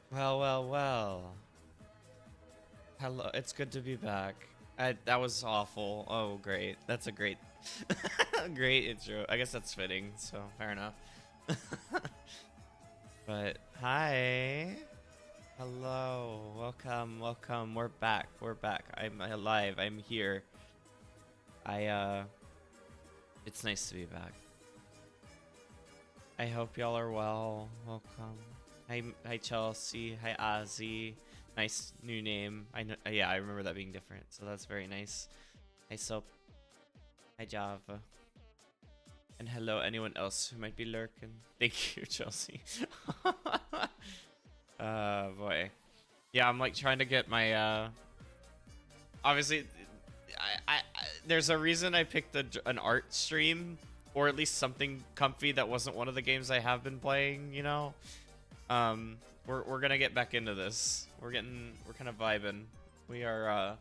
Well, well, well. Hello, it's good to be back. That was awful. Oh, great. That's a great, great intro. I guess that's fitting, so fair enough. But hi, hello, welcome, welcome. We're back. We're back. I'm alive. I'm here. It's nice to be back. I hope y'all are well. Welcome. Hi, Chelsea. Hi, Ozzy. Nice new name. I know. Yeah, I remember that being different, so that's very nice. Hi, Soap. Hi, Java. And hello, anyone else who might be lurking. Thank you, Chelsea. Boy. Yeah, I'm like trying to get my. Obviously, there's a reason I picked an art stream, or at least something comfy that wasn't one of the games I have been playing. You know. We're gonna get back into this. We're kind of vibing. We're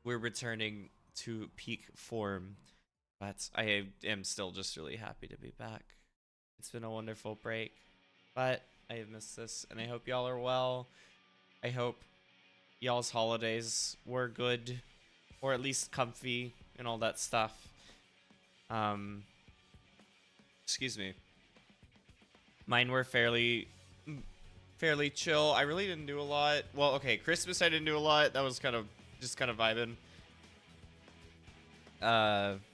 returning to peak form, but I am still just really happy to be back. It's been a wonderful break, but I have missed this, and I hope y'all are well. I hope y'all's holidays were good, or at least comfy and all that stuff. Excuse me. Mine were fairly chill. I really didn't do a lot. Well, okay, Christmas I didn't do a lot. That was kind of vibing.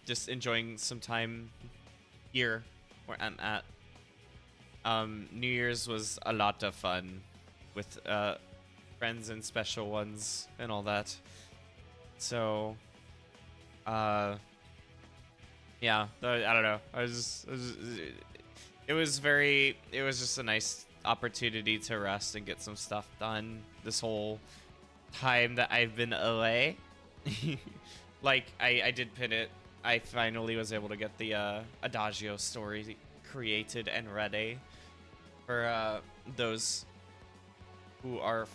Just enjoying some time here where I'm at. New Year's was a lot of fun with friends and special ones and all that. So yeah, I don't know. It was just a nice opportunity to rest and get some stuff done this whole time that I've been away. Like, I did pin it. I finally was able to get the Adagio story created and ready for those who are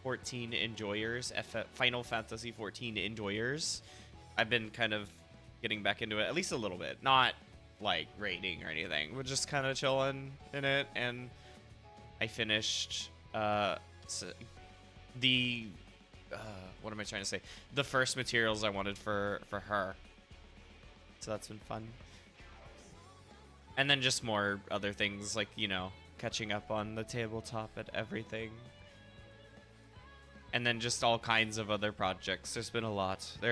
14 enjoyers, Final Fantasy 14 enjoyers. I've been kind of getting back into it, at least a little bit. Not like raiding or anything. We're just kind of chilling in it, and I finished what am I trying to say? The first materials I wanted for her. So that's been fun. And then just more other things, like, you know, catching up on the tabletop and everything. And then just all kinds of other projects. There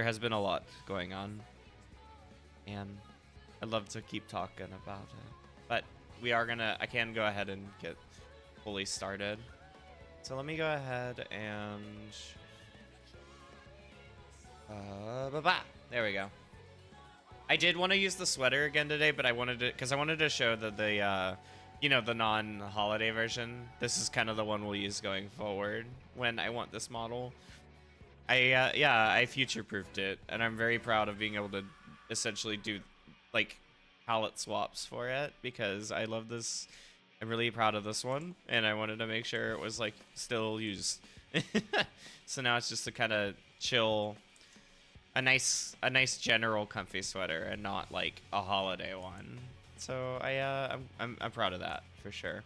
has been a lot going on. And I'd love to keep talking about it. But I can go ahead and get fully started. So let me go ahead and there we go. I did want to use the sweater again today, but I wanted to show that the you know, the non-holiday version. This is kind of the one we'll use going forward when I want this model. I future-proofed it, and I'm very proud of being able to essentially do like palette swaps for it, because I love this. I'm really proud of this one, and I wanted to make sure it was like still used. So now it's just a kind of chill a nice general comfy sweater and not like a holiday one. So I'm proud of that for sure.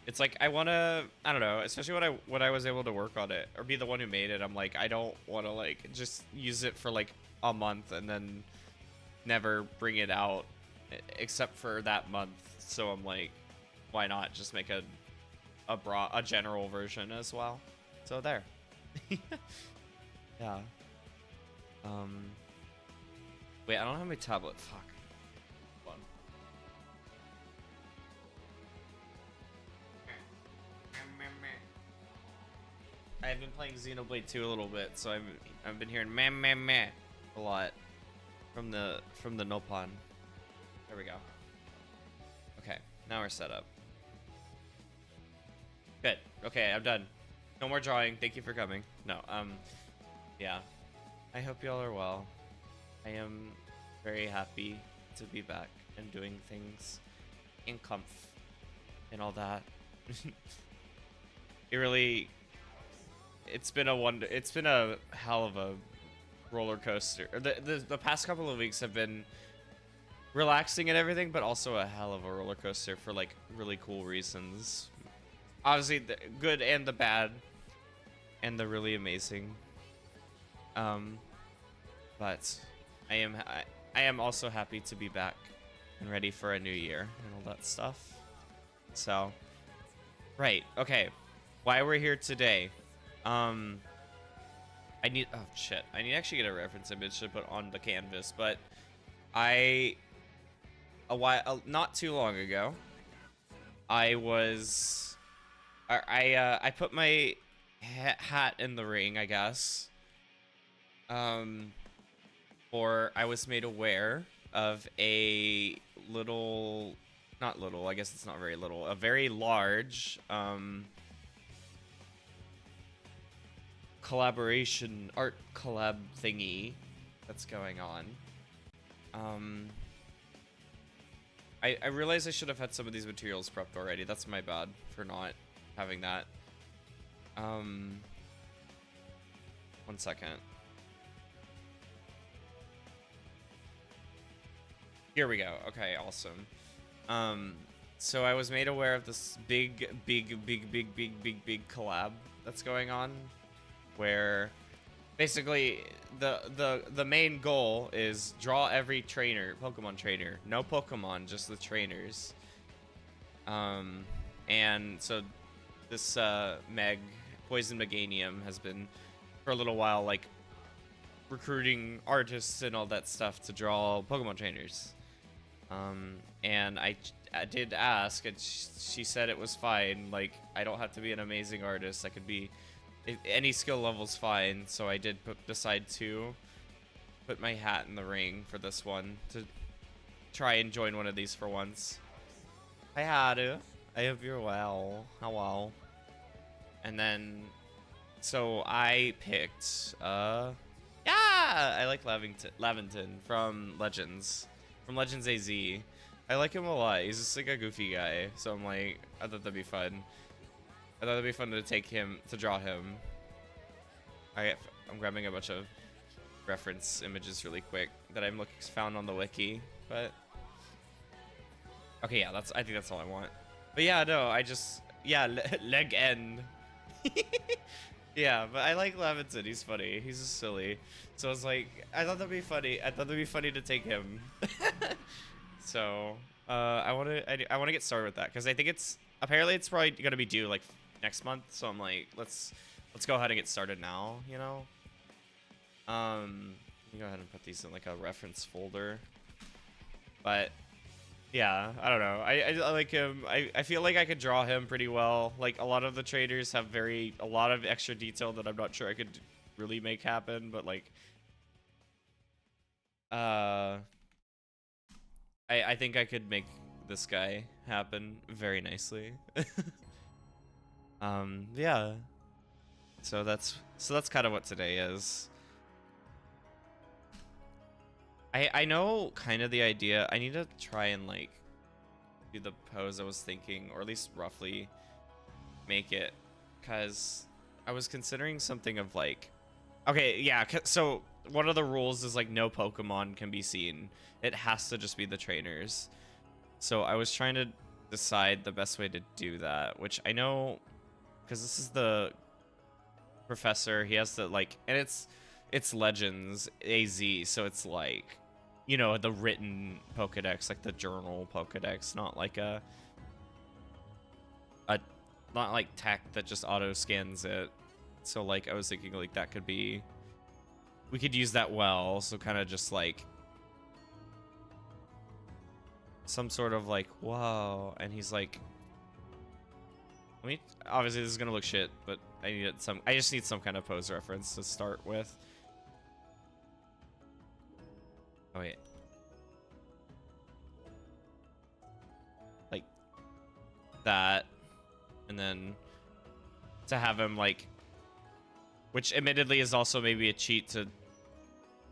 It's like I don't know, especially when I was able to work on it or be the one who made it. I'm like, I don't want to like just use it for like a month and then never bring it out except for that month. So I'm like, why not just make a general version as well? So there. Yeah. Wait, I don't have my tablet. Fuck. Hold on. I've been playing Xenoblade 2 a little bit, so I've been hearing meh meh meh a lot from the Nopon. There we go. Okay, now we're set up. Good. Okay, I'm done. No more drawing. Thank you for coming. No, yeah. I hope y'all are well. I am very happy to be back and doing things in comf and all that. It's been a hell of a roller coaster. The past couple of weeks have been relaxing and everything, but also a hell of a roller coaster for like really cool reasons. Obviously the good and the bad and the really amazing. But I am also happy to be back and ready for a new year and all that stuff. So, right, okay. Why we're here today. I need to actually get a reference image to put on the canvas, but not too long ago, I put my hat in the ring, I guess. Or I was made aware of a little, not little, I guess it's not very little, a very large collaboration art collab thingy that's going on. I realize I should have had some of these materials prepped already. That's my bad for not having that. 1 second. Here we go. Okay, awesome. So I was made aware of this big collab that's going on, where basically the main goal is draw every Pokemon trainer. No Pokemon, just the trainers. And so this Poison Meganium has been for a little while like recruiting artists and all that stuff to draw Pokemon trainers. And I did ask, and she said it was fine. Like, I don't have to be an amazing artist. I could be any skill level's fine. So I did decide to put my hat in the ring for this one to try and join one of these for once. Hi, Haru. I hope you're well. Hello. And then, so I picked, yeah, I like Laventon from Legends AZ. I like him a lot. He's just like a goofy guy. So I'm like, I thought that'd be fun. I thought it'd be fun to draw him. I'm grabbing a bunch of reference images really quick that found on the wiki, but okay, yeah, I think that's all I want. But yeah, no, leg end. Yeah, but I like Levinson. He's funny. He's just silly. So I was like, I thought that'd be funny. I thought that'd be funny to take him. So I want to get started with that because I think apparently it's probably gonna be due like next month. So I'm like, let's go ahead and get started now. You know. Let me go ahead and put these in like a reference folder. But yeah, I don't know. I like him. I feel like I could draw him pretty well. Like a lot of the traders have a lot of extra detail that I'm not sure I could really make happen. But like, I think I could make this guy happen very nicely. Yeah. So that's kind of what today is. I know kind of the idea. I need to try and like do the pose I was thinking, or at least roughly make it, because I was considering something of like Okay, yeah, so one of the rules is like no Pokemon can be seen. It has to just be the trainers. So I was trying to decide the best way to do that, which I know because this is the professor. He has to like, and it's Legends AZ, so it's like, you know, the written Pokedex, like the journal Pokedex, not like a not like tech that just auto scans it. So like I was thinking like that could be, we could use that well. So kind of just like some sort of like, whoa, and he's like, I mean, obviously this is gonna look shit, but I just need some kind of pose reference to start with. Oh wait, like that, and then to have him like, which admittedly is also maybe a cheat to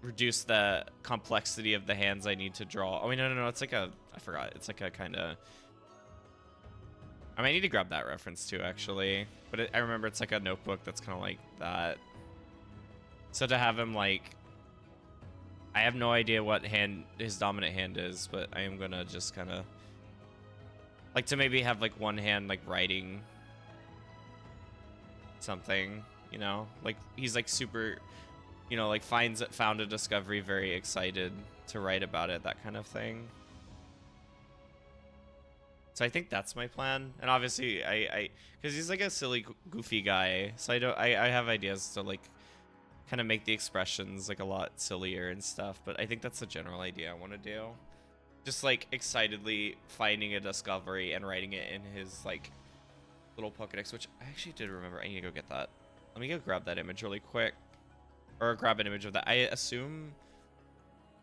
reduce the complexity of the hands I need to draw. Oh wait, no, it's like a, I forgot. It's like a kind of, I might need to grab that reference too, actually. But I remember it's like a notebook that's kind of like that. So to have him like, I have no idea what hand his dominant hand is, but I am gonna just kind of like to maybe have like one hand like writing something, you know, like he's like super, you know, like found a discovery, very excited to write about it, that kind of thing. So I think that's my plan, and obviously I because he's like a silly, goofy guy, so I have ideas to like kind of make the expressions like a lot sillier and stuff. But I think that's the general idea I want to do, just like excitedly finding a discovery and writing it in his like little Pokedex, which I actually did remember. I need to go get that. Let me go grab that image really quick, or grab an image of that. I assume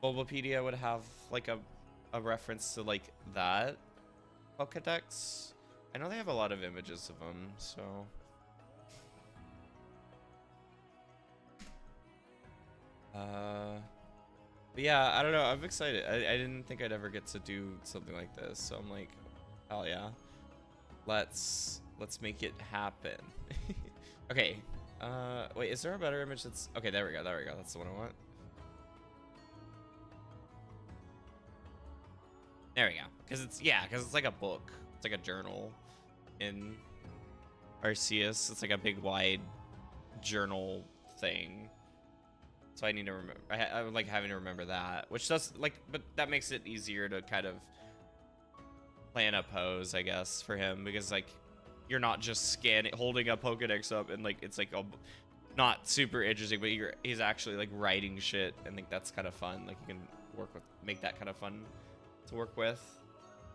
Bulbapedia would have like a reference to like that Pokedex. I know they have a lot of images of them, so. But yeah, I don't know. I'm excited. I didn't think I'd ever get to do something like this, so I'm like, hell yeah. Let's make it happen. Okay. Wait, is there a better image that's okay, there we go, that's the one I want. There we go. Because it's like a book. It's like a journal in Arceus. It's like a big wide journal thing. So I need to remember. I would like having to remember that, which does like, but that makes it easier to kind of plan a pose, I guess, for him, because like you're not just holding a Pokedex up and like it's like not super interesting, but he's actually like writing shit, and think that's kind of fun. Like you can make that kind of fun to work with.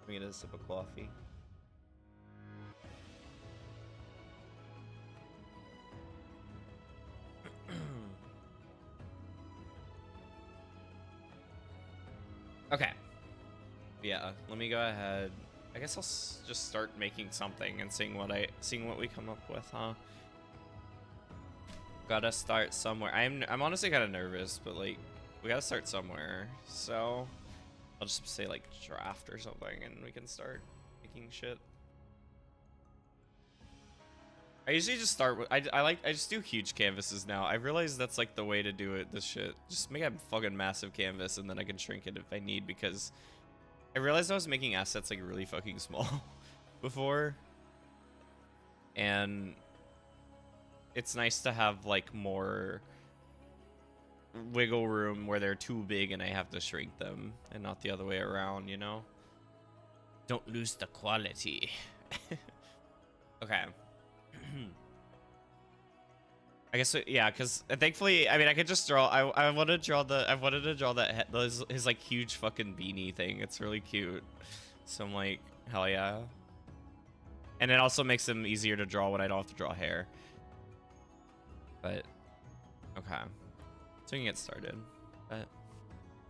Let me get a sip of coffee. Okay. Yeah, let me go ahead. I guess I'll just start making something and seeing what we come up with, huh? Gotta start somewhere. I'm honestly kind of nervous, but like we gotta start somewhere. So I'll just say like draft or something, and we can start making shit. I usually just start with I just do huge canvases now. I realize that's like the way to do it. This shit, just make a fucking massive canvas, and then I can shrink it if I need, because I realized I was making assets like really fucking small before, and it's nice to have like more wiggle room where they're too big and I have to shrink them, and not the other way around, you know? Don't lose the quality. Okay. I guess yeah, because thankfully, I mean, I could just draw. I wanted to draw that his like huge fucking beanie thing. It's really cute. So I'm like, hell yeah. And it also makes them easier to draw when I don't have to draw hair. But okay, so we can get started. But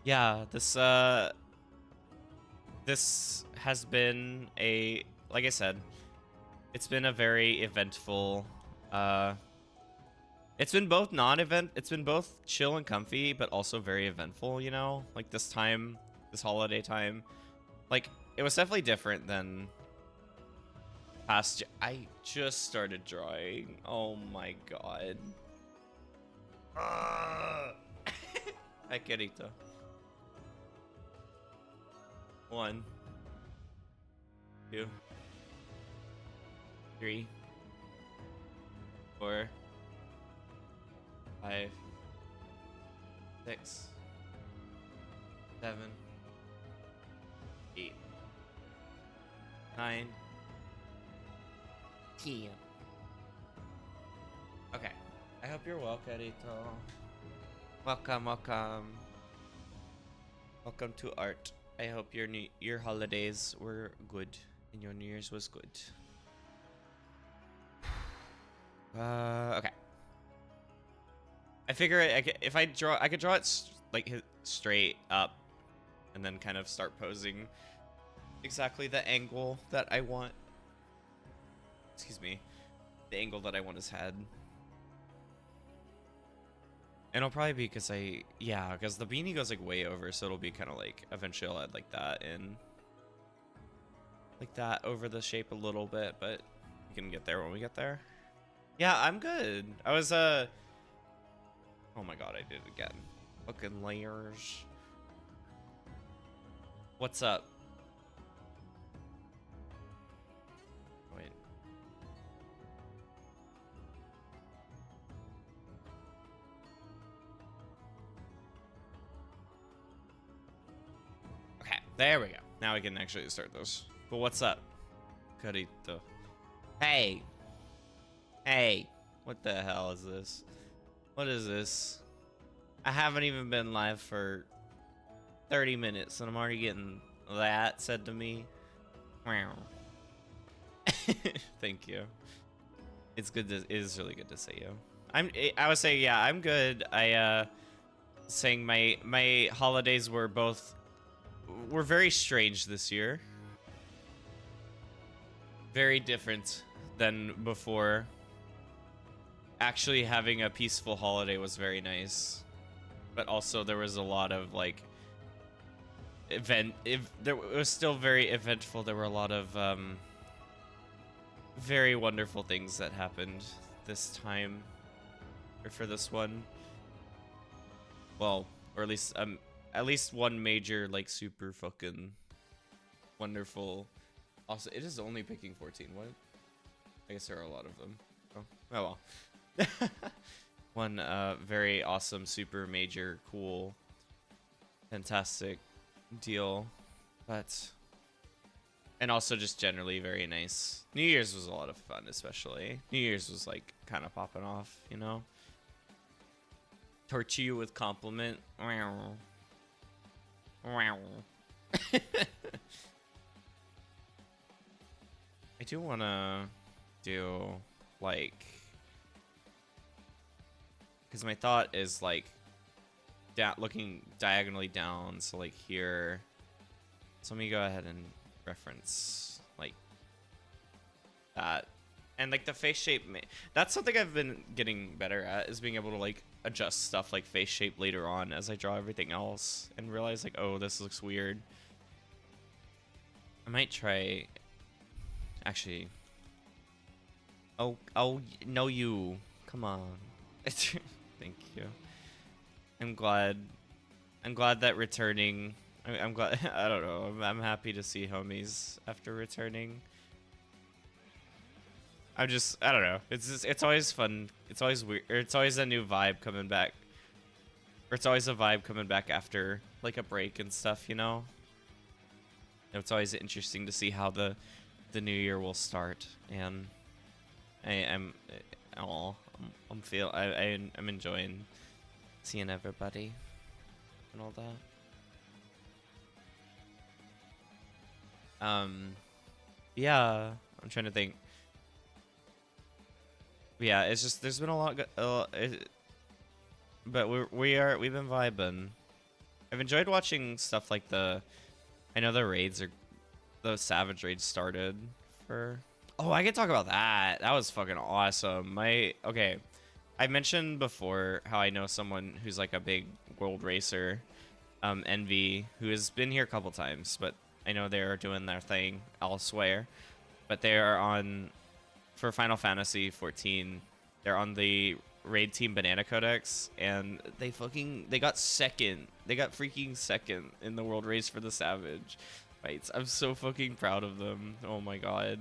yeah, this has been like I said, it's been a very eventful. It's been both it's been both chill and comfy, but also very eventful, you know? Like this holiday time. Like, it was definitely different than I just started drawing. Oh my god. Hi, Querido. 1, 2, 3, 4, 5, 6, 7, 8, 9, 10. Okay. I hope you're well, Carito. Welcome, welcome. Welcome to Art. I hope your holidays were good and your New Year's was good. Okay. I figure if I could draw it like straight up, and then kind of start posing exactly the angle that I want. Excuse me, the angle that I want his head. And it'll probably be because because the beanie goes like way over, so it'll be kind of like eventually I'll add like that in, like that over the shape a little bit, but we can get there when we get there. Yeah, I'm good. I was oh my god, I did it again. Fucking layers. What's up? Wait. Okay, there we go. Now we can actually start those. But what's up? Carito. Hey. Hey. What the hell is this? What is this? I haven't even been live for 30 minutes and I'm already getting that said to me. Wow. Thank you. It's good to, it is really good to see you. I would say, yeah, I'm good. Saying my holidays were very strange this year. Very different than before. Actually having a peaceful holiday was very nice. But also there was a lot of like it was still very eventful. There were a lot of very wonderful things that happened this time, or for this one. Well, or at least one major like super fucking wonderful. Also, it is only picking 14. What? I guess there are a lot of them. Oh well. One very awesome, super major, cool, fantastic deal, but and also just generally very nice. New Year's was a lot of fun, especially. New Year's was like kind of popping off, you know? Torture you with compliment. Wow. Wow. I do want to do like, because my thought is like looking diagonally down, so like here. So let me go ahead and reference like that, and like the face shape. That's something I've been getting better at, is being able to like adjust stuff like face shape later on as I draw everything else, and realize like, oh, this looks weird. I might try. Actually. Oh no, you. Come on. Thank you. I'm glad that returning. I'm glad. I don't know. I'm happy to see homies after returning. I don't know. It's always fun. It's always weird. Or it's always a new vibe coming back. Or it's always a vibe coming back after like a break and stuff, you know? It's always interesting to see how the new year will start, and I'm enjoying seeing everybody and all that. Yeah, I'm trying to think. Yeah, it's just there's been a lot, but we've been vibing. I've enjoyed watching stuff like I know the Savage raids started for. Oh, I can talk about that. That was fucking awesome. Okay, I mentioned before how I know someone who's like a big world racer, Envy, who has been here a couple times, but I know they're doing their thing elsewhere. But they are on, for Final Fantasy 14, they're on the raid team Banana Codex, and they got second. They got freaking second in the world race for the Savage fights. I'm so fucking proud of them. Oh my god.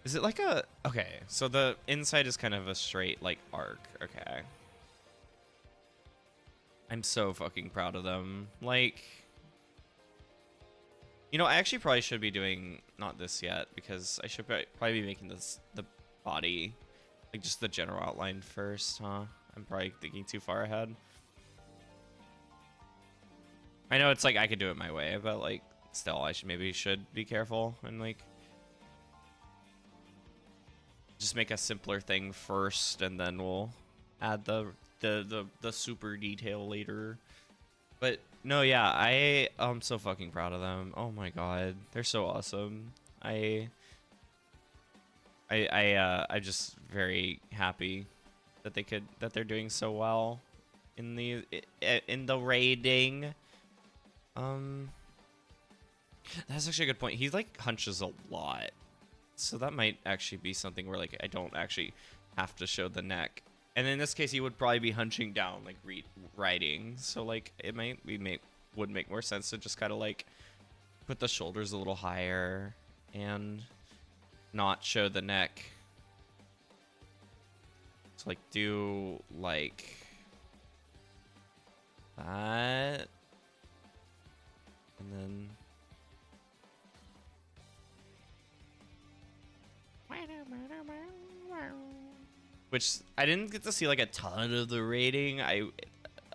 Is it like a... Okay, so the inside is kind of a straight, like, arc. Okay. I'm so fucking proud of them. Like... You know, I actually probably should be doing... Not this yet, because I should probably be making this the body... Like, just the general outline first, huh? I'm probably thinking too far ahead. I know it's like I could do it my way, but, like, still, I maybe should be careful and, like... Just make a simpler thing first, and then we'll add the super detail later. But no, yeah, I'm so fucking proud of them. Oh my god, they're so awesome. I'm just very happy that they're doing so well in the raiding. That's actually a good point. He like hunches a lot. So that might actually be something where, like, I don't actually have to show the neck. And in this case, he would probably be hunching down, like, riding. So, like, would make more sense to just kind of, like, put the shoulders a little higher and not show the neck. So, like, do, like, that. And then... Which I didn't get to see like a ton of the raiding. A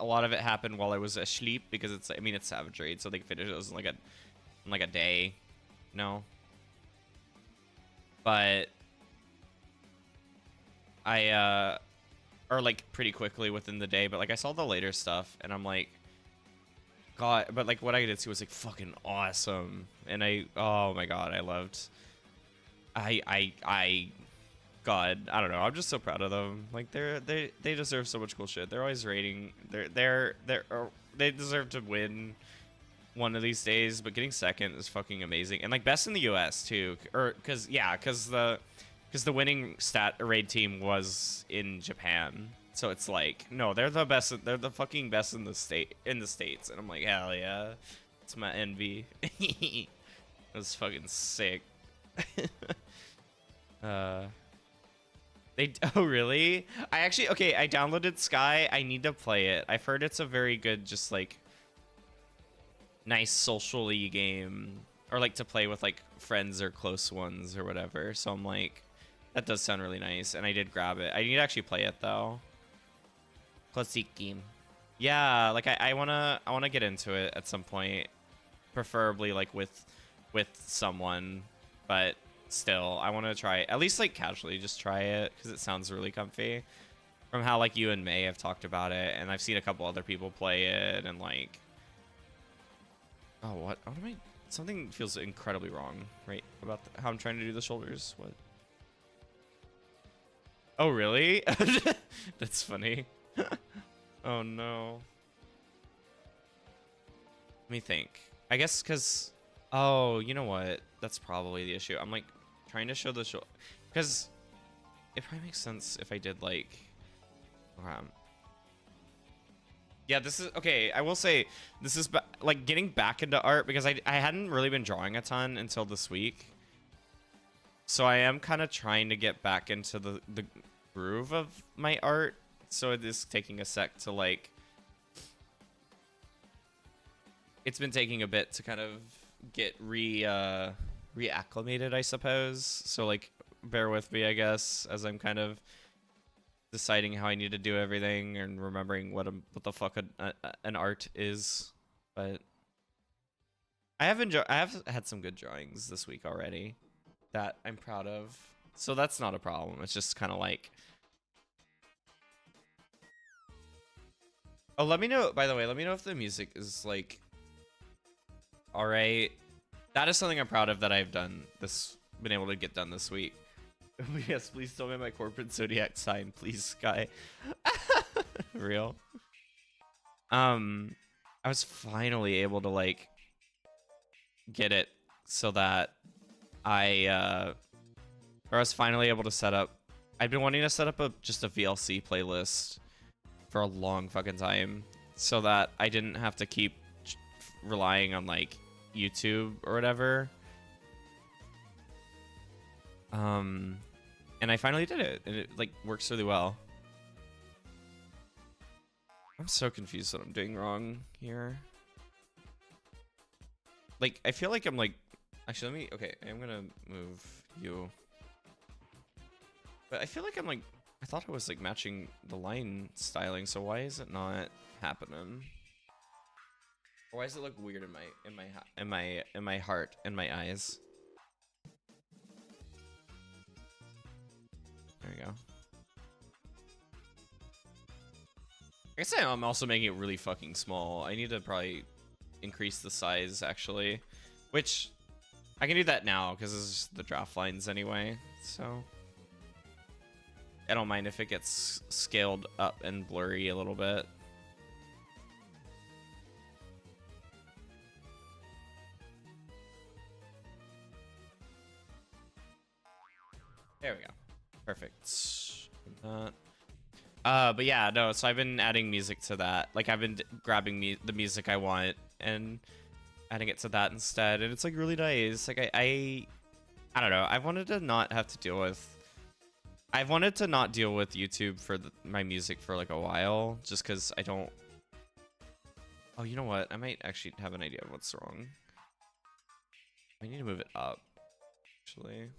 lot of it happened while I was asleep because it's Savage Raid, so they finish those in like a day, no. But or like pretty quickly within the day. But like I saw the later stuff and I'm like, God. But like what I did see was like fucking awesome, and oh my god, I loved. God, I don't know. I'm just so proud of them. Like they deserve so much cool shit. They're always rating. They deserve to win one of these days. But getting second is fucking amazing. And like best in the U.S. too, because the winning raid team was in Japan. So it's like no, they're the best. They're the fucking best in the states. And I'm like hell yeah, it's my envy. It was fucking sick. Oh really? I downloaded Sky. I need to play it. I've heard it's a very good, just like nice socially game, or like to play with like friends or close ones or whatever. So I'm like, that does sound really nice, and I did grab it. I need to actually play it though. Classic game. Yeah, like I wanna get into it at some point, preferably like with someone, but. Still, I want to try it, at least like casually, just try it because it sounds really comfy from how like you and May have talked about it, and I've seen a couple other people play it, and like, oh, what am I? Something feels incredibly wrong, right? About how I'm trying to do the shoulders. What? Oh, really? That's funny. Oh no. Let me think. I guess because, oh, you know what? That's probably the issue. I'm like trying to show the shoulder because it probably makes sense if I did like, yeah, this is okay. I will say this is like getting back into art because I hadn't really been drawing a ton until this week, so I am kind of trying to get back into the groove of my art. So it is taking a sec to like. It's been taking a bit to kind of get reacclimated, I suppose. So like bear with me, I guess, as I'm kind of deciding how I need to do everything and remembering what the fuck an art is. But I have had some good drawings this week already that I'm proud of, so that's not a problem. It's just kind of like, oh, let me know, by the way, let me know if the music is like all right. That is something I'm proud of that I've been able to get done this week. Yes, please tell me my corporate zodiac sign, please, Sky. Real. I was finally able to like get it so that I was finally able to set up. I've been wanting to set up just a VLC playlist for a long fucking time so that I didn't have to keep relying on like YouTube or whatever. And I finally did it, and it like works really well. I'm so confused what I'm doing wrong here. Like, I feel like I'm like, actually, let me, okay, I'm gonna move you. But I feel like I'm like, I thought I was like matching the line styling, so why is it not happening? Or why does it look weird in my heart, in my eyes? There we go. I guess I'm also making it really fucking small. I need to probably increase the size, actually. Which, I can do that now, because this is the draft lines anyway, so... I don't mind if it gets scaled up and blurry a little bit. There we go. Perfect. But yeah, no, so I've been adding music to that. Like, I've been grabbing the music I want and adding it to that instead, and it's like really nice. Like, I don't know. I wanted to not have to deal with... I've wanted to not deal with YouTube for my music for like a while, just because I don't... Oh, you know what? I might actually have an idea of what's wrong. I need to move it up, actually.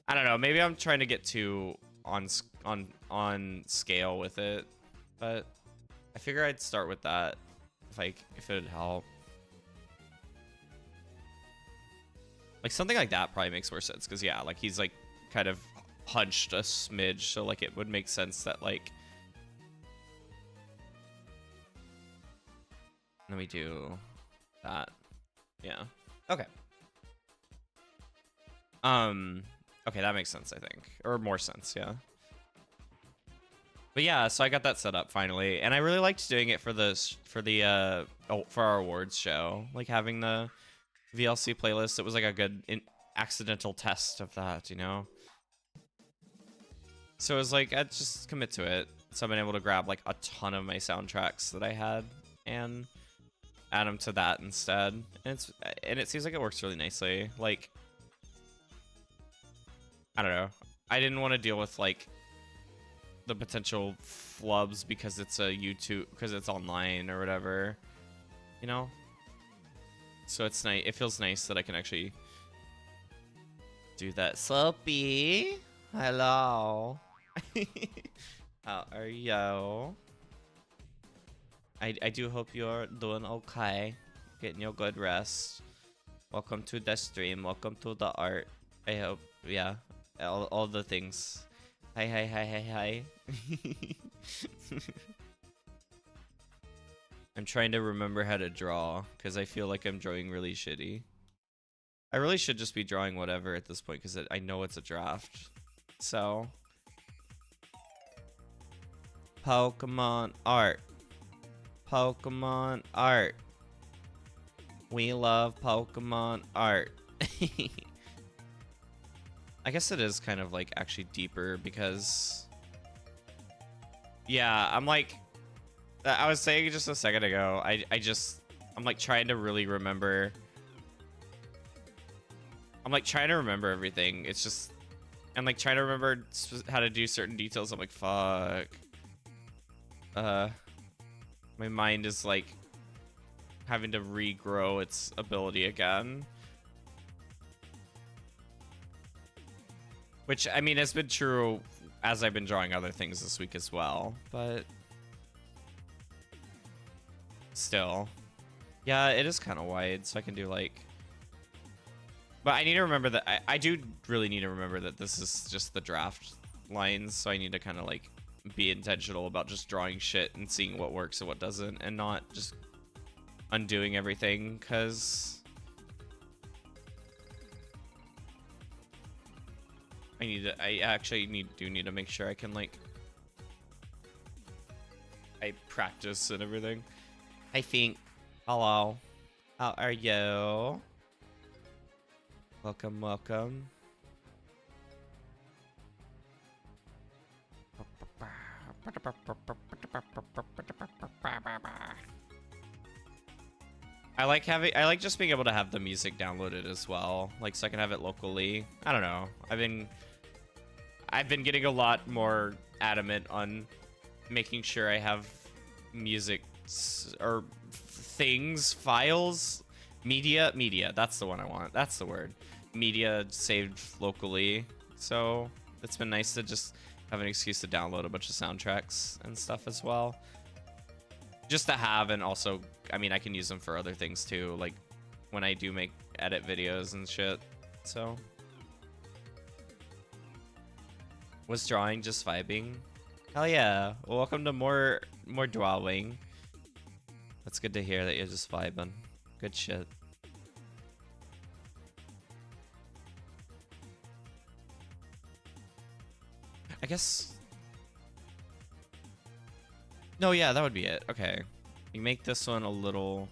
I don't know. Maybe I'm trying to get too on scale with it, but I figure I'd start with that if it would help. Like something like that probably makes more sense, because yeah, like he's like kind of hunched a smidge, so like it would make sense that like... Let me do that. Yeah. Okay. Okay, that makes sense, I think. Or more sense, yeah. But yeah, so I got that set up finally, and I really liked doing it for our awards show. Like having the VLC playlist, it was like a good accidental test of that, you know? So it was like, I'd just commit to it. So I've been able to grab like a ton of my soundtracks that I had and add them to that instead. And it seems like it works really nicely. Like, I don't know. I didn't want to deal with like the potential flubs because it's a YouTube, because it's online or whatever, you know? So it's nice. It feels nice that I can actually do that. Soapy, hello. How are you? I do hope you're doing okay, getting your good rest. Welcome to the stream. Welcome to the art. I hope, yeah, all the things. Hi. I'm trying to remember how to draw because I feel like I'm drawing really shitty. I really should just be drawing whatever at this point because I know it's a draft. So, Pokemon art. Pokemon art. We love Pokemon art. I guess it is kind of like actually deeper because, yeah, I'm like, I was saying just a second ago, I'm like trying to really remember. I'm like trying to remember everything. It's just, I'm like trying to remember how to do certain details. I'm like, fuck. My mind is like having to regrow its ability again. Which, I mean, has been true as I've been drawing other things this week as well, but still. Yeah, it is kind of wide, so I can do like... But I need to remember that... I do really need to remember that this is just the draft lines, so I need to kind of like be intentional about just drawing shit and seeing what works and what doesn't, and not just undoing everything, because... I actually do need to make sure I can like... I practice and everything. I think. Hello. How are you? Welcome. I like just being able to have the music downloaded as well, like so I can have it locally. I don't know. I've been getting a lot more adamant on making sure I have music or things, files, media. That's the one I want. That's the word. Media saved locally. So it's been nice to just have an excuse to download a bunch of soundtracks and stuff as well. Just to have, and also, I mean, I can use them for other things too, like when I do edit videos and shit. So was drawing just vibing? Hell yeah. Well, welcome to more drawing. That's good to hear that you're just vibing. Good shit. I guess. No, yeah, that would be it. Okay. You make this one a little.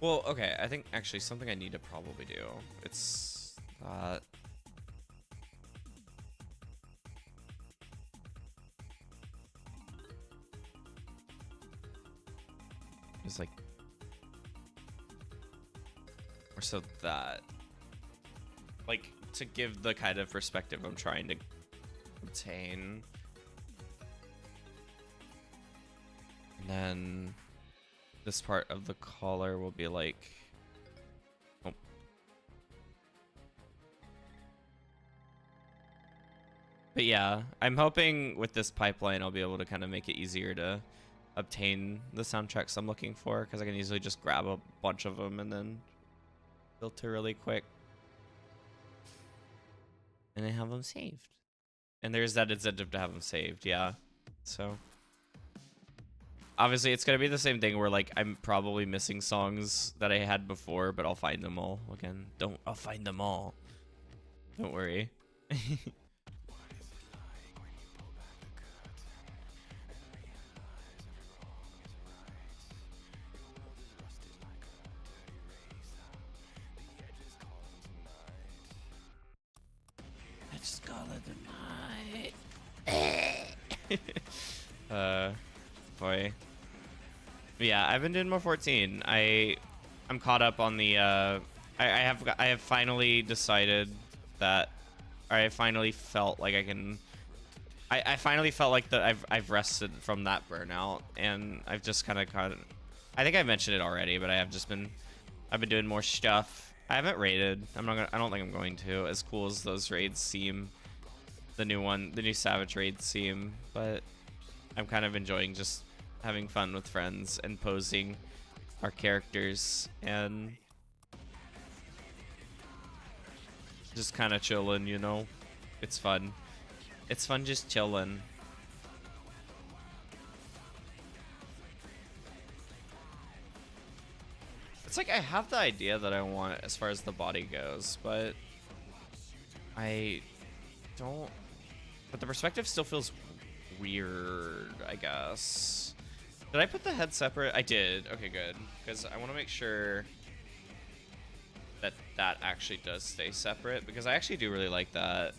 Well, okay. I think actually something I need to probably do. It's it's like, or so that, like, to give the kind of perspective I'm trying to obtain. And then this part of the collar will be like, oh. But yeah, I'm hoping with this pipeline I'll be able to kind of make it easier to obtain the soundtracks I'm looking for, because I can easily just grab a bunch of them and then filter really quick. And I have them saved. And there's that incentive to have them saved, yeah. So obviously it's gonna be the same thing where like I'm probably missing songs that I had before, but I'll find them all again. I'll find them all. Don't worry. Let's call it a night. Boy. But yeah, I've been doing more 14. I'm caught up on the I have finally decided that, or I finally felt like I can. I finally felt like that I've rested from that burnout, and I've just kind of I think I mentioned it already, but I've been doing more stuff. I haven't raided. I don't think I'm going to. As cool as those raids seem, the new Savage raids seem, but I'm kind of enjoying just having fun with friends and posing our characters and just kind of chilling, you know? It's fun. It's fun just chilling. It's like I have the idea that I want as far as the body goes, but I don't. But the perspective still feels weird, I guess. Did I put the head separate? I did. Okay, good. Because I want to make sure that that actually does stay separate, because I actually do really like that.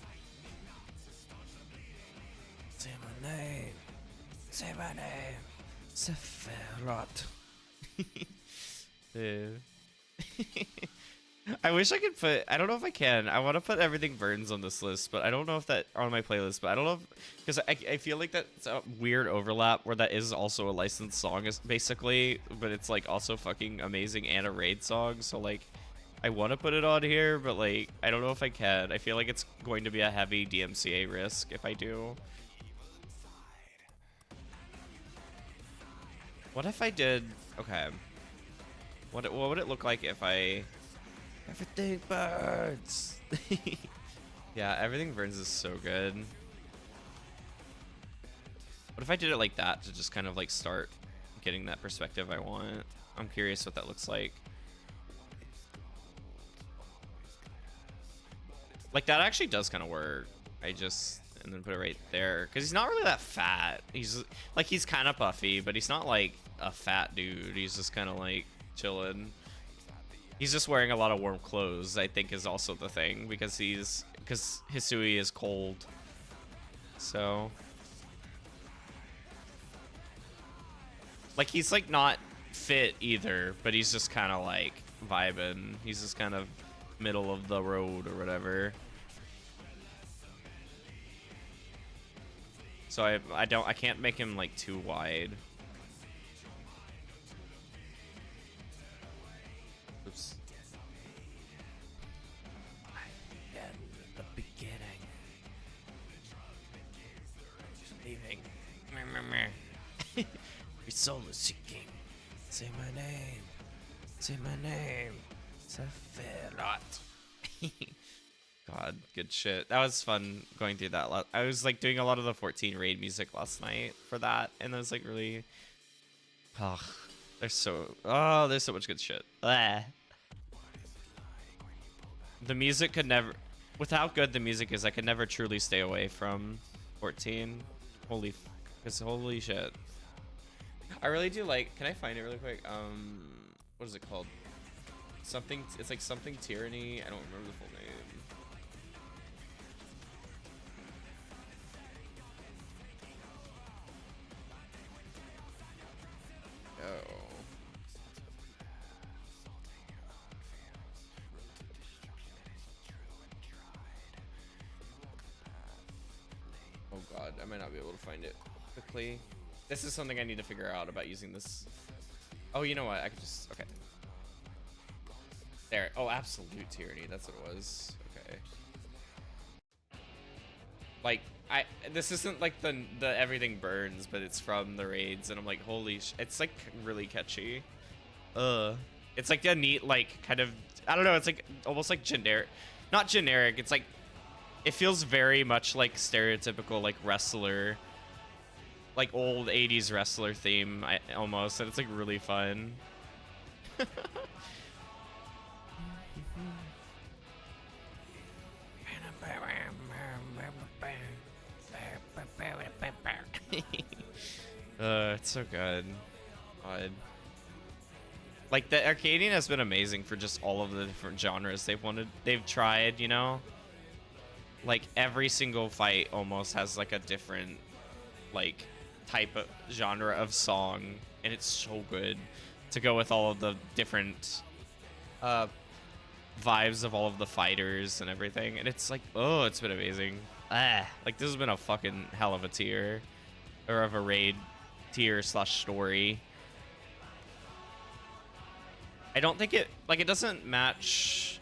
Say my name. Say my name. Sephiroth. I wish I could put. I don't know if I can. I want to put Everything Burns on this list, but I don't know if that on my playlist. But I don't know because I feel like that's a weird overlap where that is also a licensed song, basically, but it's like also fucking amazing and a raid song. So like, I want to put it on here, but like, I don't know if I can. I feel like it's going to be a heavy DMCA risk if I do. What if I did? Okay. What would it look like if I? Everything burns. Yeah, Everything Burns is so good. What if I did it like that to just kind of like start getting that perspective I want? I'm curious what that looks like. Like that actually does kind of work. And then put it right there, because he's not really that fat. He's like, he's kind of puffy, but he's not like a fat dude. He's just kind of like chilling. He's just wearing a lot of warm clothes, I think, is also the thing, because he's because Hisui is cold. So, like, he's like not fit either, but he's just kind of like vibing. He's just kind of middle of the road or whatever. So I can't make him like too wide. Oops. At the beginning. Just leaving. Your soul is seeking. Say my name. Say my name. Sephiroth. God, good shit. That was fun going through that. I was like doing a lot of the 14 raid music last night for that, and it was like really. Oh, there's so much good shit. Blah. The music could never, with how good the music is, I could never truly stay away from 14. Holy shit. I really do like. Can I find it really quick? What is it called? Something. It's like something tyranny. I don't remember the full name. Oh god, I might not be able to find it quickly. This is something I need to figure out about using this. Oh, you know what? I could just... Okay. There. Oh, absolute tyranny. That's what it was. Okay. Like, this isn't like the everything burns, but it's from the raids, and I'm like, holy sh... It's like really catchy. It's like a neat, like, kind of... I don't know, it's like almost like generic. Not generic, it's like... It feels very much like stereotypical, like, wrestler... Like, old 80s wrestler theme, almost, and it's like really fun. It's so good. God. Like, the Arcadian has been amazing for just all of the different genres they've tried, you know? Like, every single fight almost has, like, a different, like, type of genre of song, and it's so good to go with all of the different vibes of all of the fighters and everything, and it's like, oh, it's been amazing. Like, this has been a fucking hell of a tier, or of a raid tier / story. I don't think it, like, it doesn't match,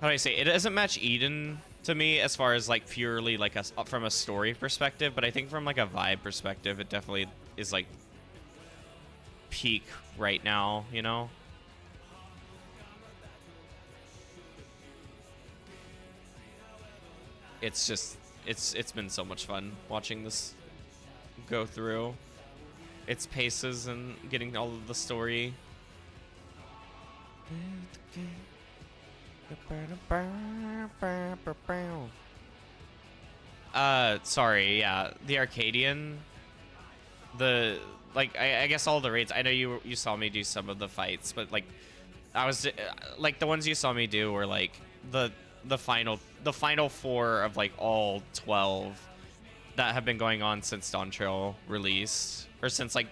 how do I say, it doesn't match Eden to me as far as, like, purely, like, from a story perspective, but I think from, like, a vibe perspective, it definitely is, like, peak right now, you know? It's just, it's been so much fun watching this go through its paces and getting all of the story. Sorry, yeah, the Arcadian, like, I guess all the raids, I know you saw me do some of the fights, but, like, I was, like, the ones you saw me do were, like, the final 4 of, like, all 12 that have been going on since Dawn Trail released, or since, like,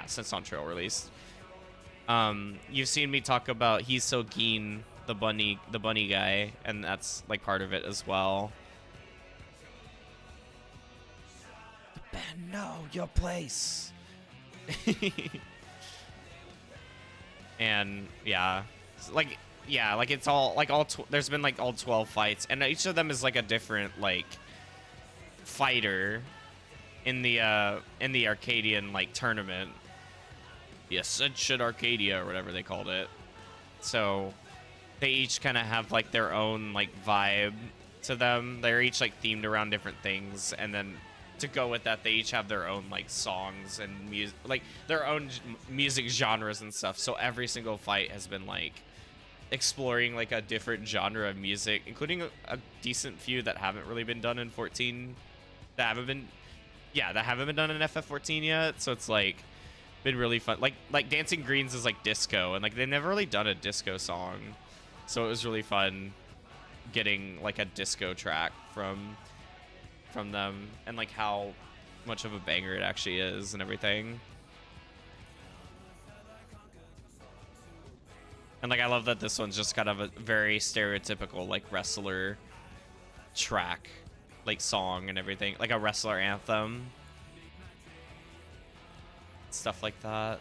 since Dawn Trail released. You've seen me talk about He's So Keen, the bunny guy, and that's, like, part of it as well. Know your place. And yeah, like, it's all, like, there's been, like, all 12 fights, and each of them is, like, a different, like, fighter in the Arcadian, like, tournament, the Ascension Arcadia or whatever they called it. So they each kind of have, like, their own, like, vibe to them. They're each, like, themed around different things, and then to go with that, they each have their own, like, songs and music, like, their own music genres and stuff. So every single fight has been, like, exploring, like, a different genre of music, including a decent few that haven't really been done in 14, that haven't been done in FF14 yet. So it's, like, been really fun. Like Dancing Greens is, like, disco, and, like, they've never really done a disco song, so it was really fun getting like a disco track from them, and like how much of a banger it actually is and everything. And like I love that this one's just kind of a very stereotypical like wrestler track, like song and everything, like a wrestler anthem, stuff like that.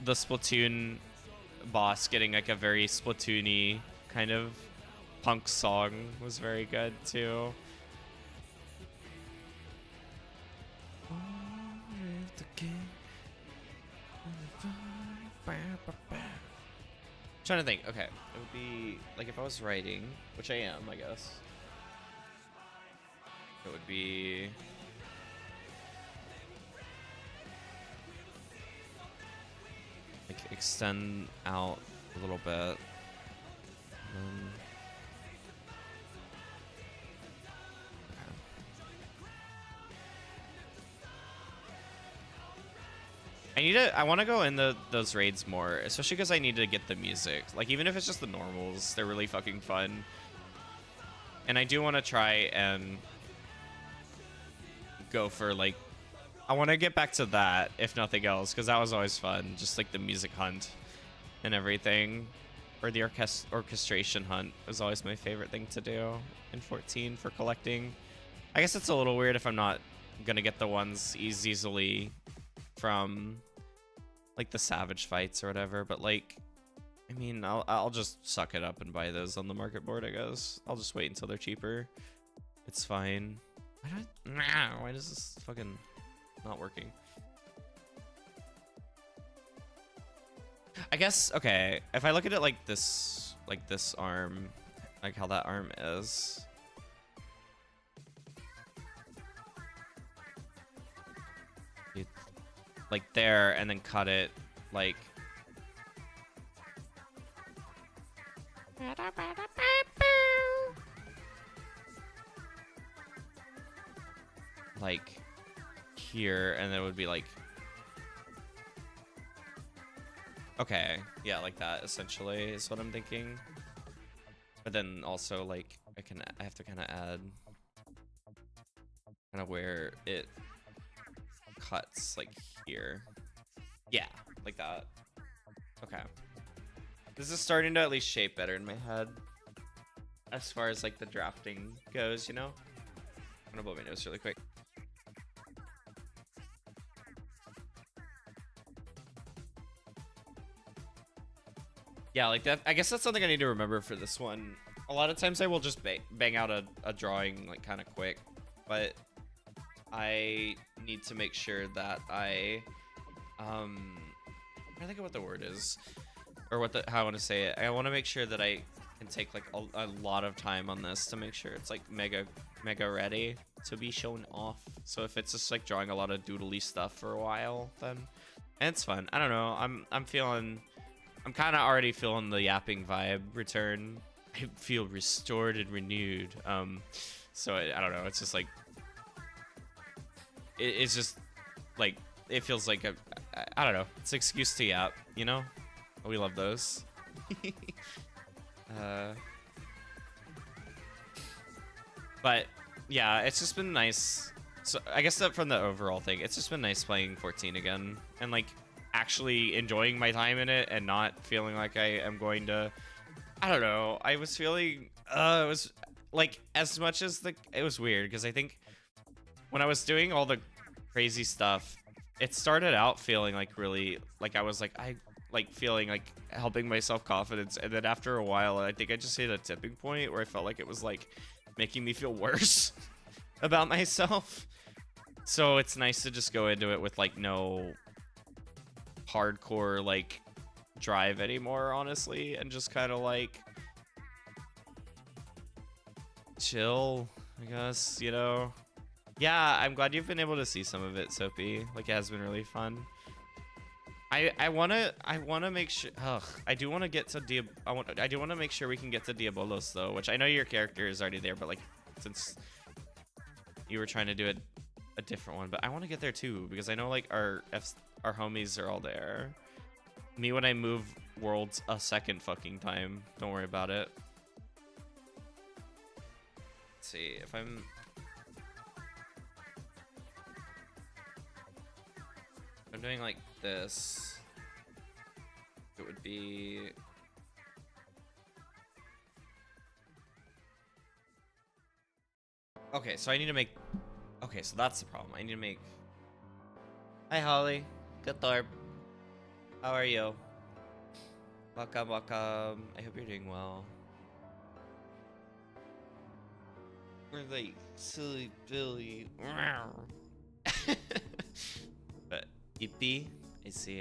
The Splatoon boss getting like a very Splatoon-y kind of punk song was very good too. Trying to think. Okay, it would be like if I was writing, which I am, I guess. It would be like extend out a little bit. I want to go in those raids more, especially because I need to get the music. Like, even if it's just the normals, they're really fucking fun. And I do want to try and go for, like, I want to get back to that, if nothing else, because that was always fun. Just, like, the music hunt and everything. Or the orchestration hunt was always my favorite thing to do in 14 for collecting. I guess it's a little weird if I'm not going to get the ones easily from like the savage fights or whatever, but like I mean I'll just suck it up and buy those on the market board, I guess. I'll just wait until they're cheaper. It's fine. Why does this fucking not working? I guess, okay, if I look at it like this arm, like how that arm is, like there, and then cut it like here, and then it would be like, okay, yeah, like that essentially is what I'm thinking. But then also like I have to kind of add kind of where it cuts, like here. Yeah, like that. Okay. This is starting to at least shape better in my head as far as like the drafting goes, you know? I'm gonna blow my nose really quick. Yeah, like that. I guess that's something I need to remember for this one. A lot of times I will just bang out a drawing like kind of quick, but I need to make sure that I think of what the word is, or how I want to say it. I want to make sure that I can take like a lot of time on this to make sure it's like mega ready to be shown off. So if it's just like drawing a lot of doodly stuff for a while, then and it's fun. I don't know. I'm kind of already feeling the yapping vibe return. I feel restored and renewed. So I don't know. It's just like it's just like it feels like I don't know. It's an excuse to yap, you know? We love those. But yeah, it's just been nice. So I guess that from the overall thing, it's just been nice playing 14 again and like actually enjoying my time in it and not feeling like I am going to, I don't know. I was feeling it was like as much as it was weird because I think when I was doing all the crazy stuff, it started out feeling like really like I was like feeling like helping my self-confidence, and then after a while I think I just hit a tipping point where I felt like it was like making me feel worse about myself. So it's nice to just go into it with like no hardcore like drive anymore, honestly, and just kind of like chill, I guess, you know. Yeah, I'm glad you've been able to see some of it, Soapy. Like, it has been really fun. I wanna make sure. I do want to get to I do want to make sure we can get to Diabolos though, which I know your character is already there, but like since you were trying to do a different one, but I want to get there too because I know like our homies are all there. Me when I move worlds a second fucking time. Don't worry about it. Let's see if I'm doing like this, it would be okay. So I need to make. Okay, so that's the problem. I need to make. Hi Holly, good Thorpe. How are you? Welcome, welcome. I hope you're doing well. We're like silly Billy. But EP, I see.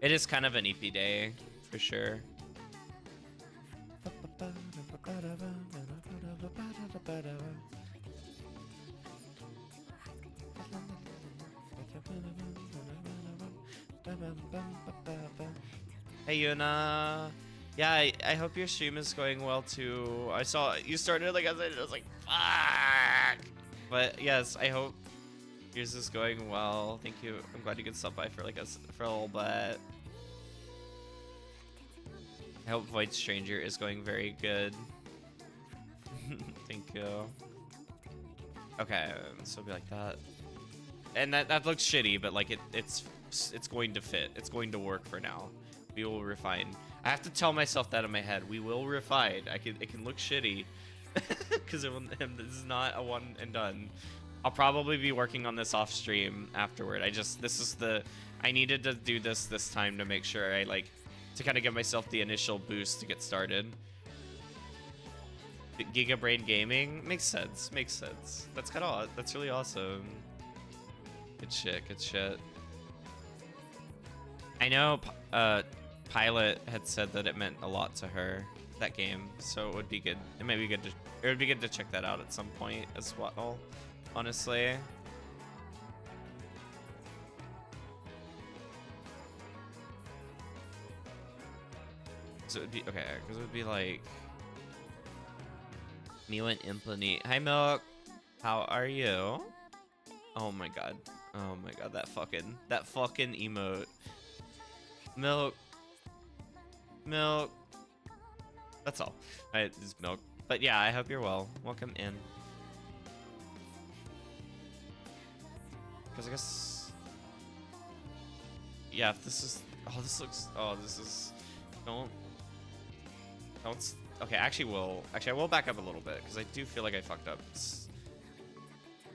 It is kind of an EP day for sure. Hey Yuna. Yeah, I hope your stream is going well too. I saw you started like I was like, fuck. But yes, I hope yours is going well. Thank you. I'm glad you could stop by for like for a little bit. I hope Void Stranger is going very good. Thank you. Okay, so it'll be like that. And that looks shitty, but like it's going to fit. It's going to work for now. We will refine. I have to tell myself that in my head. We will refine. It can look shitty because this is not a one and done. I'll probably be working on this off stream afterward. I needed to do this time to make sure to kind of give myself the initial boost to get started. Giga Brain Gaming makes sense. That's really awesome. Good shit. I know Pilot had said that it meant a lot to her, that game, so it would be good. It would be good to check that out at some point as well, honestly. So it would be okay, because it would be like Mio and Implanete. Hi Milk, how are you? Oh my god, that fucking emote. Milk. That's all. It's Milk. But yeah, I hope you're well. Welcome in. Because I guess, yeah, if this is, don't, okay, actually I will back up a little bit because I do feel like I fucked up.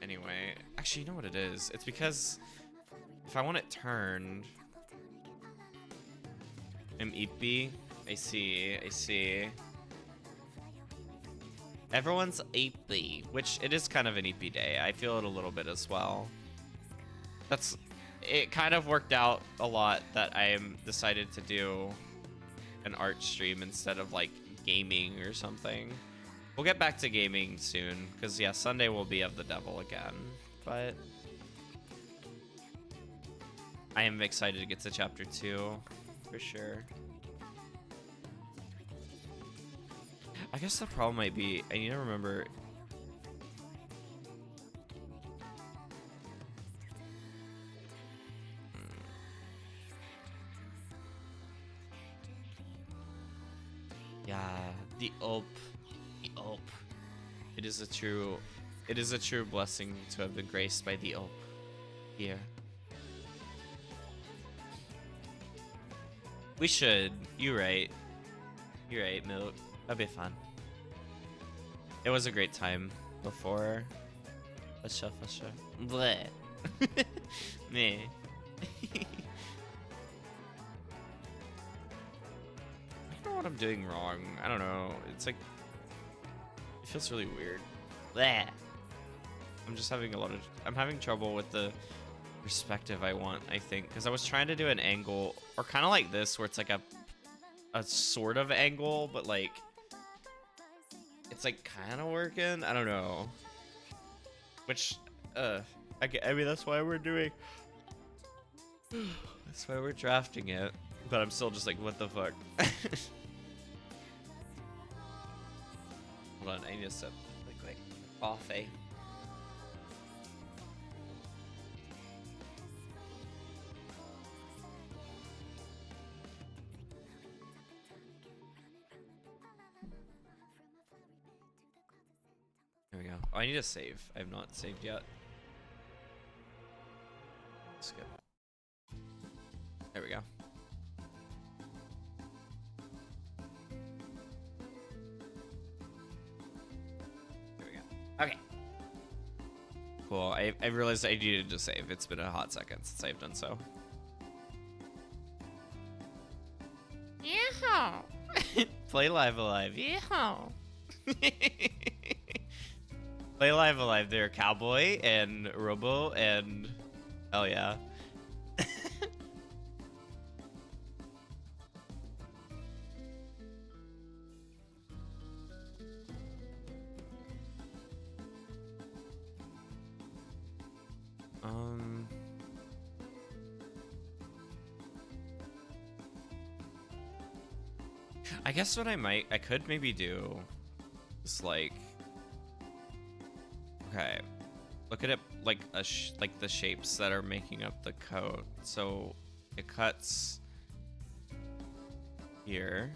Anyway, actually, you know what it is? It's because if I want it turned, EP. I see. Everyone's EP, which it is kind of an EP day. I feel it a little bit as well. It kind of worked out a lot that I decided to do an art stream instead of like gaming or something. We'll get back to gaming soon, because yeah, Sunday will be of the devil again. But I am excited to get to chapter 2. For sure. I guess the problem might be I need to remember. Yeah, the Up. It is a true blessing to have been graced by the Up here. We should. You're right, Milk. That'd be fun. It was a great time before. For sure. Bleh. Meh. I don't know what I'm doing wrong. I don't know. It's like, it feels really weird. Bleh. I'm just having I'm having trouble with the perspective I want, I think, because I was trying to do an angle or kind of like this where it's like a sort of angle, but like it's like kind of working. I don't know, which I mean that's why we're drafting it, but I'm still just like, what the fuck. Hold on, I need to sip like coffee. There we go. Oh, I need to save. I have not saved yet. Skip. There we go. There we go. Okay. Cool. I realized I needed to save. It's been a hot second since I've done so. Yeehaw! Play Live Alive. Yeehaw! Play Live Alive. They're Cowboy and Robo and... Hell yeah. I guess what I could maybe do is like, okay, look at it like like the shapes that are making up the coat. So it cuts here.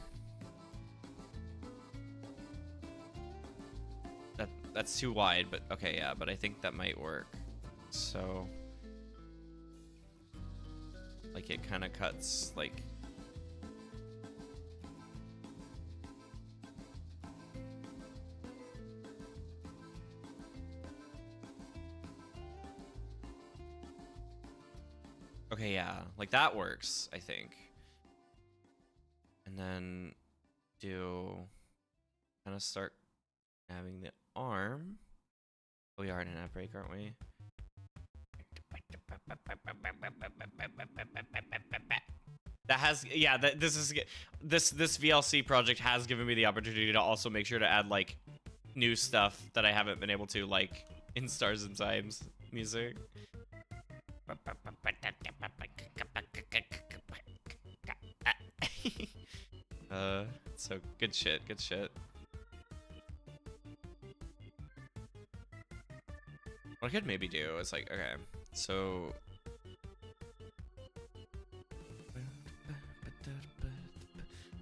That's too wide, but okay, yeah, but I think that might work. So like it kind of cuts like. Okay, yeah, like that works, I think. And then do kind of start having the arm. Oh, we are in an ad break, aren't we? That has, yeah, this VLC project has given me the opportunity to also make sure to add like new stuff that I haven't been able to, like in Stars and Times music. So good shit. What I could maybe do is like, okay, so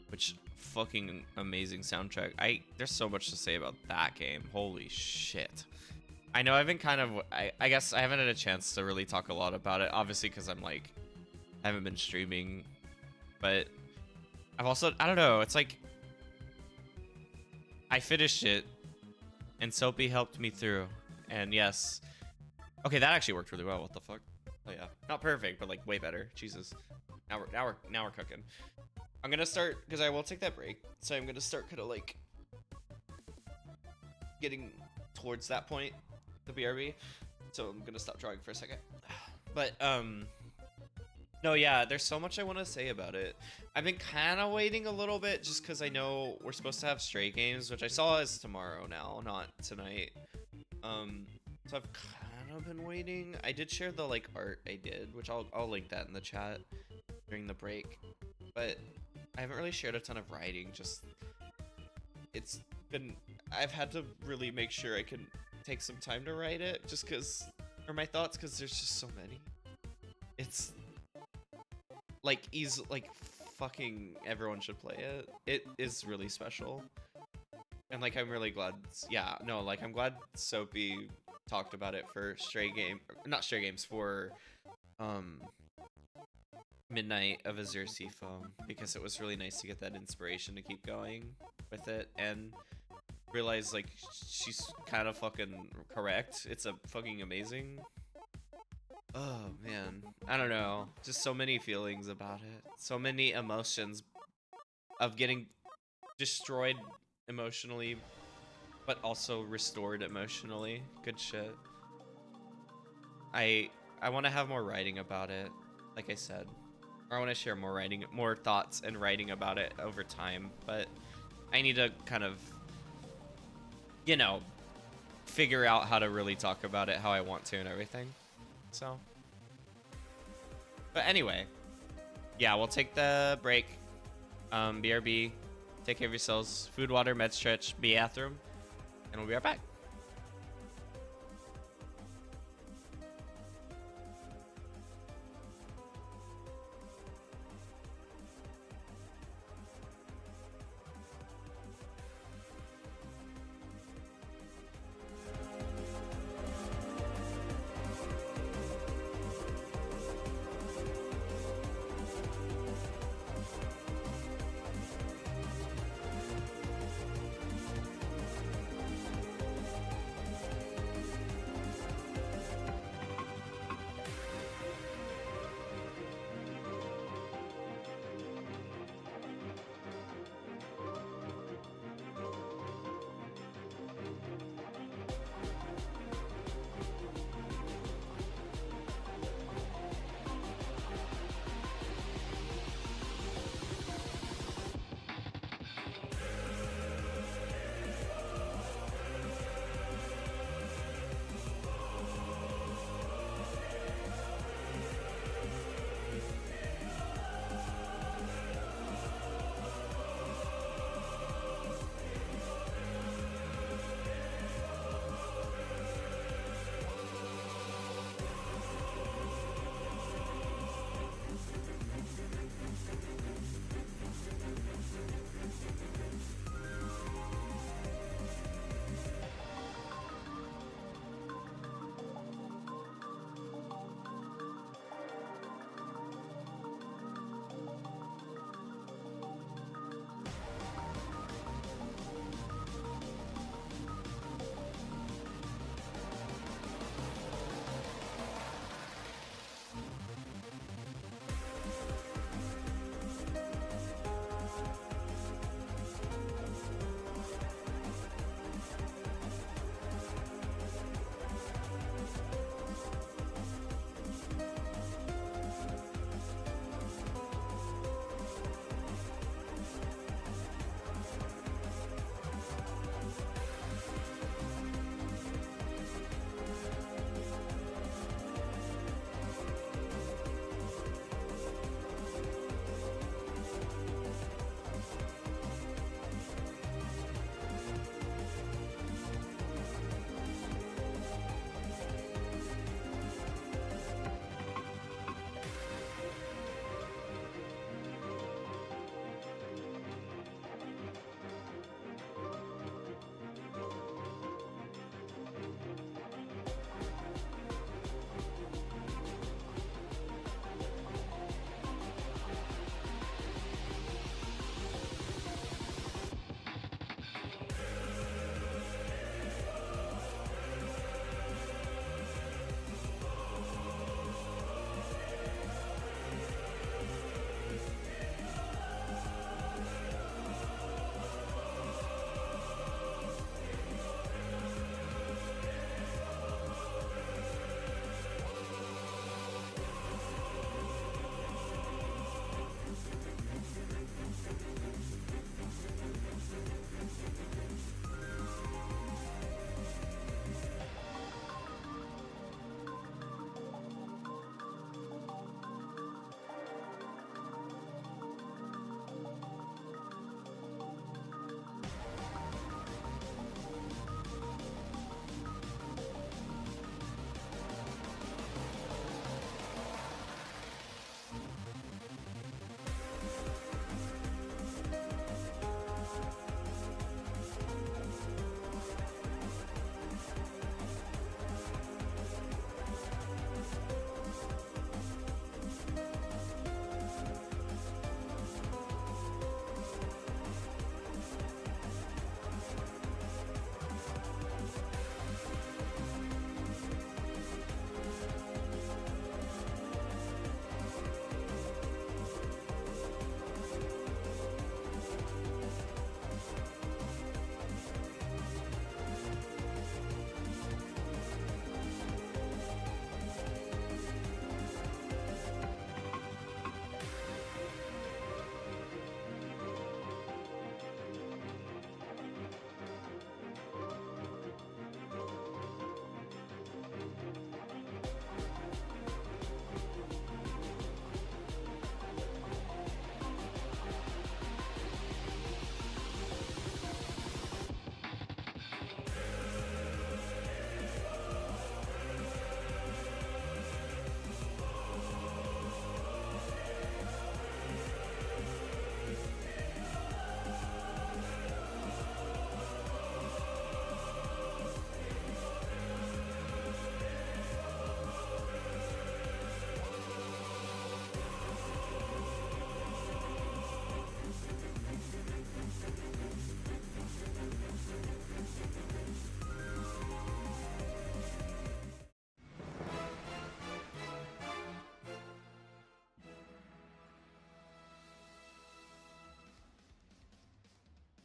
which fucking amazing soundtrack. There's so much to say about that game. Holy shit. I know I've been kind of, I guess I haven't had a chance to really talk a lot about it, obviously because I'm like, I haven't been streaming, but I've also, I don't know, it's like, I finished it, and Soapy helped me through, and yes. Okay, that actually worked really well, what the fuck? Oh yeah, not perfect, but like way better, Jesus. Now we're cooking. I'm gonna start, because I will take that break, so I'm gonna start kind of like, getting towards that point, the BRB, so I'm gonna stop drawing for a second. But no, yeah, there's so much I want to say about it. I've been kind of waiting a little bit just because I know we're supposed to have Stray Games, which I saw is tomorrow now, not tonight. So I've kind of been waiting. I did share the like art I did, which I'll link that in the chat during the break, but I haven't really shared a ton of writing. Just it's been, I've had to really make sure I can take some time to write it, just because, or my thoughts, because there's just so many. It's like fucking everyone should play it. It is really special, and like I'm really glad. Yeah, no, like I'm glad Soapy talked about it for not Stray Games, for Midnight of Azure Seafoam, because it was really nice to get that inspiration to keep going with it and realize like she's kind of fucking correct. It's a fucking amazing. Oh man, I don't know, just so many feelings about it, so many emotions of getting destroyed emotionally but also restored emotionally. Good shit. I want to have more writing about it, like I said, or I want to share more thoughts and writing about it over time, but I need to kind of, you know, figure out how to really talk about it how I want to and everything. So, but anyway, yeah, we'll take the break. BRB, take care of yourselves. Food, water, med stretch, bathroom, and we'll be right back.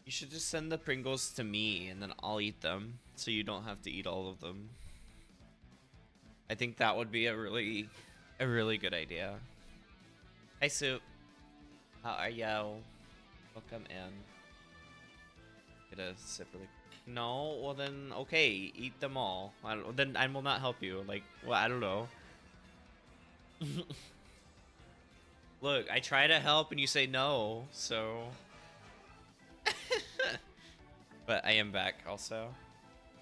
You should just send the Pringles to me and then I'll eat them so you don't have to eat all of them. I think that would be a really good idea. Hi Soup. How are you? Welcome in. Get a sip really quick. No, well then okay, eat them all. Then I will not help you. Like, well, I don't know. Look, I try to help and you say no, so. But I am back also.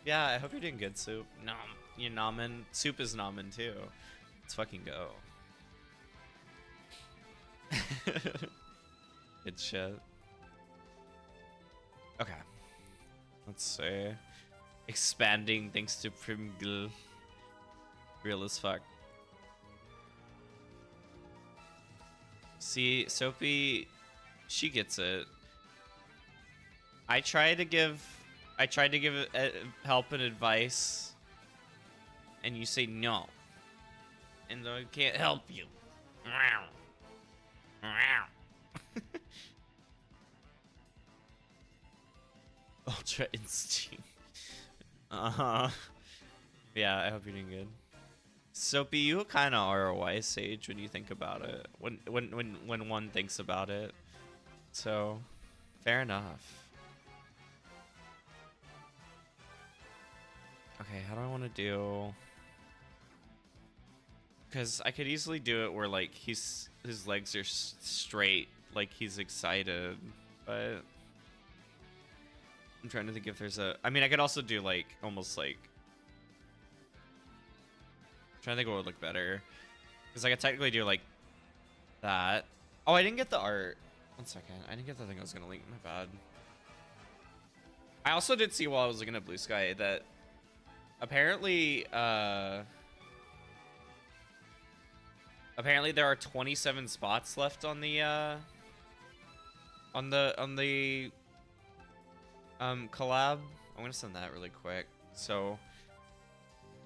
Yeah, I hope you're doing good, Soup. Nom. You're nomin. Soup is nomin too. Let's fucking go. Good shit. Okay. Let's see. Expanding thanks to Primgl. Real as fuck. See, Soapy, she gets it. I tried to give help and advice, and you say no, and I can't help you. Ultra instinct. Yeah, I hope you're doing good. Soapy, you kind of are a wise sage when you think about it. When one thinks about it. So, fair enough. Okay, how do I want to do? Because I could easily do it where like his legs are straight, like he's excited, but I'm trying to think if there's a. I mean, I could also do like almost like. I'm trying to think what would look better, because I could technically do like that. Oh, I didn't get the art. 1 second, I didn't get the thing I was gonna link. My bad. I also did see while I was looking at Blue Sky that apparently there are 27 spots left on the collab. I'm gonna send that really quick. So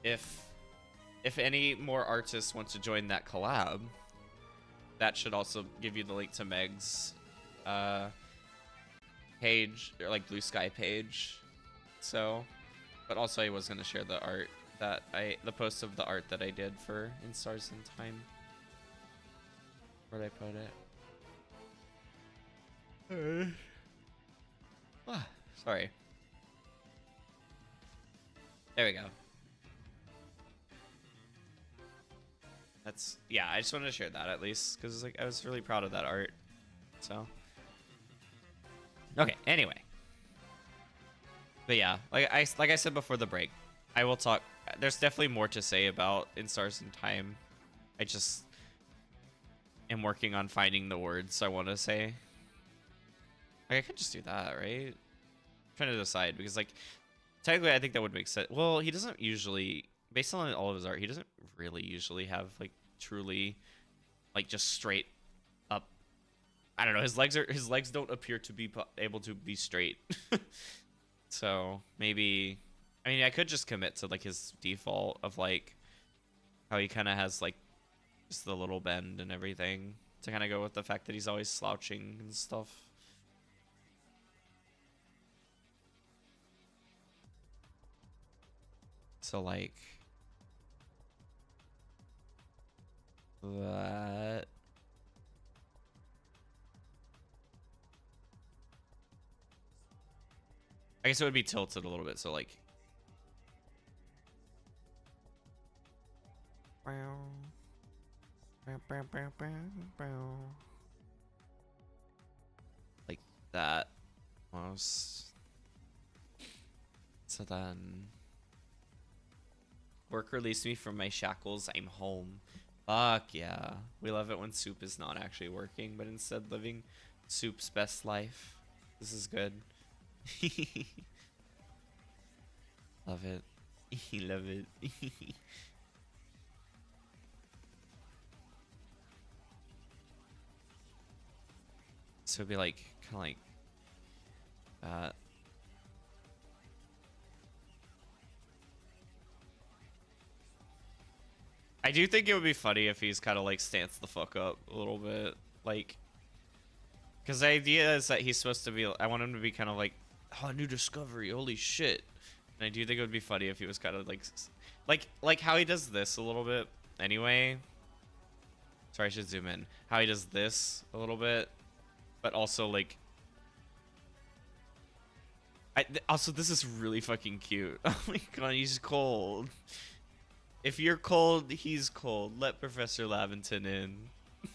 if any more artists want to join that collab, that should also give you the link to Meg's page, or like Blue Sky page. So, but also I was gonna share the art that the post of the art that I did for In Stars in Time. Where'd I put it? Sorry. There we go. That's, yeah, I just wanted to share that at least, because like I was really proud of that art. So okay, anyway. But yeah, like I said before the break, I will talk. There's definitely more to say about In Stars in Time. I just am working on finding the words I want to say. Like, I could just do that, right? I'm trying to decide, because like technically I think that would make sense. Well, he doesn't usually, based on all of his art, he doesn't really usually have like truly like just straight up. I don't know. His legs don't appear to be able to be straight. So maybe, I mean, I could just commit to like his default of like how he kind of has like just the little bend and everything to kind of go with the fact that he's always slouching and stuff. So like that. I guess it would be tilted a little bit, so like like that almost. So then work released me from my shackles. I'm home. Fuck yeah. We love it when Soup is not actually working, but instead living Soup's best life. This is good. Love it. Love it. So it'd be like kind of like that. I do think it would be funny if he's kind of like stance the fuck up a little bit, like Because the idea is that he's supposed to be. I want him to be kind of like, oh, a new discovery. Holy shit! And I do think it would be funny if he was kind of like how he does this a little bit. Anyway, sorry, I should zoom in. How he does this a little bit, but also like. Also, this is really fucking cute. Oh my god, he's cold. If you're cold, he's cold. Let Professor Laventon in.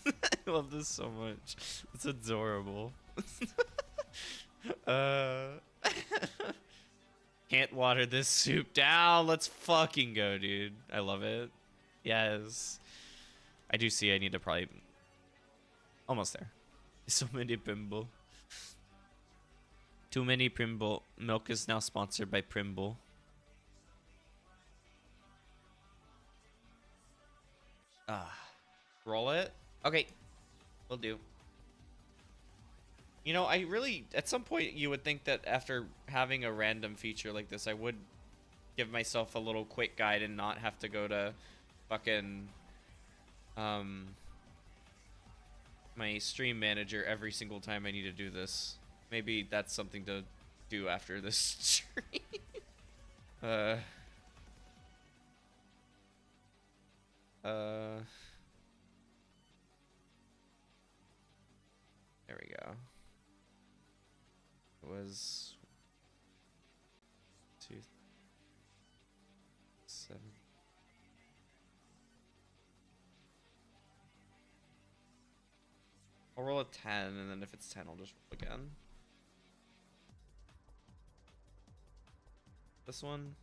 I love this so much. It's adorable. uh, Can't water this soup down. Let's fucking go, dude. I love it. Yes. I do see I need to probably... Almost there. So many Primble. Too many Primble. Milk is now sponsored by Primble. Roll it. Okay. Will do. You know, I really... At some point, you would think that after having a random feature like this, I would give myself a little quick guide and not have to go to fucking... my stream manager every single time I need to do this. Maybe that's something to do after this stream. There we go. It was 2, 7. I'll roll a 10, and then if it's 10, I'll just roll again. This one?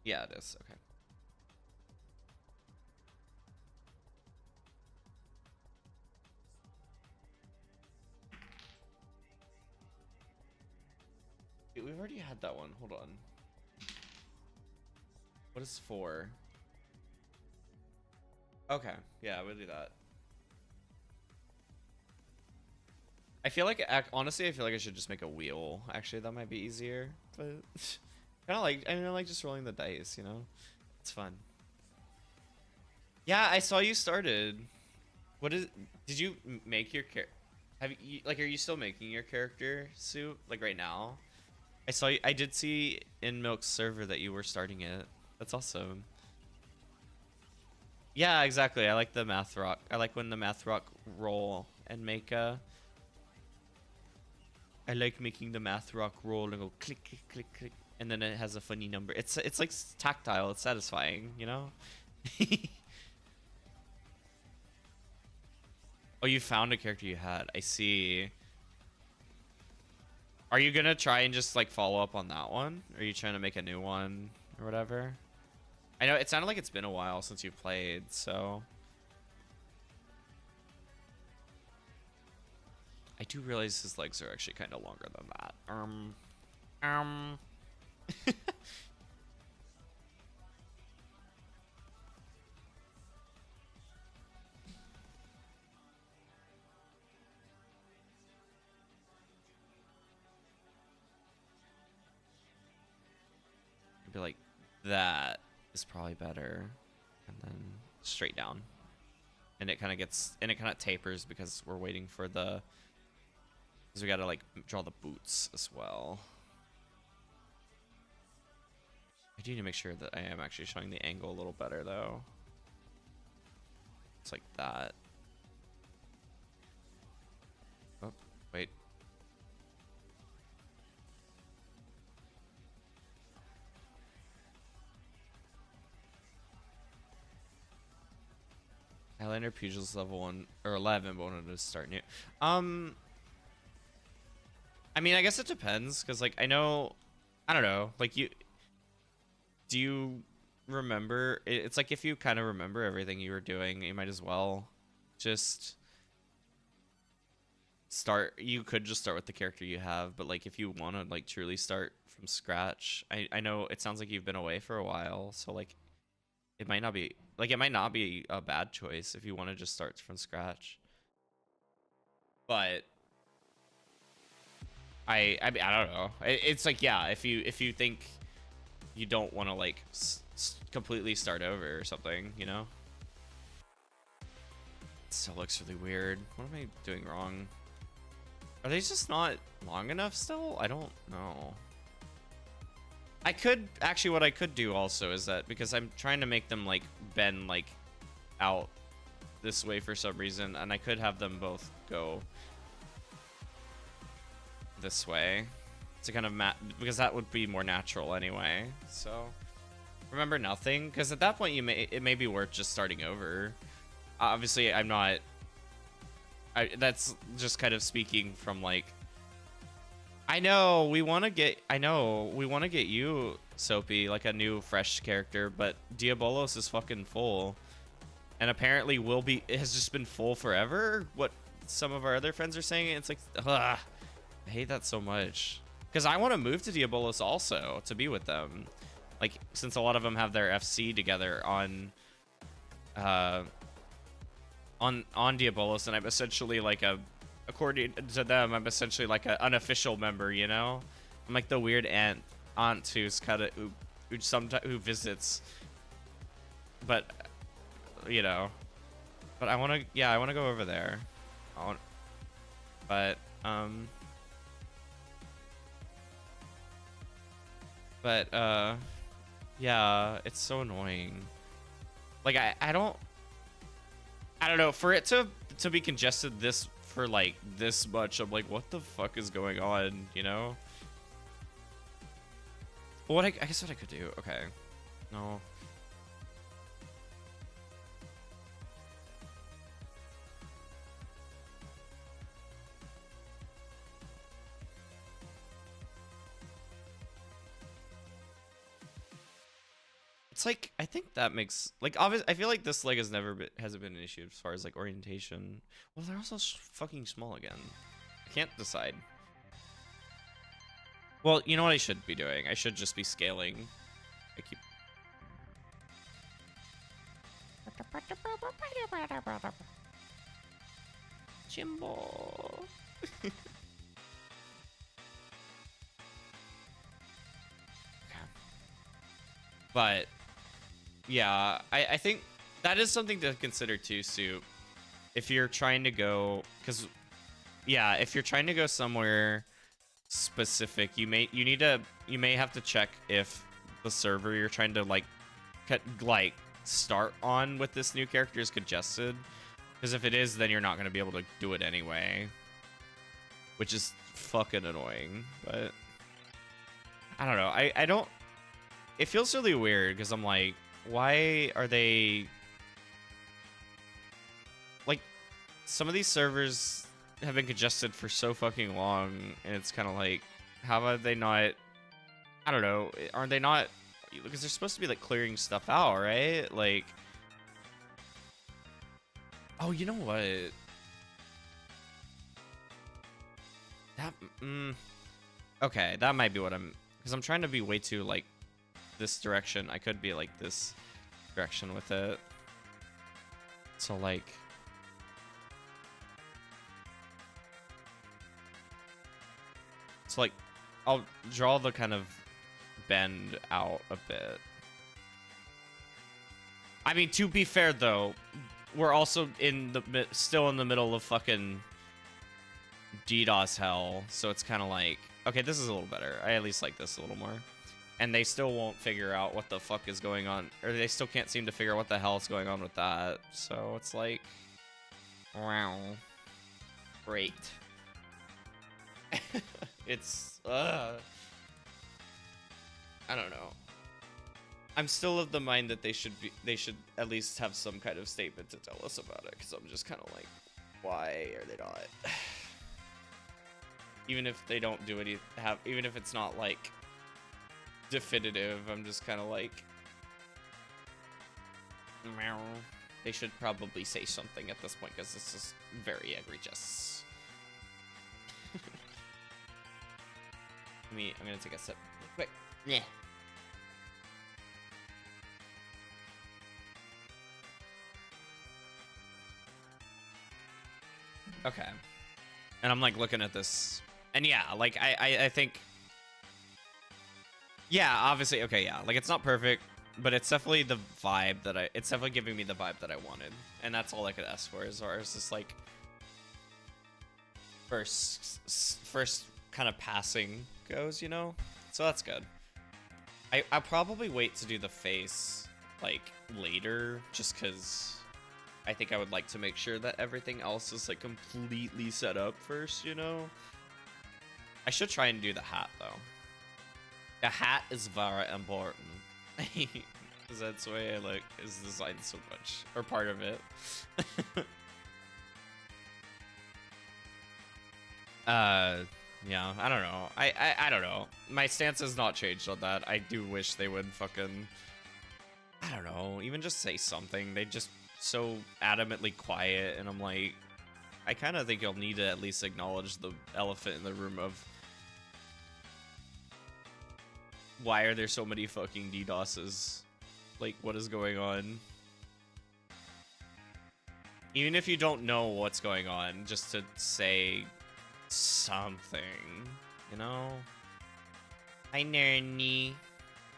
Yeah, it is. Okay. Wait, we've already had that one. Hold on. What is 4? Okay. Yeah, we'll do that. I feel like, honestly, I feel like I should just make a wheel. Actually, that might be easier. But kind of like, I mean, I like just rolling the dice, you know? It's fun. Yeah, I saw you started. Did you make your have you, like, are you still making your character suit, like, right now? I did see in Milk's server that you were starting it. That's awesome. Yeah, exactly. I like the math rock. I like when the math rock roll and make a... I like making the math rock roll and go click, click, click, click, and then it has a funny number. It's like tactile. It's satisfying, you know. Oh, you found a character you had. I see. Are you gonna try and just like follow up on that one? Or are you trying to make a new one or whatever? I know it sounded like it's been a while since you played, so. I do realize his legs are actually kind of longer than that. Be like, that is probably better, and then straight down, and it kind of tapers because we're waiting for the. Because we gotta like draw the boots as well. I do need to make sure that I am actually showing the angle a little better though. It's like that. Oh, wait. Highlander Pugil's level 1 or 11, but wanted to start new. I mean, I guess it depends, because, like, I don't know, like, do you remember, it's like, if you kind of remember everything you were doing, you might as well just start, you could just start with the character you have, but, like, if you want to, like, truly start from scratch, I know it sounds like you've been away for a while, so, like, it might not be, a bad choice if you want to just start from scratch, but... I mean, I don't know. It's like, yeah, if you think you don't want to like completely start over or something, you know. still looks really weird. What am I doing wrong? Are they just not long enough still? I don't know. I could actually, what I could do also is that because I'm trying to make them like bend like out this way for some reason, and I could have them both go this way to kind of because that would be more natural anyway. So remember nothing, because at that point it may be worth just starting over. Obviously I'm not, that's just kind of speaking from like, I know we want to get you, Soapy, like a new fresh character, but Diabolos is fucking full, and apparently it has just been full forever. What some of our other friends are saying, it's like, ugh, I hate that so much, because I want to move to Diabolos also to be with them, like since a lot of them have their FC together on Diabolos, and I'm essentially like according to them, I'm essentially like an unofficial member, you know? I'm like the weird aunt who's kind of who visits, but you know. But I want to go over there. But yeah, it's so annoying. Like I don't know, for it to be congested this for like this much, I'm like, what the fuck is going on, you know? Well, I guess what I could do, okay, no. It's like, I think that makes, like, obviously, I feel like this leg hasn't been an issue as far as like orientation. Well, they're also fucking small again. I can't decide. Well, you know what I should be doing? I should just be scaling. I keep. Jimbo. But yeah, I think that is something to consider too, Soup. If you're trying to go, because yeah, if you're trying to go somewhere specific, you may have to check if the server you're trying to like start on with this new character is congested, because if it is, then you're not going to be able to do it anyway, which is fucking annoying. But I don't know, I don't, it feels really weird because I'm like, why are they like, some of these servers have been congested for so fucking long, and it's kind of like, how have they not, I don't know, aren't they not, because they're supposed to be like clearing stuff out, right? Like, oh, you know what, that okay, that might be what I'm, because I'm trying to be way too like this direction. I could be like this direction with it, so like, I'll draw the kind of bend out a bit. I mean, to be fair though, we're also still in the middle of fucking DDoS hell, so it's kind of like, okay, this is a little better. I at least like this a little more. And they still won't figure out what the fuck is going on, or they still can't seem to figure out what the hell is going on with that. So it's like, wow, great. It's I don't know. I'm still of the mind that they should at least have some kind of statement to tell us about it, because I'm just kind of like, why are they not? Even if they don't do any, even if it's not like definitive, I'm just kind of like, meow. They should probably say something at this point, because this is very egregious. I'm gonna take a sip. Wait. Yeah. Okay. And I'm like looking at this, and yeah, like I think, yeah, obviously, okay, yeah, like it's not perfect. But it's definitely the vibe that it's definitely giving me the vibe that I wanted. And that's all I could ask for as far as just like first kind of passing goes, you know? So that's good. I'll probably wait to do the face like later just because I think I would like to make sure that everything else is like completely set up first, you know? I should try and do the hat though. The hat is very important. Because that's the way I like is designed so much. Or part of it. Yeah, I don't know. I don't know. My stance has not changed on that. I do wish they would fucking, I don't know, even just say something. They just so adamantly quiet, and I'm like, I kind of think you'll need to at least acknowledge the elephant in the room of why are there so many fucking DDoSes? Like, what is going on? Even if you don't know what's going on, just to say something, you know? Hi, Nerny.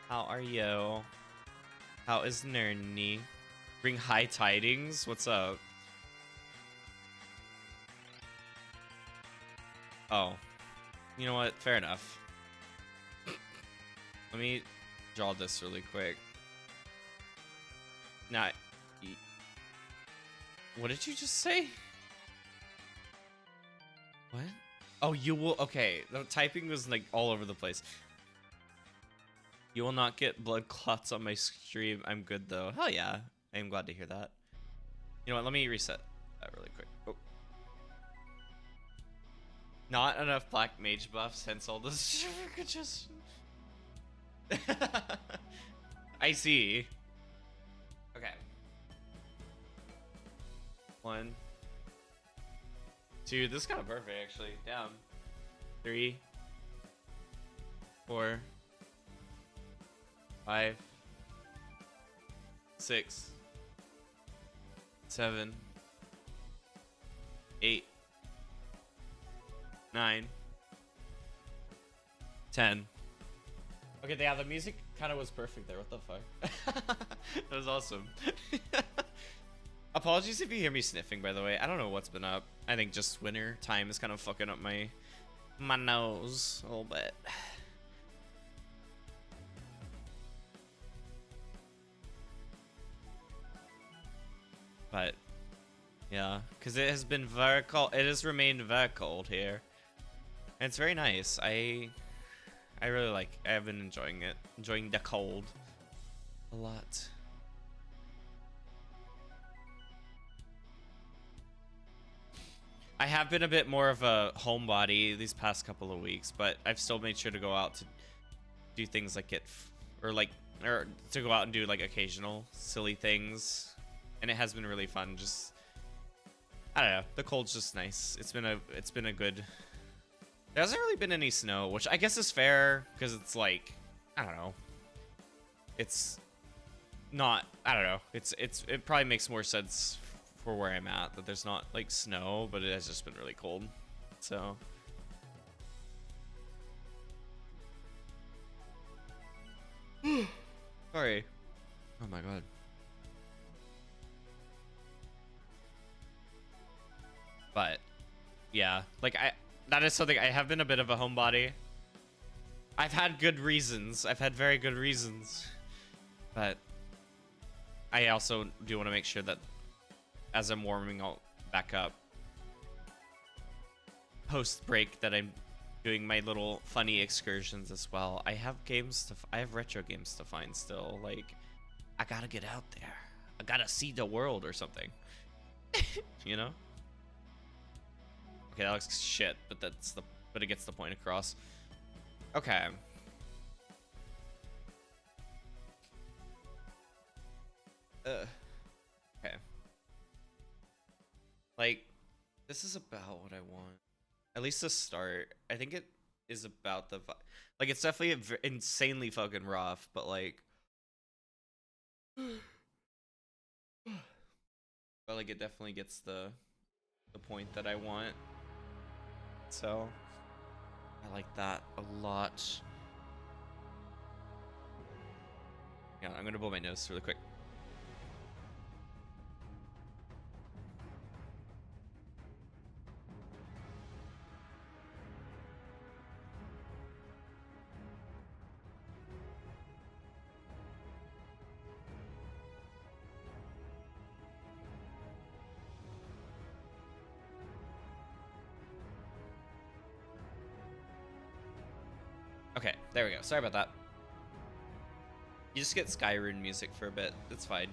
How are you? How is Nerny? Bring high tidings? What's up? Oh. You know what? Fair enough. Let me draw this really quick. Nah. What did you just say? What? Oh, you will. Okay, the typing was like all over the place. You will not get blood clots on my stream. I'm good though. Hell yeah. I am glad to hear that. You know what? Let me reset that really quick. Oh. Not enough black mage buffs, hence all this. Just. I see. Okay. 1, 2. This is kind of perfect, actually. Damn. 3, 4, 5, 6, 7, 8, 9, 10. Okay, yeah, the music kind of was perfect there. What the fuck? That was awesome. Apologies if you hear me sniffing, by the way. I don't know what's been up. I think just winter time is kind of fucking up my nose a little bit. But yeah, because it has been very cold. It has remained very cold here, and it's very nice. I really like. I have been enjoying it, enjoying the cold a lot. I have been a bit more of a homebody these past couple of weeks, but I've still made sure to go out to do things like or to go out and do like occasional silly things, and it has been really fun. Just I don't know, the cold's just nice. It's been a good. There hasn't really been any snow, which I guess is fair because it's like I don't know. It's not. I don't know. It probably makes more sense for where I'm at that there's not like snow, but it has just been really cold. So sorry. Oh my god. But yeah, like that is something. I have been a bit of a homebody. I've had good reasons. I've had very good reasons. But I also do want to make sure that as I'm warming back up post break that I'm doing my little funny excursions as well. I have I have retro games to find still. Like I gotta get out there. I gotta see the world or something. You know? Okay, that looks shit, but it gets the point across. Okay. Okay. Like, this is about what I want. At least to start. I think it is about the like it's definitely insanely fucking rough, but like but like it definitely gets the point that I want. So I like that a lot. Yeah, I'm gonna blow my nose really quick. Okay, there we go. Sorry about that. You just get Skyrune music for a bit. It's fine.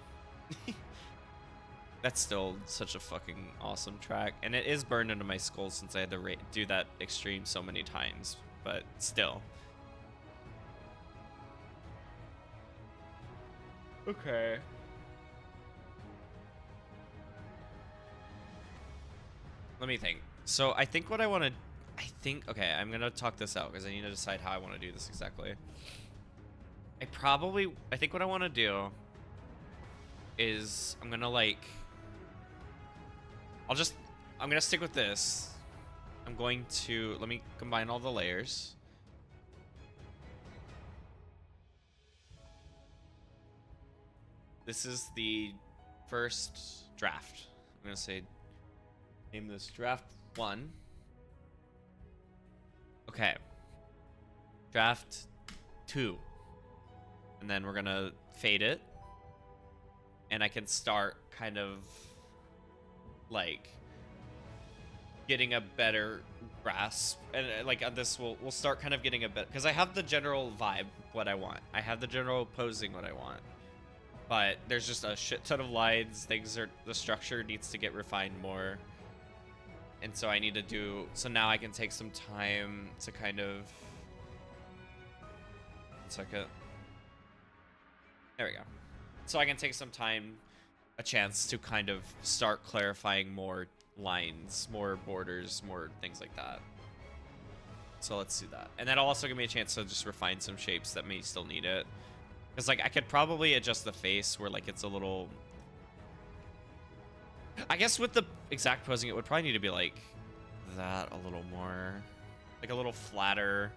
That's still such a fucking awesome track. And it is burned into my skull since I had to do that extreme so many times. But still. Okay. Let me think. So I think what I want to... Okay, I'm going to talk this out because I need to decide how I want to do this exactly. I think what I want to do is I'm going to like... I'm going to stick with this. I'm going to... Let me combine all the layers. This is the first draft. I'm going to say... Name this draft 1. Okay. Draft 2. And then we're going to fade it. And I can start kind of... like getting a better grasp, and like on this we'll start kind of getting a bit, because I have the general vibe what I want, I have the general posing what I want, but there's just a shit ton of lines, the structure needs to get refined more, and so I need to do so now I can take some time to kind of 1 second, there we go, so I can take some time, a chance to kind of start clarifying more lines, more borders, more things like that. So let's do that. And that'll also give me a chance to just refine some shapes that may still need it. Because like I could probably adjust the face where like it's a little... I guess with the exact posing it would probably need to be like that a little more. Like a little flatter.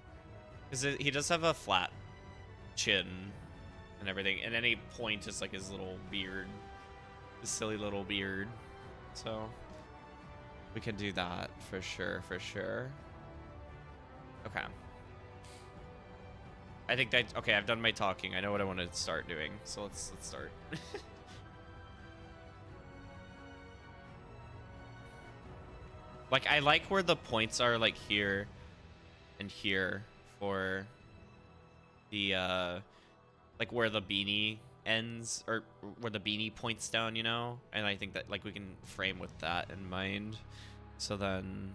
Because he does have a flat chin and everything. And any point is like his little beard. His silly little beard. So... we can do that for sure, for sure. Okay. I think that, okay, I've done my talking. I know what I want to start doing. So let's start. Like, I like where the points are, like, here and here for the, like, where the beanie ends, or where the beanie points down, you know? And I think that, like, we can frame with that in mind. So then...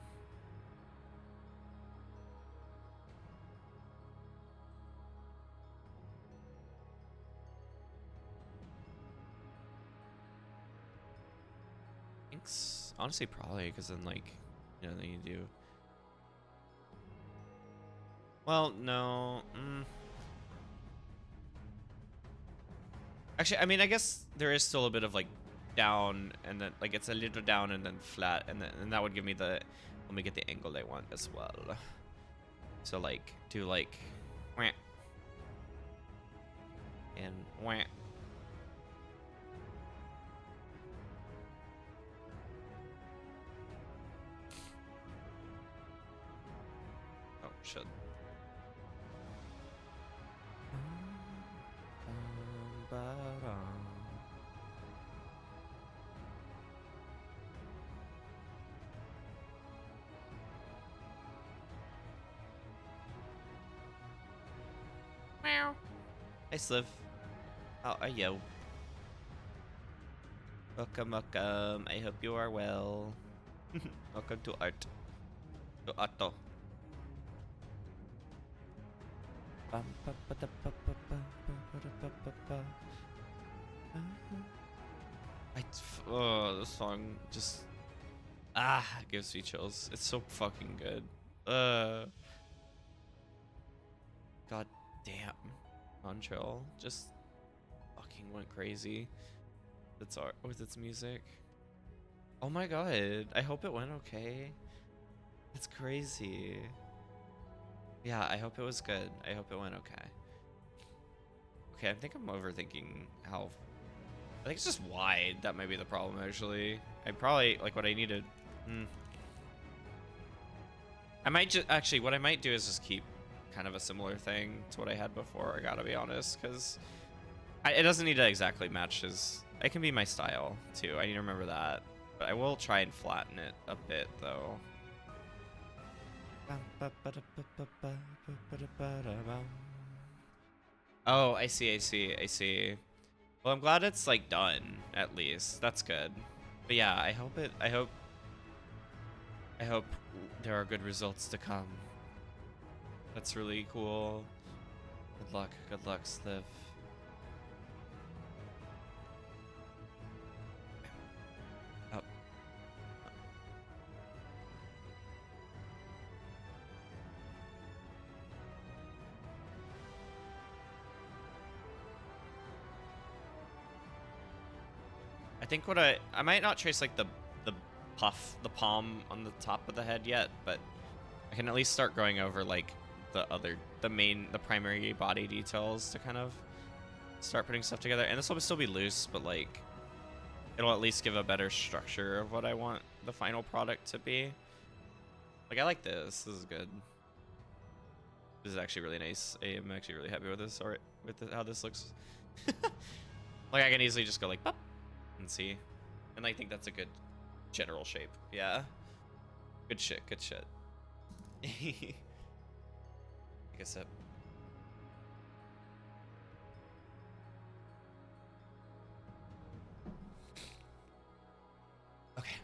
thanks. Honestly, probably, because then, like, you know, then you do... well, no. Actually, I mean, I guess there is still a bit of, like, down, and then, like, it's a little down and then flat, and that would give me the... let me get the angle I want as well. So, like, do, like... wah. And wah. Oh, shit. Meow. Hey, Sliv. How are you? Welcome, welcome. I hope you are well. Welcome to art. To Otto. Oh, this song just gives me chills. It's so fucking good. God damn. Montreal just fucking went crazy. That's art with its music. Oh my god. I hope it went okay. It's crazy. Yeah, I hope it was good. I hope it went okay. Okay, I think I'm overthinking how... I think it's just wide. That might be the problem, actually. I probably, like, what I needed... I might just... Actually, what I might do is just keep kind of a similar thing to what I had before, I gotta be honest, because it doesn't need to exactly match his... It can be my style, too. I need to remember that. But I will try and flatten it a bit, though. Oh, I see, I see, I see. Well, I'm glad it's, like, done, at least. That's good. But yeah, I hope there are good results to come. That's really cool. Good luck, Sliv. Oh. I think what I might not trace like the palm on the top of the head yet, but I can at least start going over like the primary body details to kind of start putting stuff together. And this will still be loose, but like it'll at least give a better structure of what I want the final product to be. Like, I like this. This is good. This is actually really nice. I am actually really happy with this, or with how this looks. Like, I can easily just go like pop and see, and I think that's a good general shape. Yeah, good shit, good shit. I guess that. Okay.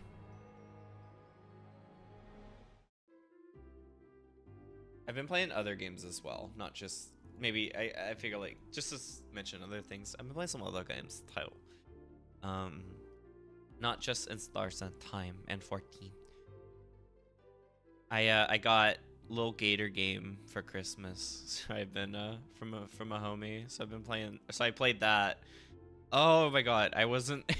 I've been playing other games as well, not just maybe I figure like just to mention other things. I've been playing some other games title. Not just in Stars and Time and 14. I got Little Gator game for Christmas. So I've been from a homie. So I've been playing. So I played that. Oh my god, I wasn't.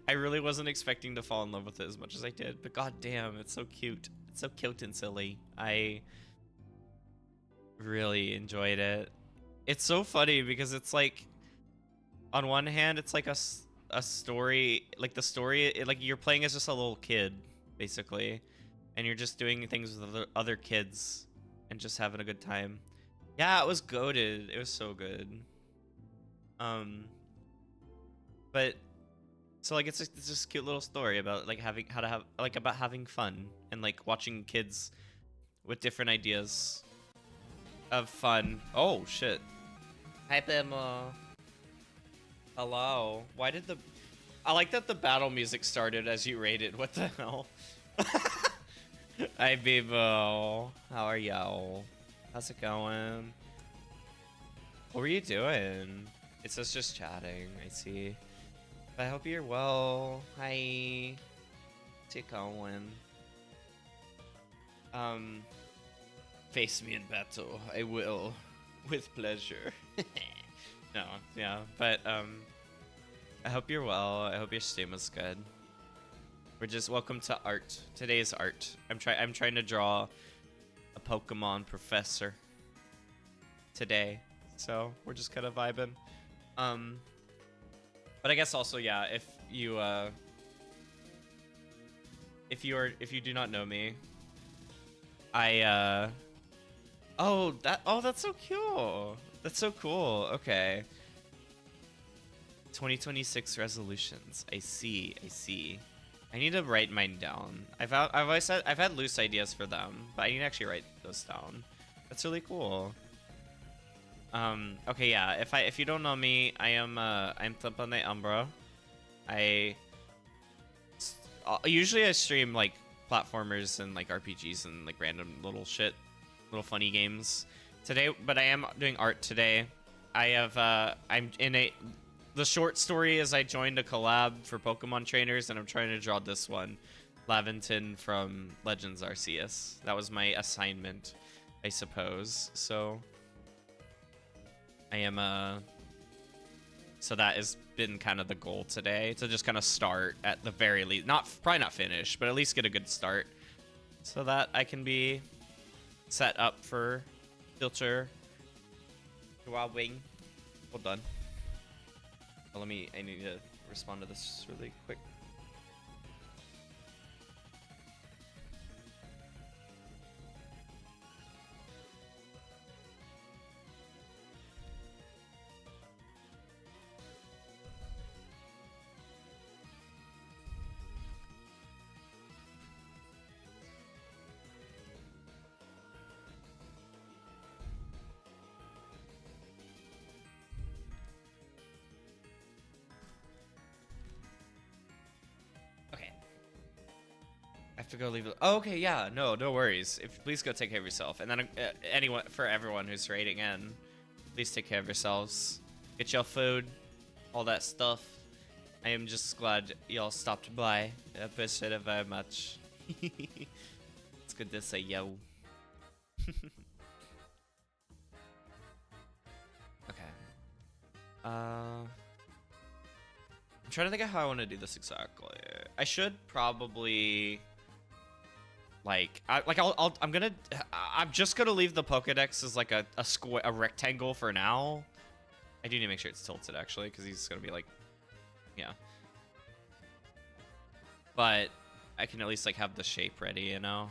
I really wasn't expecting to fall in love with it as much as I did. But god damn, it's so cute. It's so cute and silly. I really enjoyed it. It's so funny because it's like, on one hand, it's like a story, like the story, like you're playing as just a little kid, basically, and you're just doing things with other kids and just having a good time. Yeah, it was goated. It was so good. But so like it's just a cute little story about like about having fun and like watching kids with different ideas of fun. Oh shit. Hi Bimo. Hello. Why did the... I like that the battle music started as you raided. What the hell? Hi, Bebo. How are y'all? How's it going? What were you doing? It's us just chatting. I see. I hope you're well. Hi. How's it going? Face me in battle. I will. With pleasure. No, yeah, but I hope you're well. I hope your stream was good. We're just welcome to art. Today's art. I'm trying to draw a Pokemon professor today, so we're just kind of vibing. But I guess also, yeah, if you do not know me, that's so cool. That's so cool. Okay. 2026 resolutions. I see. I see. I need to write mine down. I've always said I've had loose ideas for them, but I need to actually write those down. That's really cool. Okay, yeah. If you don't know me, I'm Timpani Umbra. Usually I stream like platformers and like RPGs and like random little shit, little funny games. Today, but I am doing art today. I have the short story is I joined a collab for Pokemon trainers and I'm trying to draw this one, Laventon from Legends Arceus. That was my assignment, I suppose. So I am so that has been kind of the goal today, to just kind of start at the very least, probably not finish, but at least get a good start so that I can be set up for Filter Wing. Hold on. Well, I need to respond to this really quick. I have to go leave it. Oh, okay, yeah, no worries. Please go take care of yourself. And then for everyone who's raiding in, please take care of yourselves. Get your food, all that stuff. I am just glad y'all stopped by. I appreciate it very much. It's good to say yo. Okay. I'm trying to think of how I want to do this exactly. I should probably I'm just gonna leave the Pokedex as like a rectangle for now. I do need to make sure it's tilted actually, because he's gonna be like, yeah. But I can at least like have the shape ready, you know.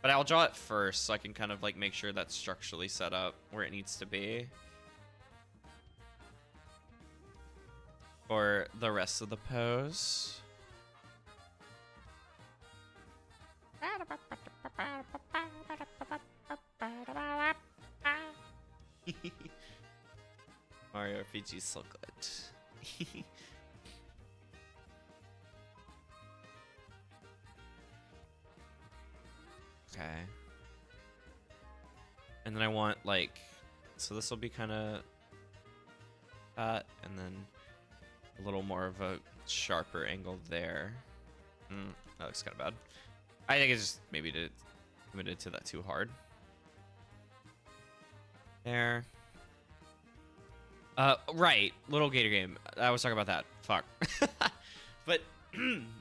But I'll draw it first so I can kind of like make sure that's structurally set up where it needs to be for the rest of the pose. Mario RPG is so good. Okay. And then I want like, so this will be kind of that, and then a little more of a sharper angle there. That looks kind of bad. I think it's just maybe committed to that too hard. There. Right, little gator game. I was talking about that. Fuck. But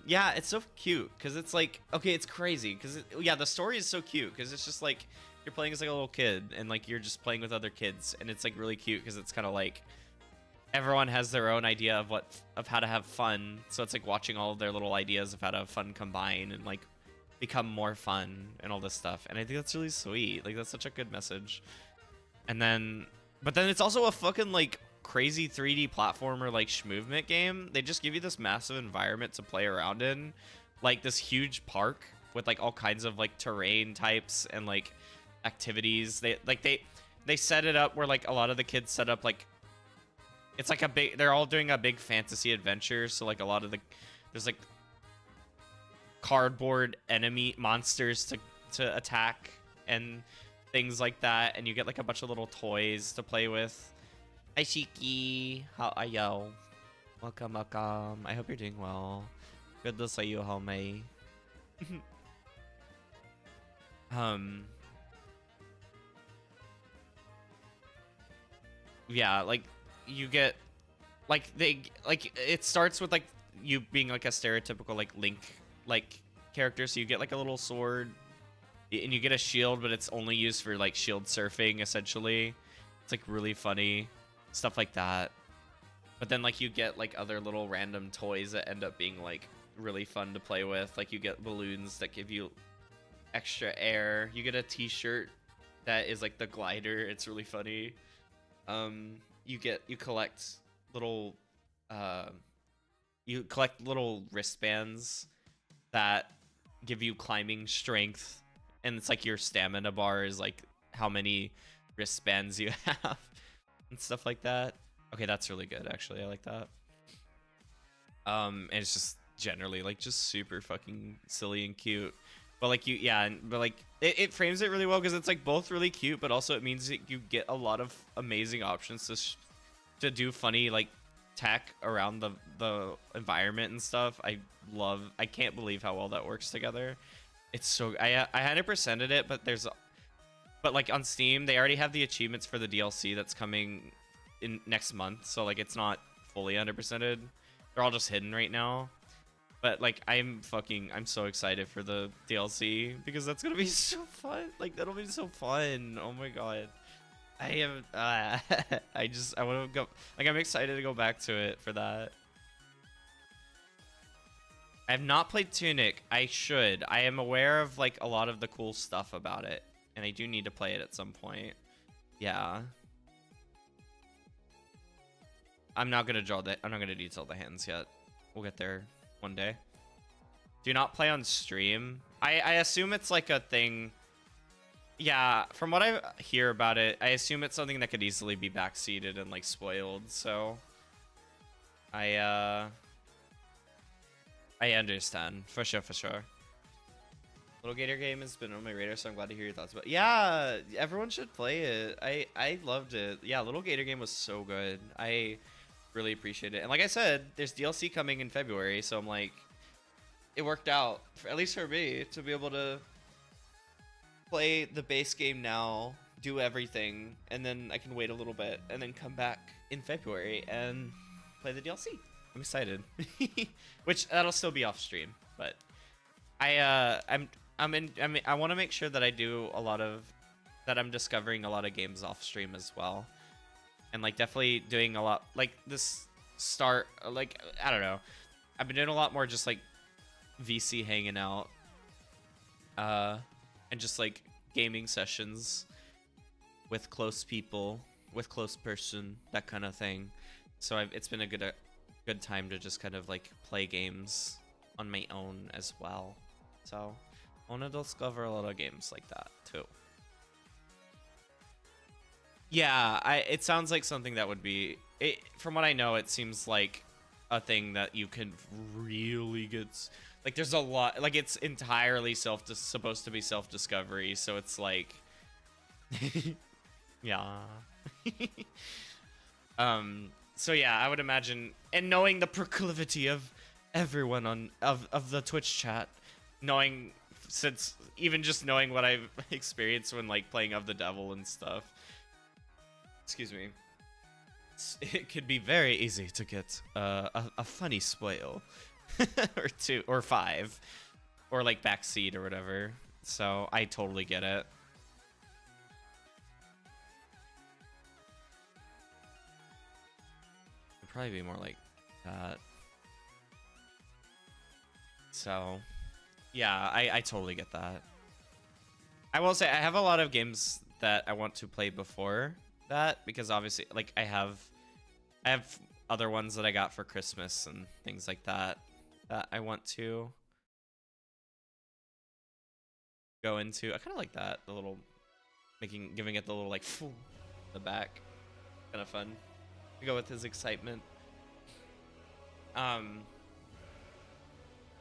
yeah, it's so cute because it's like, okay, it's crazy because yeah, the story is so cute because it's just like you're playing as like a little kid and like you're just playing with other kids, and it's like really cute because it's kind of like everyone has their own idea of how to have fun. So it's like watching all of their little ideas of how to have fun combine and like become more fun and all this stuff. And I think that's really sweet. Like that's such a good message. And then, but then it's also a fucking like crazy 3D platformer like movement game. They just give you this massive environment to play around in, like this huge park with like all kinds of like terrain types and like activities. They set it up where like a lot of the kids set up like it's like they're all doing a big fantasy adventure. So like a lot of there's like cardboard enemy monsters to attack and things like that, and you get like a bunch of little toys to play with. Hi Shiki, how are you? Welcome. I hope you're doing well. Good to see you, homie. Yeah, like you get like it starts with like you being like a stereotypical like Link like character, so you get like a little sword and you get a shield, but it's only used for like shield surfing essentially. It's like really funny stuff like that. But then like you get like other little random toys that end up being like really fun to play with. Like you get balloons that give you extra air. You get a t-shirt that is like the glider. It's really funny. You collect little wristbands that give you climbing strength, and it's like your stamina bar is like how many wristbands you have and stuff like that. Okay, that's really good actually. I like that. And it's just generally like just super fucking silly and cute. But like but like it frames it really well because it's like both really cute, but also it means that you get a lot of amazing options to do funny like tech around the environment and stuff. I can't believe how well that works together. It's so I 100%ed it, but like on Steam they already have the achievements for the DLC that's coming in next month, so like it's not fully 100%ed. They're all just hidden right now. But like I'm so excited for the DLC because that's gonna be so fun. Like that'll be so fun. Oh my god. I am. I want to go. Like, I'm excited to go back to it for that. I have not played Tunic. I should. I am aware of like a lot of the cool stuff about it, and I do need to play it at some point. Yeah. I'm not gonna detail the hands yet. We'll get there one day. Do not play on stream. I assume it's like a thing. Yeah, from what I hear about it, I assume it's something that could easily be backseated and like spoiled. So I understand for sure, for sure. Little Gator game has been on my radar, so I'm glad to hear your thoughts about it. Yeah, everyone should play it. I loved it. Yeah, Little Gator game was so good. I really appreciate it. And like I said, there's DLC coming in February, so I'm like, it worked out, at least for me, to be able to play the base game now, do everything, and then I can wait a little bit and then come back in February and play the DLC. I'm excited. Which that'll still be off stream, but I want to make sure that I do a lot of that. I'm discovering a lot of games off stream as well, and like definitely doing a lot like this start. Like I don't know, I've been doing a lot more just like VC hanging out, and just like gaming sessions with close people, with close person, that kind of thing. So it's been a good time to just kind of like play games on my own as well. So I want to discover a lot of games like that too. Yeah, it sounds like something that would be it. From what I know, it seems like a thing that you can really get. Like there's a lot. Like it's entirely supposed to be self-discovery. So it's like, yeah. So yeah, I would imagine, and knowing the proclivity of everyone of the Twitch chat, knowing since even just knowing what I've experienced when like playing Of the Devil and stuff. Excuse me. It could be very easy to get a funny spoil, or 2 or 5, or like backseat or whatever. So I totally get it. It'd probably be more like that. So yeah, I totally get that. I will say I have a lot of games that I want to play before that, because obviously like I have other ones that I got for Christmas and things like that that I want to go into. I kind of like that, the little giving it the little like the back, kind of fun to go with his excitement.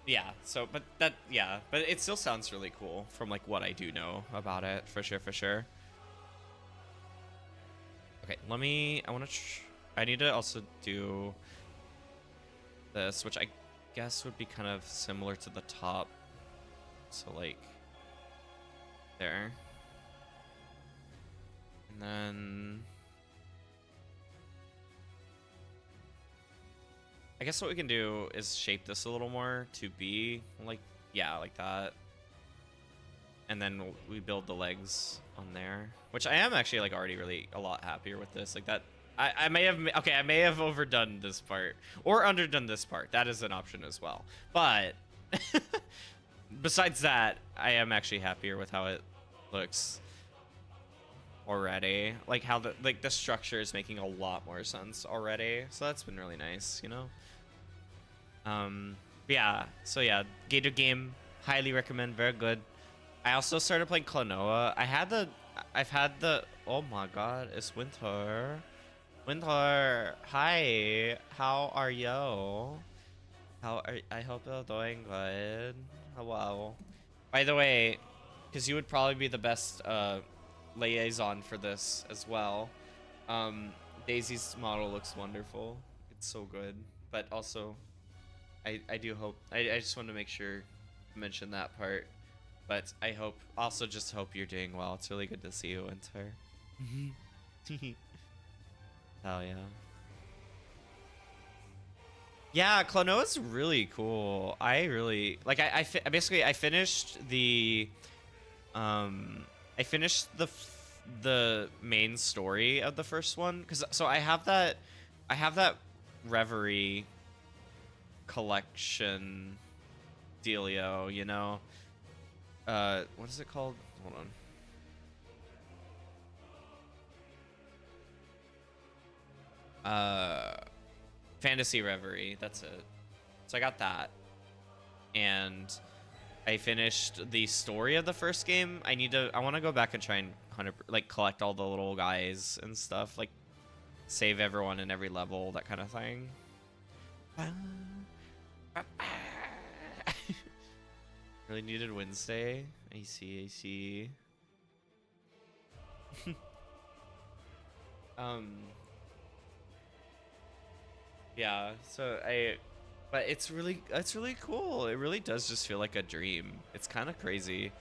Yeah, so but it still sounds really cool from like what I do know about it, for sure. Okay, I need to also do this, which I guess would be kind of similar to the top. So like there. And then I guess what we can do is shape this a little more to be like, yeah, like that. And then we build the legs on there, which I am actually like already really a lot happier with this. Like that, I may have overdone this part or underdone this part. That is an option as well. But besides that, I am actually happier with how it looks already. Like how the structure is making a lot more sense already. So that's been really nice, you know. Yeah. So yeah, Gator game, highly recommend. Very good. I also started playing Klonoa. I've had the. Oh my God, it's winter. Winter, hi. How are you? I hope you're doing good. Hello. By the way, because you would probably be the best liaison for this as well. Daisy's model looks wonderful. It's so good. But also, I do hope. I just want to make sure to mention that part. But I just hope you're doing well. It's really good to see you, Winter. Hell yeah. Yeah, Klonoa's really cool. I really like. Basically I finished the the main story of the first one, because so I have that Reverie collection dealio, you know. What is it called? Hold on. Fantasy Reverie. That's it. So I got that, and I finished the story of the first game. I want to go back and try and like collect all the little guys and stuff, like save everyone in every level, that kind of thing. Really needed Wednesday. I see. um. Yeah. But it's really cool. It really does just feel like a dream. It's kind of crazy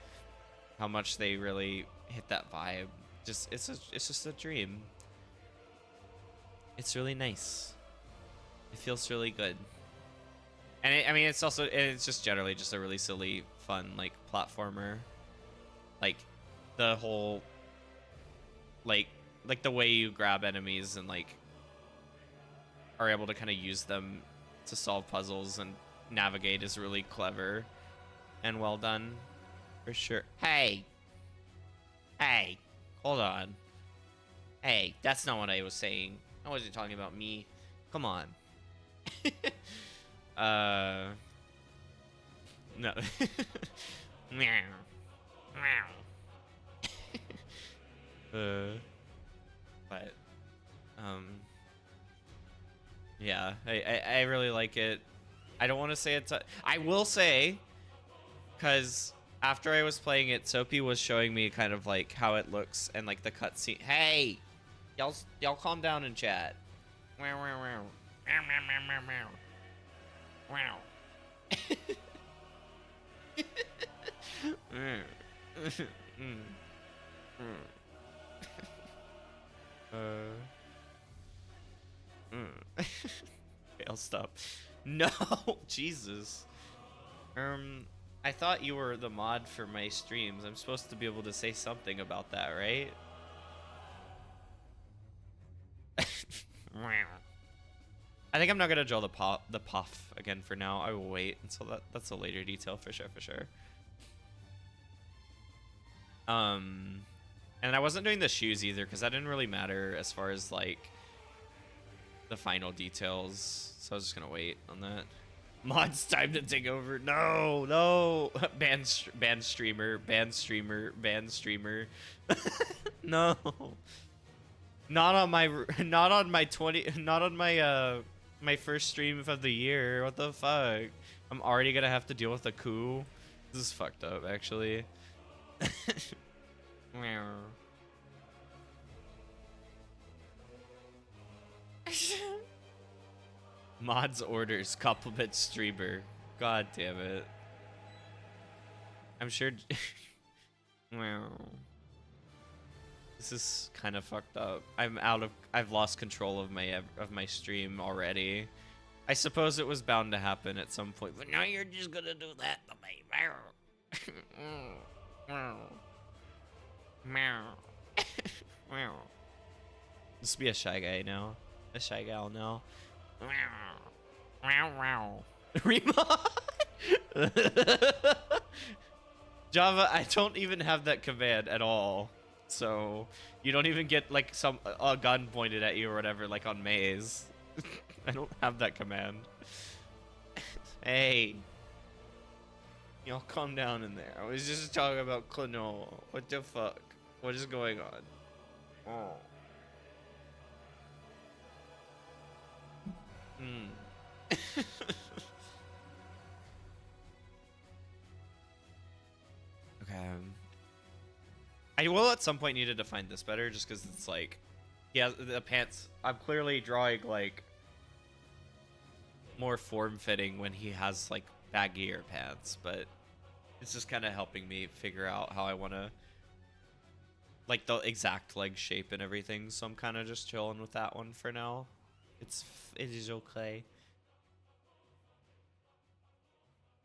how much they really hit that vibe. It's just a dream. It's really nice. It feels really good. And I mean, it's just generally just a really silly, fun, like, platformer. Like, the whole, like the way you grab enemies and, like, are able to kind of use them to solve puzzles and navigate is really clever and well done, for sure. Hey, hold on. Hey, that's not what I was saying. I wasn't talking about me. Come on. No. Meow. Meow. But, yeah, I really like it. I don't want to say it's I will say, because after I was playing it, Soapy was showing me kind of like how it looks and like the cutscene. Hey, y'all calm down and chat. Wow, wow, wow. Meow, meow, meow, meow, meow. Okay, I'll stop. No, Jesus. I thought you were the mod for my streams. I'm supposed to be able to say something about that, right? I think I'm not gonna draw the puff again for now. I will wait until that's a later detail for sure. And I wasn't doing the shoes either because that didn't really matter as far as like the final details. So I was just gonna wait on that. Mod's time to take over. No. ban streamer. No. Not on my 20, not on my my first stream of the year. What the fuck? I'm already gonna have to deal with a coup. This is fucked up, actually. Mods orders compliment streamer. God damn it. I'm sure. Wow. This is kind of fucked up. I've lost control of my stream already. I suppose it was bound to happen at some point, but now you're just gonna do that to me. Just be a shy guy now. A shy gal now. Remod? Java, I don't even have that command at all. So you don't even get like a gun pointed at you or whatever, like on Maze. I don't have that command. Hey, y'all calm down in there. I was just talking about Klonoa. What the fuck? What is going on? Oh. Okay. I will at some point need to define this better, just because it's like, yeah, the pants. I'm clearly drawing like more form-fitting when he has like baggier pants, but it's just kind of helping me figure out how I want to like the exact leg shape and everything. So I'm kind of just chilling with that one for now. It is okay.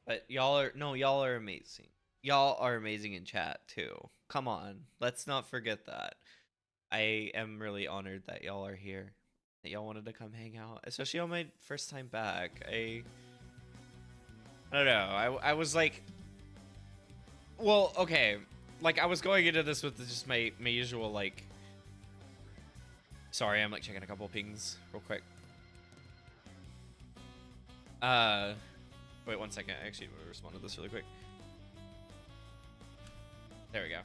But y'all are amazing. Y'all are amazing in chat too. come on. Let's not forget that. I am really honored that y'all are here. That y'all wanted to come hang out, especially on my first time back. I don't know. I was like, well, okay. Like I was going into this with just my usual like. Sorry, I'm like checking a couple pings real quick. Wait 1 second. I actually want to respond to this really quick. There we go.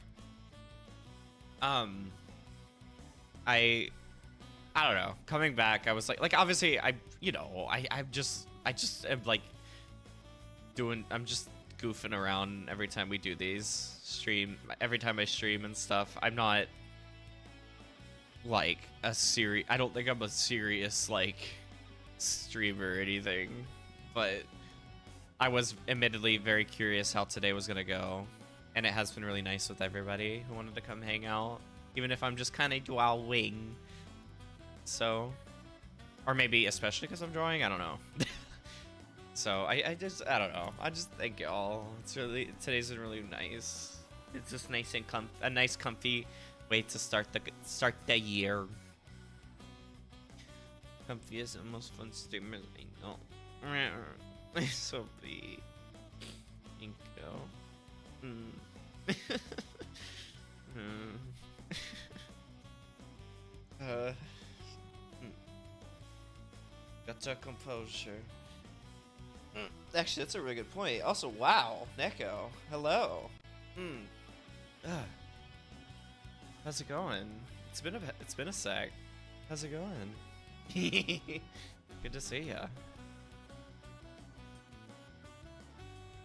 I don't know. Coming back, I was like obviously I just am like I'm just goofing around every time we do these every time I stream and stuff. I'm not like I don't think I'm a serious like streamer or anything, but I was admittedly very curious how today was gonna go, and it has been really nice with everybody who wanted to come hang out, even if I'm just kind of dwelling. So, or maybe especially because I'm drawing, I don't know. So I don't know. I just thank y'all. Today's been really nice. It's just nice and a nice comfy way to start the year. Comfy is the most fun streamers I know. So be. Thank you. Got your composure. Actually, that's a really good point. Also, wow, Neko, hello. How's it going? It's been a sec. How's it going? Good to see ya.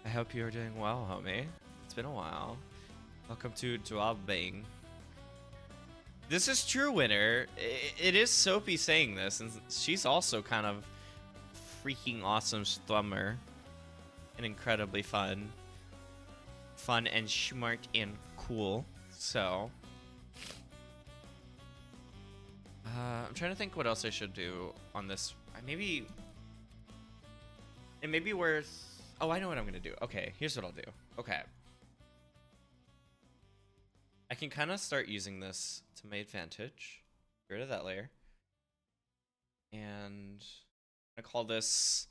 I hope you're doing well, homie. It's been a while. Welcome to Dwabbing. This is true, Winner. It is Soapy saying this, and she's also kind of freaking awesome strummer and incredibly fun and smart and cool. So I'm trying to think what else I should do on this. It may be worth. Oh, I know what I'm gonna do. Okay, here's what I'll do. Okay, I can kind of start using this to my advantage. Get rid of that layer, and I call this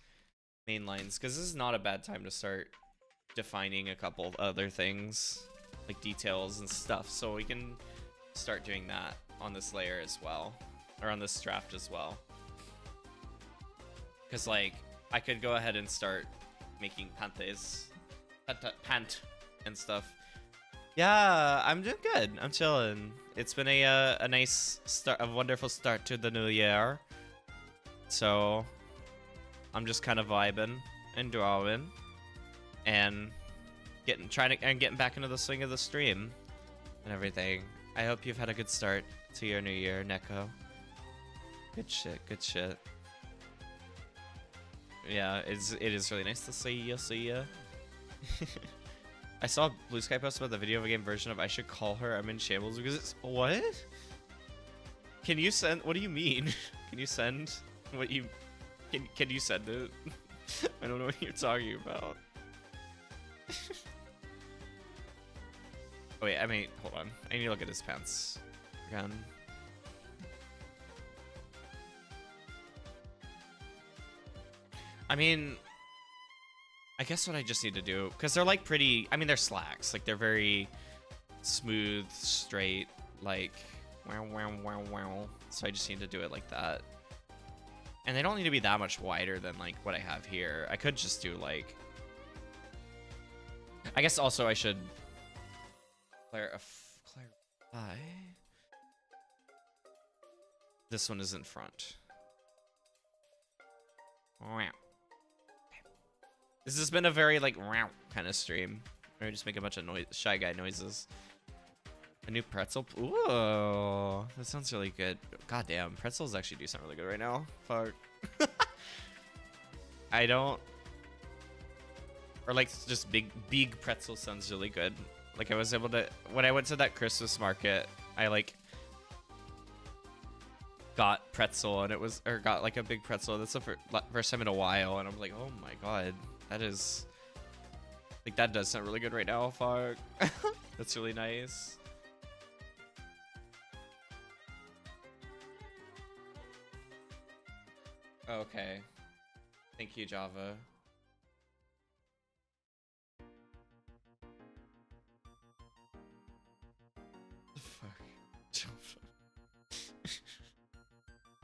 main lines, because this is not a bad time to start defining a couple of other things like details and stuff, so we can start doing that on this layer as well, or on this draft as well, because like I could go ahead and start making pant and stuff. Yeah, I'm doing good. I'm chilling. It's been a nice start, a wonderful start to the new year, so I'm just kind of vibing and drawing and getting back into the swing of the stream and everything. I hope you've had a good start to your new year, Neko. Good shit, good shit. Yeah, it is really nice to see ya. I saw Blue Sky post about the video game version of I Should Call Her I'm in Shambles because it's what? Can you send? What do you mean? Can you send what you? Can you send it? I don't know what you're talking about. Oh wait, I mean, hold on. I need to look at his pants again. I mean, I guess what I just need to do, because they're like pretty, I mean, they're slacks. Like they're very smooth, straight, like wow, wow, wow, wow. So I just need to do it like that. And they don't need to be that much wider than like what I have here. I could just do like, I guess also I should clarify. This one is in front. This has been a very like kind of stream. Or just make a bunch of shy guy noises. A new pretzel. Ooh, that sounds really good. God damn, pretzels actually do sound really good right now. Fuck. I don't. Or like just big pretzel sounds really good. Like I was able to, when I went to that Christmas market, I like got pretzel and it was, or got like a big pretzel. That's the first time in a while, and I'm like, oh my god, that is, like that does sound really good right now. Fuck. That's really nice. Okay. Thank you, Java. The fuck? Java.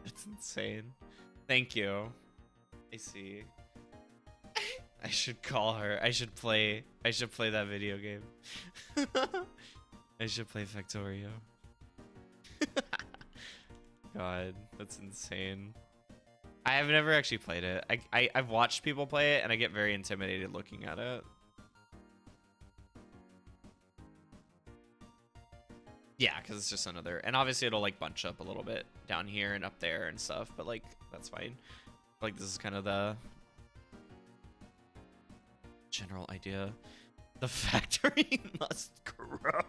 That's insane. Thank you. I see. I should call her. I should play that video game. I should play Factorio. God, that's insane. I have never actually played it. I've watched people play it and I get very intimidated looking at it. Yeah, because it's just another, and obviously it'll like bunch up a little bit down here and up there and stuff, but like that's fine. Like this is kind of the general idea. The factory must grow.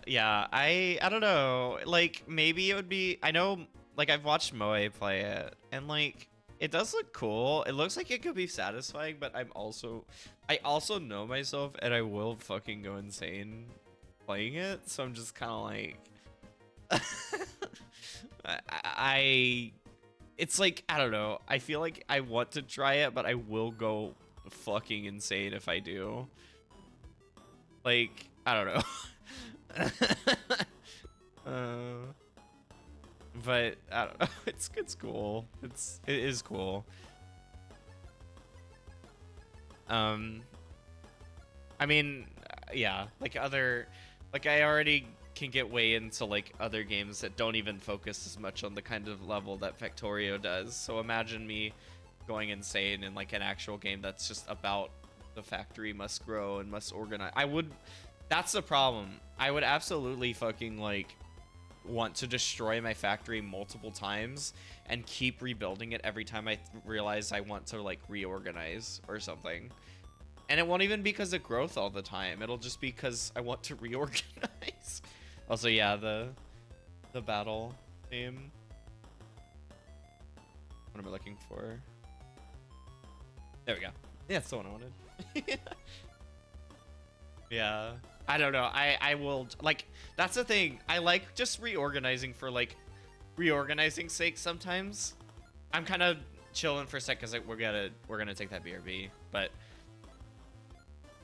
Yeah, I don't know. Like maybe it would be, I know like I've watched Moe play it and like it does look cool. It looks like it could be satisfying, but I also know myself and I will fucking go insane playing it. So I'm just kind of like it's like, I don't know. I feel like I want to try it, but I will go fucking insane if I do. Like, I don't know. But I don't know. It's cool. It is cool. I mean, yeah, like I already can get way into like other games that don't even focus as much on the kind of level that Factorio does. So imagine me going insane in like an actual game that's just about the factory must grow and must organize. That's the problem. I would absolutely fucking like want to destroy my factory multiple times and keep rebuilding it every time I realize I want to like reorganize or something. And it won't even be because of growth all the time. It'll just be because I want to reorganize. Also, yeah, the battle theme. What am I looking for? There we go. Yeah, that's the one I wanted. Yeah. I don't know. I will, like, that's the thing. I like just reorganizing for, like, reorganizing's sake sometimes. I'm kind of chilling for a sec because like, we're gonna take that BRB. But,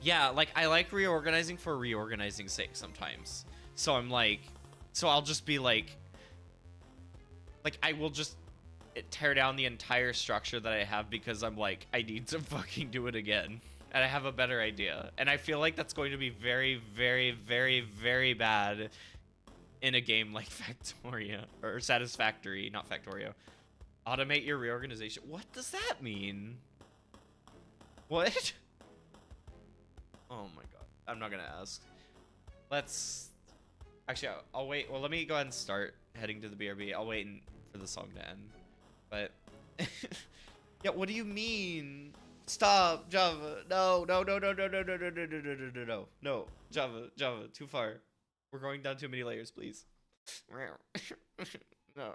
yeah, like, I like reorganizing for reorganizing's sake sometimes. So I'm like, so I'll just be like, I will just tear down the entire structure that I have because I'm like, I need to fucking do it again. And I have a better idea. And I feel like that's going to be very, very, very, very bad in a game like Factorio. Or Satisfactory, not Factorio. Automate your reorganization. What does that mean? What? Oh my god. I'm not gonna ask. Let's... Actually, I'll wait. Well, let me go ahead and start heading to the BRB. I'll wait for the song to end. But... yeah, what do you mean? Stop, Java. No, no, no, no, no, no, no, no, no, no, no, no, no, no. Java, too far. We're going down too many layers, please. No.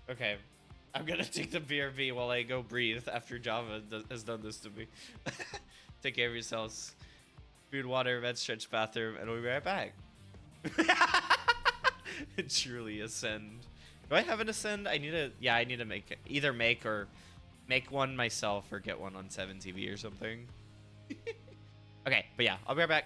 Okay. I'm gonna take the BRB while I go breathe after Java has done this to me. Take care of yourselves. Food, water, veg, stretch, bathroom, and we'll be right back. Truly ascend. Do I have an ascend? I need to make it. Either make one myself or get one on 7TV or something. Okay, but yeah, I'll be right back.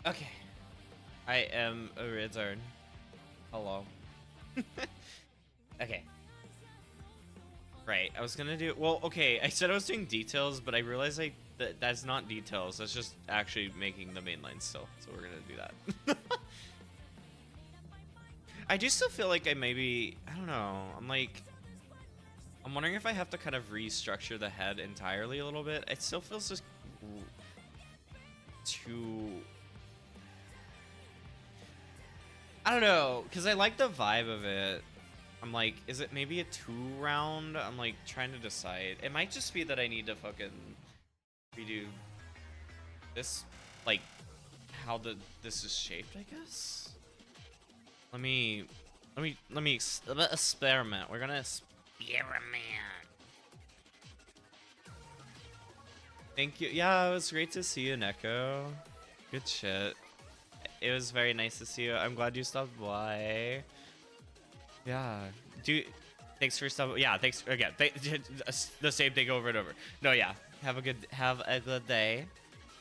Okay. I am a return. Hello. Okay. Right, I was gonna do, well, okay, I said I was doing details, but I realized that's not details, that's just actually making the main line still, so we're gonna do that. I do still feel like I don't know, I'm wondering if I have to kind of restructure the head entirely a little bit. It still feels just too, I don't know, because I like the vibe of it. I'm like, is it maybe a 2-round? I'm like trying to decide. It might just be that I need to fucking redo this, like how this is shaped, I guess. Let me experiment. We're gonna experiment. Thank you. Yeah, it was great to see you, Neko. Good shit. It was very nice to see you. I'm glad you stopped by. Yeah. Thanks for stopping. Yeah, thanks again. The same thing over and over. No, yeah. Have a good day.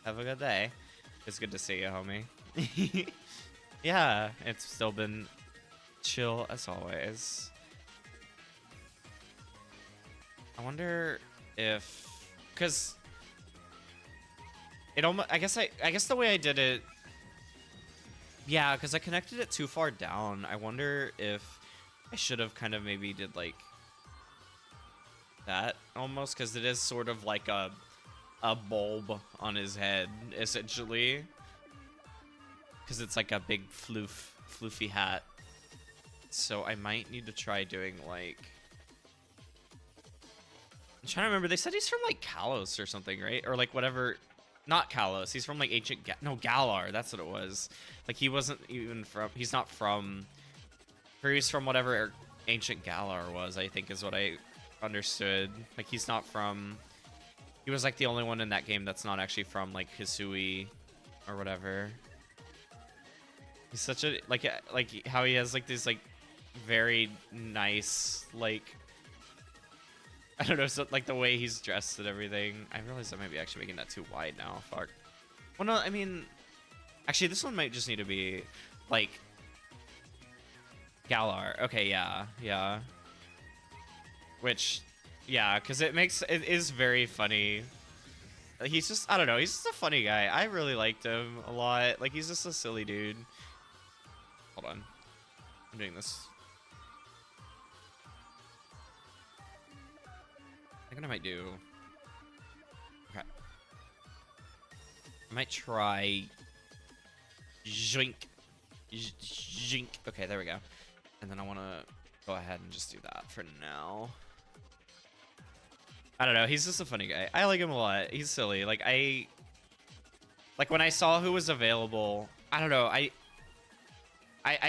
Have a good day. It's good to see you, homie. Yeah, it's still been chill as always. I wonder if, cause it almost, I guess the way I did it, yeah, because I connected it too far down. I wonder if I should have kind of maybe did like that almost, because it is sort of like a bulb on his head essentially, because it's like a big floofy hat. So I might need to try doing like, I'm trying to remember, they said he's from like Kalos or something, right? Or like whatever. Not Kalos, he's from like ancient Galar, that's what it was. Like he wasn't even from, he's not from, or he's from whatever ancient Galar was, I think is what I understood. Like he's not from, he was like the only one in that game that's not actually from like Hisui or whatever. He's such a, like how he has like this like very nice, like, I don't know, so like the way he's dressed and everything. I realize I might be actually making that too wide now. Fuck. Well, no, I mean, actually, this one might just need to be like Galar. Okay, yeah. Which, yeah, because it is very funny. He's just, I don't know, he's just a funny guy. I really liked him a lot. Like, he's just a silly dude. Hold on. I'm doing this. I think I might do. Okay. I might try. Joink. Joink. Okay, there we go. And then I want to go ahead and just do that for now. I don't know. He's just a funny guy. I like him a lot. He's silly. Like when I saw who was available, I don't know. I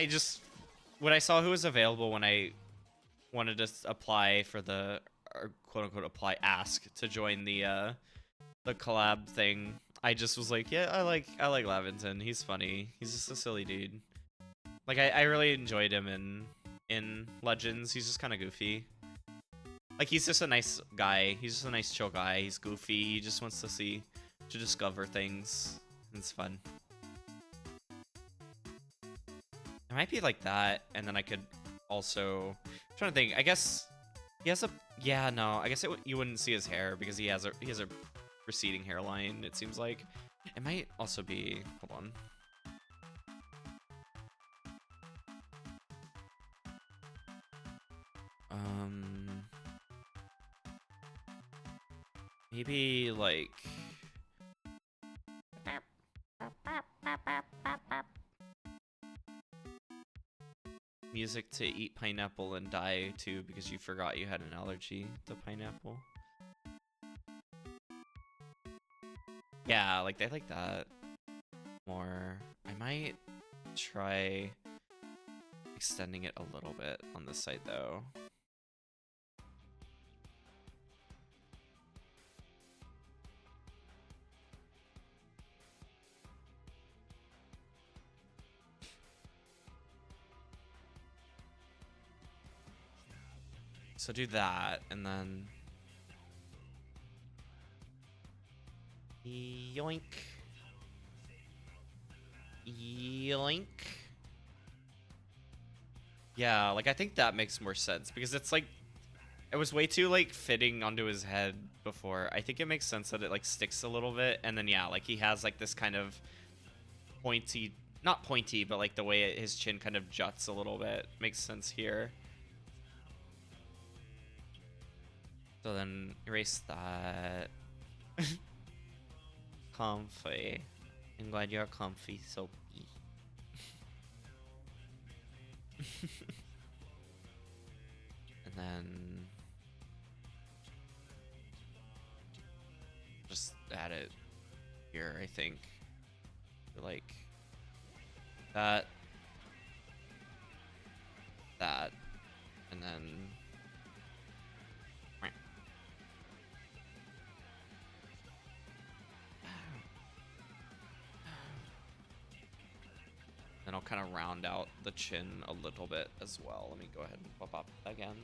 just, when I saw who was available when I wanted to apply for the, or quote unquote ask to join the collab thing, I just was like, yeah, I like Laventon. He's funny. He's just a silly dude. Like I really enjoyed him in Legends. He's just kind of goofy. Like he's just a nice guy. He's just a nice chill guy. He's goofy. He just wants to discover things. It's fun. It might be like that, and then I could also, I'm trying to think. I guess he has a, yeah, no, I guess you wouldn't see his hair because he has a receding hairline. It seems like it might also be. Hold on. Maybe like. Music to eat pineapple and die too because you forgot you had an allergy to pineapple. Yeah, like they like that more. I might try extending it a little bit on this side though. So do that, and then yoink. yoink. Yeah, like I think that makes more sense because it's like it was way too like fitting onto his head before. I think it makes sense that it like sticks a little bit, and then yeah, like he has like this kind of pointy, not pointy, but like the way his chin kind of juts a little bit makes sense here. So then erase that. Comfy. I'm glad you're comfy, Soapy. And then just add it here, I think. Like that, and then then I'll kind of round out the chin a little bit as well. Let me go ahead and pop up again.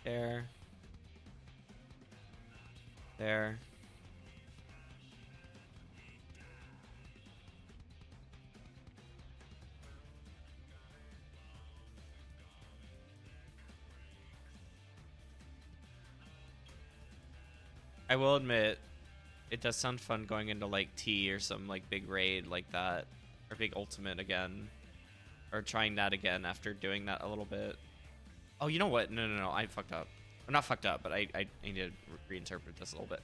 There. There. I will admit, it does sound fun going into like T or some like big raid like that, or big ultimate again, or trying that again after doing that a little bit. Oh, you know what? No, I fucked up. I'm not fucked up, but I need to reinterpret this a little bit.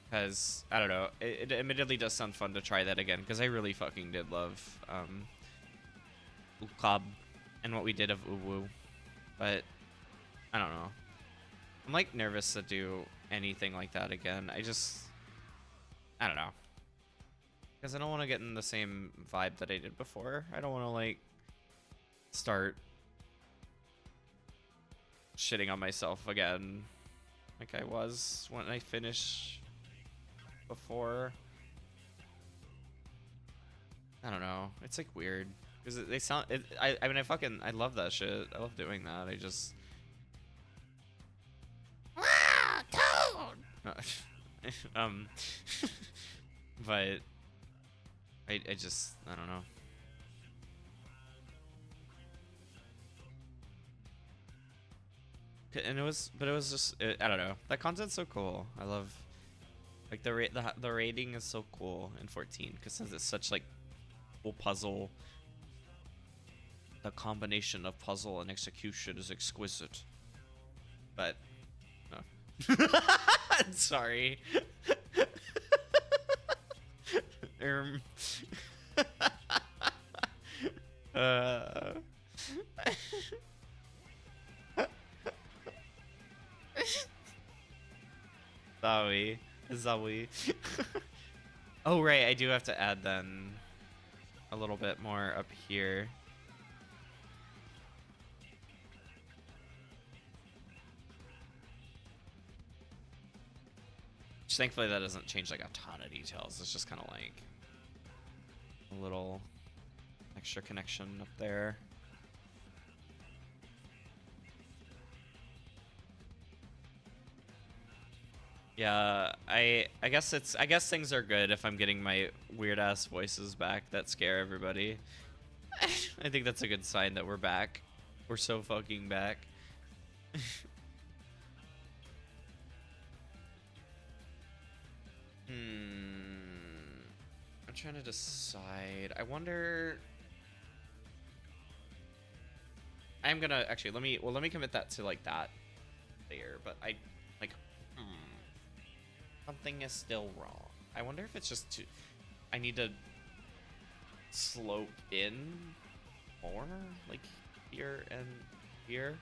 Because I don't know, it admittedly does sound fun to try that again, because I really fucking did love Ukab and what we did of Uwu, but I don't know. I'm like nervous to do anything like that again. I don't know, because I don't want to get in the same vibe that I did before. I don't want to like start shitting on myself again like I was when I finish before. I don't know, it's like weird because they sound I mean I love that shit. I love doing that. I just Toad! But I just I don't know. And it was just I don't know, that content's so cool. I love like the rating is so cool in 14 because since it's such like cool puzzle, the combination of puzzle and execution is exquisite. But no. Sorry. uh Zawi. Oh right, I do have to add then a little bit more up here. Which thankfully that doesn't change like a ton of details. It's just kind of like a little extra connection up there. Yeah, I guess things are good if I'm getting my weird ass voices back that scare everybody. I think that's a good sign that we're back. We're so fucking back. I'm trying to decide. I wonder. I'm gonna actually let me commit that to like that there, but I like something is still wrong. I wonder if it's just too. I need to slope in more, like here and here.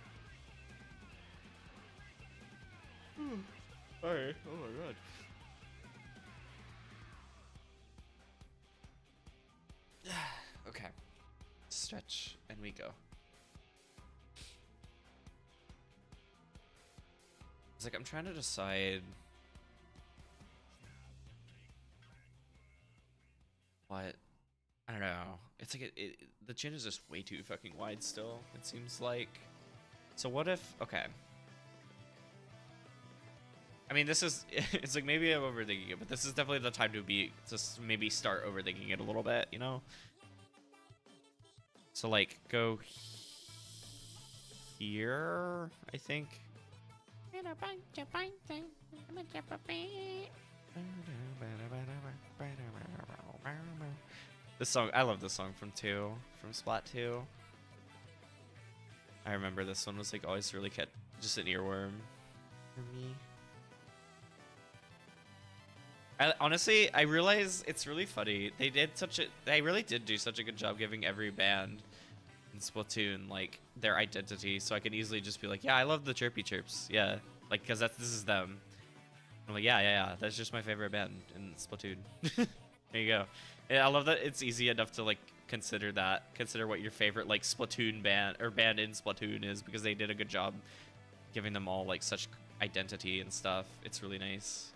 Alright. Oh my god. Okay. Stretch and we go. It's like I'm trying to decide what. I don't know. It's like the chin is just way too fucking wide still, it seems like. So what if, okay. I mean, this is, it's like maybe I'm overthinking it, but this is definitely the time to maybe start overthinking it a little bit, you know? So like go here, I think. This song, I love this song from Splat 2. I remember this one was like always really just an earworm for me. Honestly, I realize it's really funny. They really did do such a good job giving every band in Splatoon like their identity, so I can easily just be like, yeah, I love the chirpy chirps, yeah, like because this is them. I'm like, yeah, that's just my favorite band in Splatoon. There you go. Yeah, I love that it's easy enough to like consider what your favorite like Splatoon band or band in Splatoon is, because they did a good job giving them all like such identity and stuff. It's really nice.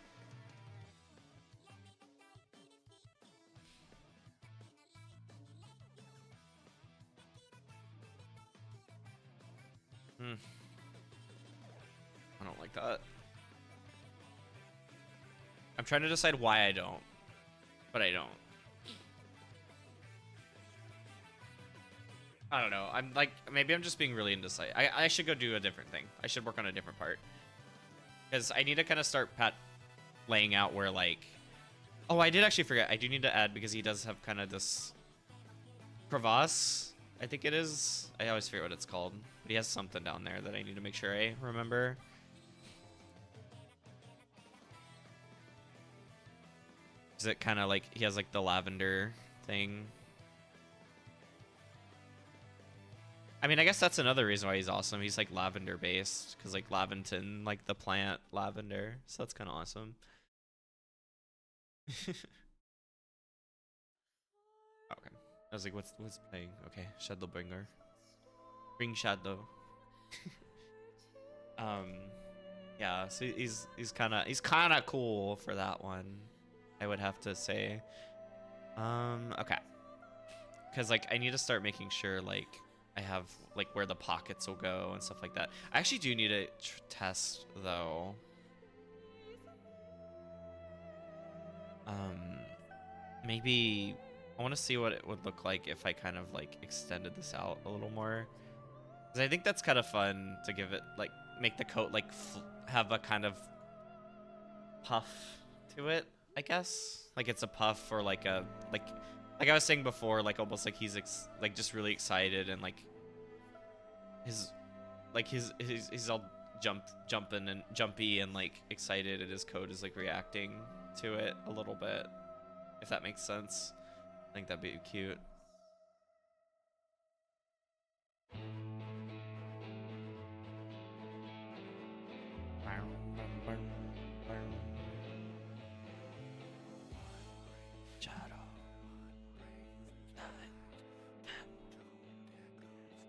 I don't like that. I'm trying to decide why I don't, but I don't. I don't know. I'm like, maybe I'm just being really indecisive. I should go do a different thing. I should work on a different part. Because I need to kind of start laying out where like... Oh, I did actually forget. I do need to add, because he does have kind of this crevasse, I think it is. I always forget what it's called. But he has something down there that I need to make sure I remember. Is it kind of like, he has like the lavender thing. I mean, I guess that's another reason why he's awesome. He's like lavender based, because like Laventon, like the plant lavender. So that's kind of awesome. Okay. I was like, what's playing? Okay, Shadowbringer. Bring Shadow. Yeah, so he's kind of cool for that one, I would have to say. Okay. Cuz like I need to start making sure like I have like where the pockets will go and stuff like that. I actually do need to test though. Maybe I want to see what it would look like if I kind of like extended this out a little more. Cuz I think that's kind of fun to give it like make the coat like have a kind of puff to it, I guess. Like it's a puff or like a like I was saying before, like almost like he's like just really excited and like he's all jumping and jumpy and like excited, and his code is like reacting to it a little bit, if that makes sense. I think that'd be cute.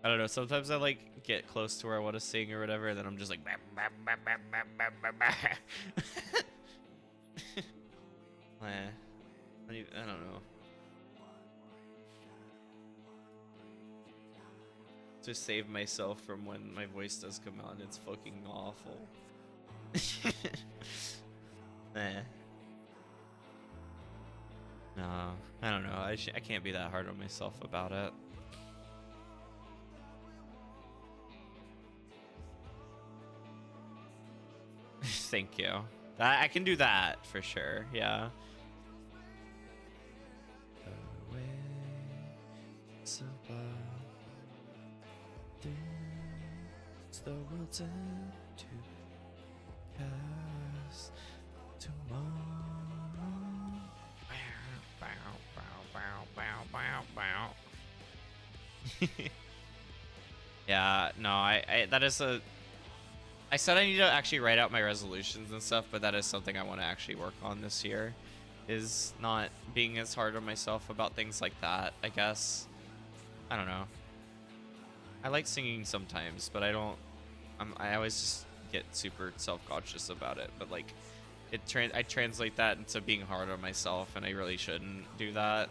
I don't know, sometimes I like get close to where I want to sing or whatever, and then I'm just like I don't know. To save myself from when my voice does come out and it's fucking awful. No, I don't know. I can't be that hard on myself about it. Thank you. I can do that for sure. Yeah. The world's end to cast tomorrow. Yeah, no, that is a... I said I need to actually write out my resolutions and stuff, but that is something I want to actually work on this year, is not being as hard on myself about things like that, I guess. I don't know. I like singing sometimes, but I always just get super self-conscious about it, but like I translate that into being hard on myself, and I really shouldn't do that,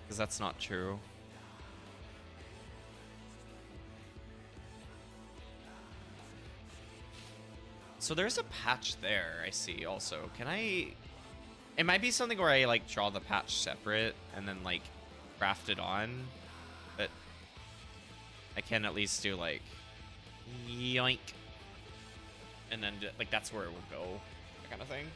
because that's not true. So there's a patch there, I see, also. Can I... It might be something where I, like, draw the patch separate and then, like, craft it on. But I can at least do, like, yoink. And then, like, that's where it would go. That kind of thing.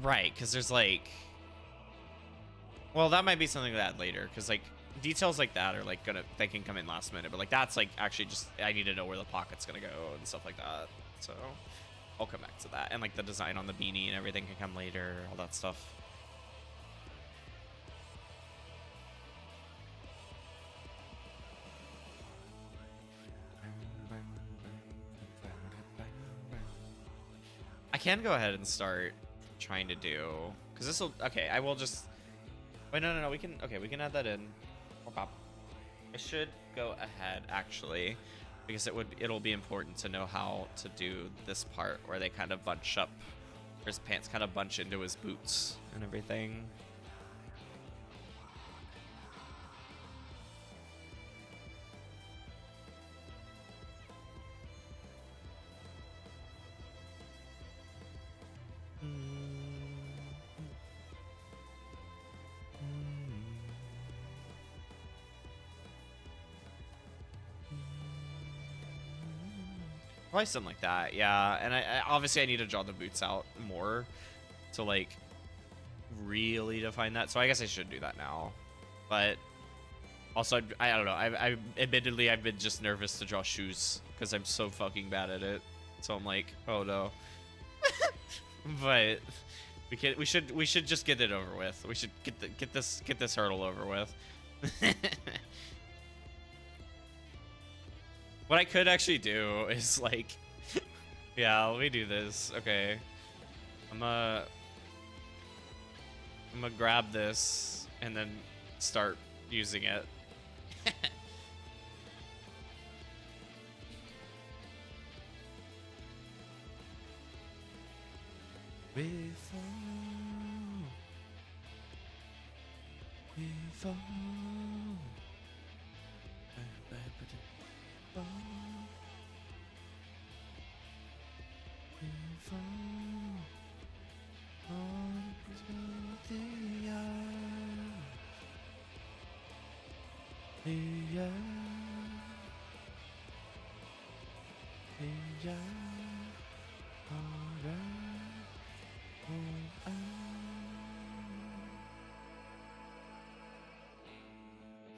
Right, because there's like, well, that might be something to add later, because like details like that are like they can come in last minute, but like that's like actually just I need to know where the pocket's gonna go and stuff like that. So I'll come back to that, and like the design on the beanie and everything can come later, all that stuff. I can go ahead and start trying to do, because this will, okay, I will just, wait, no, we can, okay, we can add that in. I should go ahead, actually, because it'll be important to know how to do this part where they kind of bunch up, or his pants kind of bunch into his boots and everything. Probably something like that, yeah. And I obviously I need to draw the boots out more to like really define that. So I guess I should do that now. But also I don't know. I admittedly I've been just nervous to draw shoes because I'm so fucking bad at it. So I'm like, oh no. But we should just get it over with. We should get this hurdle over with. What I could actually do is like, yeah, let me do this. Okay, I'm gonna grab this and then start using it. We fall.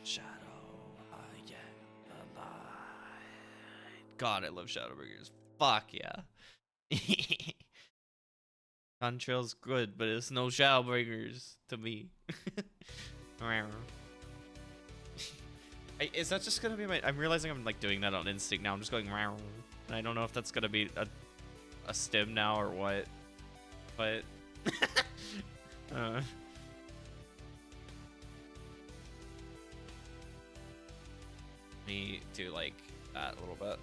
Shadow, I am the light. God, I love Shadowbringers. Fuck yeah. Contrail's good, but it's no Shadowbringers to me. Is that just gonna be my? I'm realizing I'm like doing that on instinct now. I'm just going, and I don't know if that's gonna be a stem now or what. But me do like that a little bit.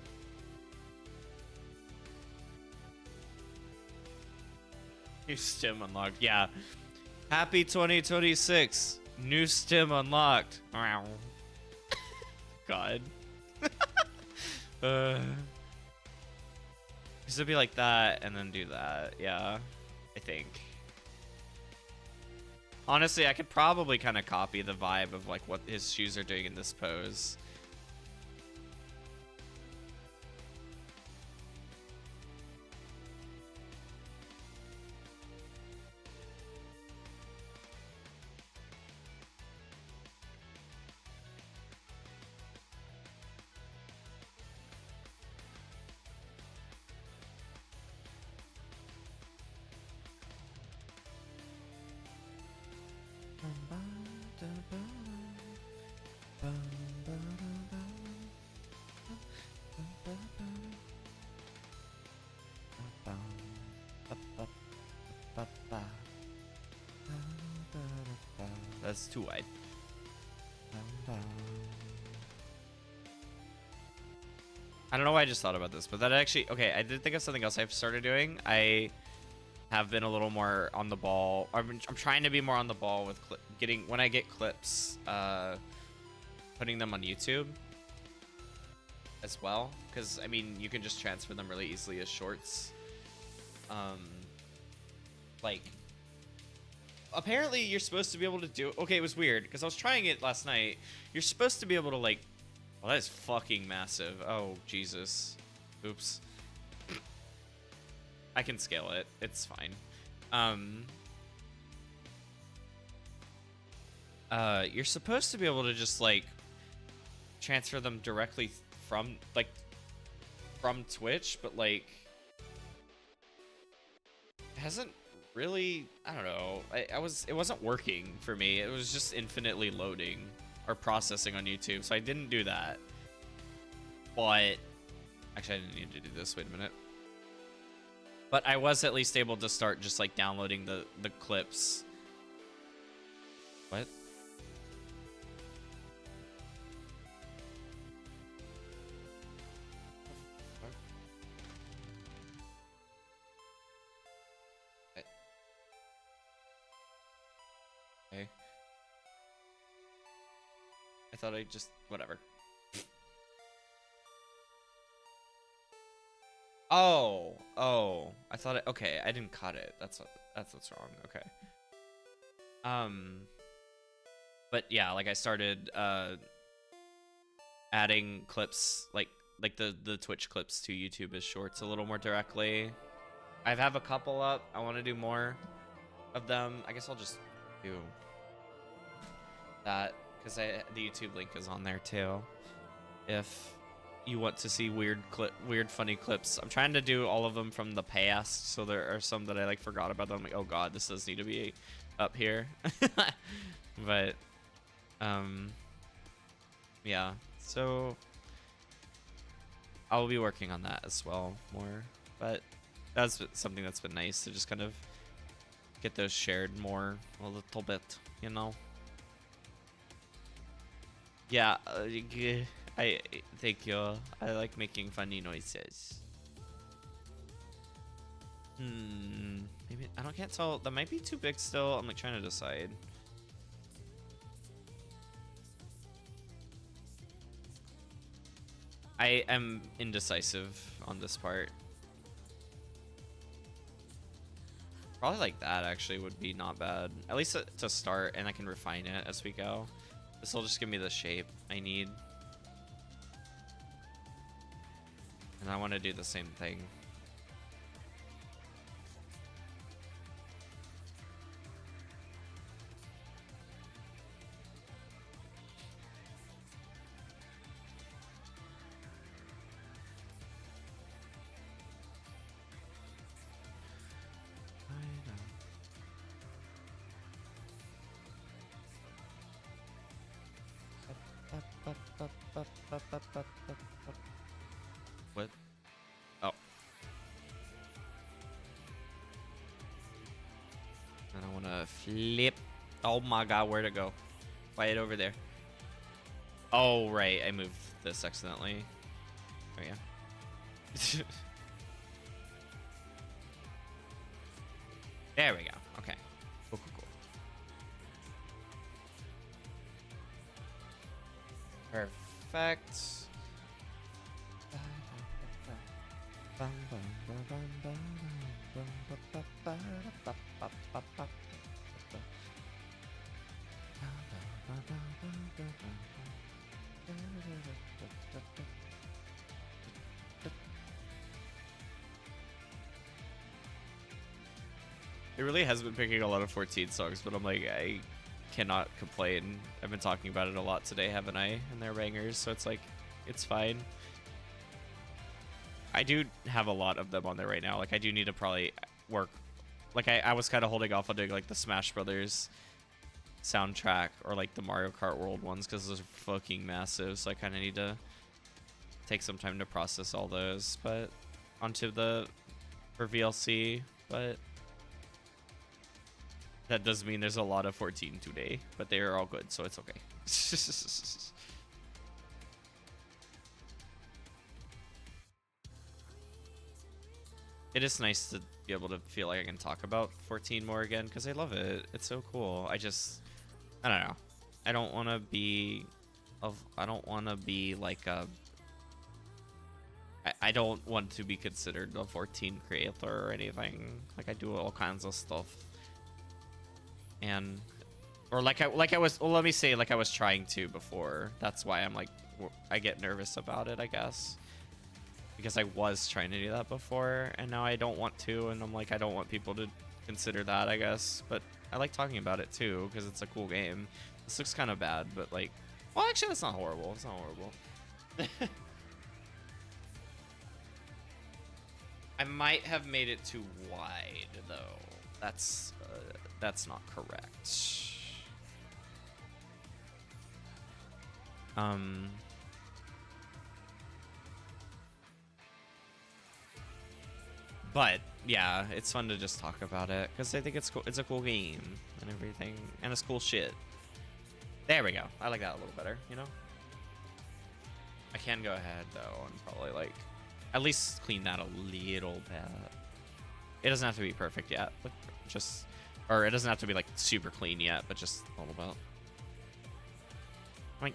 New stem unlocked. Yeah. Happy 2026. New stem unlocked. God. This would be like that and then do that. Yeah. I think. Honestly, I could probably kind of copy the vibe of like what his shoes are doing in this pose. That's too wide. I don't know why I just thought about this, but that actually, okay, I did think of something else I've started doing. I have been a little more on the ball. I'm trying to be more on the ball with getting, when I get clips, putting them on YouTube as well. Because, I mean, you can just transfer them really easily as shorts. Like, apparently you're supposed to be able to do, okay, it was weird, because I was trying it last night. You're supposed to be able to, like, well, that is fucking massive. Oh, Jesus. Oops. I can scale it. It's fine. You're supposed to be able to just, like, transfer them directly from, like, from Twitch, but, like, it hasn't really, I don't know. It wasn't working for me. It was just infinitely loading or processing on YouTube, so I didn't do that. But actually, I didn't need to do this. Wait a minute. But I was at least able to start just like downloading the clips. What? Okay. I thought I just, whatever. Oh, I thought it, okay, I didn't cut it. That's what's wrong. Okay. But yeah, like I started adding clips, like the Twitch clips to YouTube as shorts a little more directly. I have a couple up. I want to do more of them. I guess I'll just do that because the YouTube link is on there too. If you want to see weird funny clips, I'm trying to do all of them from the past. So there are some that I like forgot about. Them. I'm like, oh god, this does need to be up here. But yeah. So I'll be working on that as well more. But that's something that's been nice to just kind of get those shared more a little bit, you know. Yeah, I thank you. I like making funny noises. Maybe I can't tell. That might be too big still. I'm like trying to decide. I am indecisive on this part. Probably like that actually would be not bad. At least to start, and I can refine it as we go. This will just give me the shape I need. And I want to do the same thing. What? Oh. And I want to flip. Oh my god, where'd it go? Why it over there? Oh, right. I moved this accidentally. Oh, yeah. There we go. Okay. Cool, cool, cool. Perfect. It really has been picking a lot of 14 songs, but I'm like, I cannot complain. I've been talking about it a lot today, haven't I? And they're bangers, so it's like, it's fine. I do have a lot of them on there right now. Like, I do need to probably work. Like, I was kind of holding off on doing, like, the Smash Brothers soundtrack or, like, the Mario Kart World ones because those are fucking massive. So I kind of need to take some time to process all those. But onto the, for VLC, but that does mean there's a lot of 14 today. But they are all good, so it's okay. it is nice to be able to feel like I can talk about 14 more again because I love it. It's so cool. I don't know. I don't want to be I don't want to be like a I don't want to be considered a 14 creator or anything. Like I do all kinds of stuff. And or like I was well, let me say like I was trying to before. That's why I'm like I get nervous about it, I guess. Because I was trying to do that before and now I don't want to, and I'm like I don't want people to consider that, I guess. But I like talking about it too because it's a cool game. This looks kind of bad, but like, well, actually that's not horrible. It's not horrible. I might have made it too wide though. That's not correct. But yeah, it's fun to just talk about it because I think it's cool. It's a cool game and everything, and it's cool shit. There we go. I like that a little better, you know? I can go ahead though and probably like at least clean that a little bit. It doesn't have to be perfect yet, but just, or it doesn't have to be like super clean yet, but just a little bit. Like,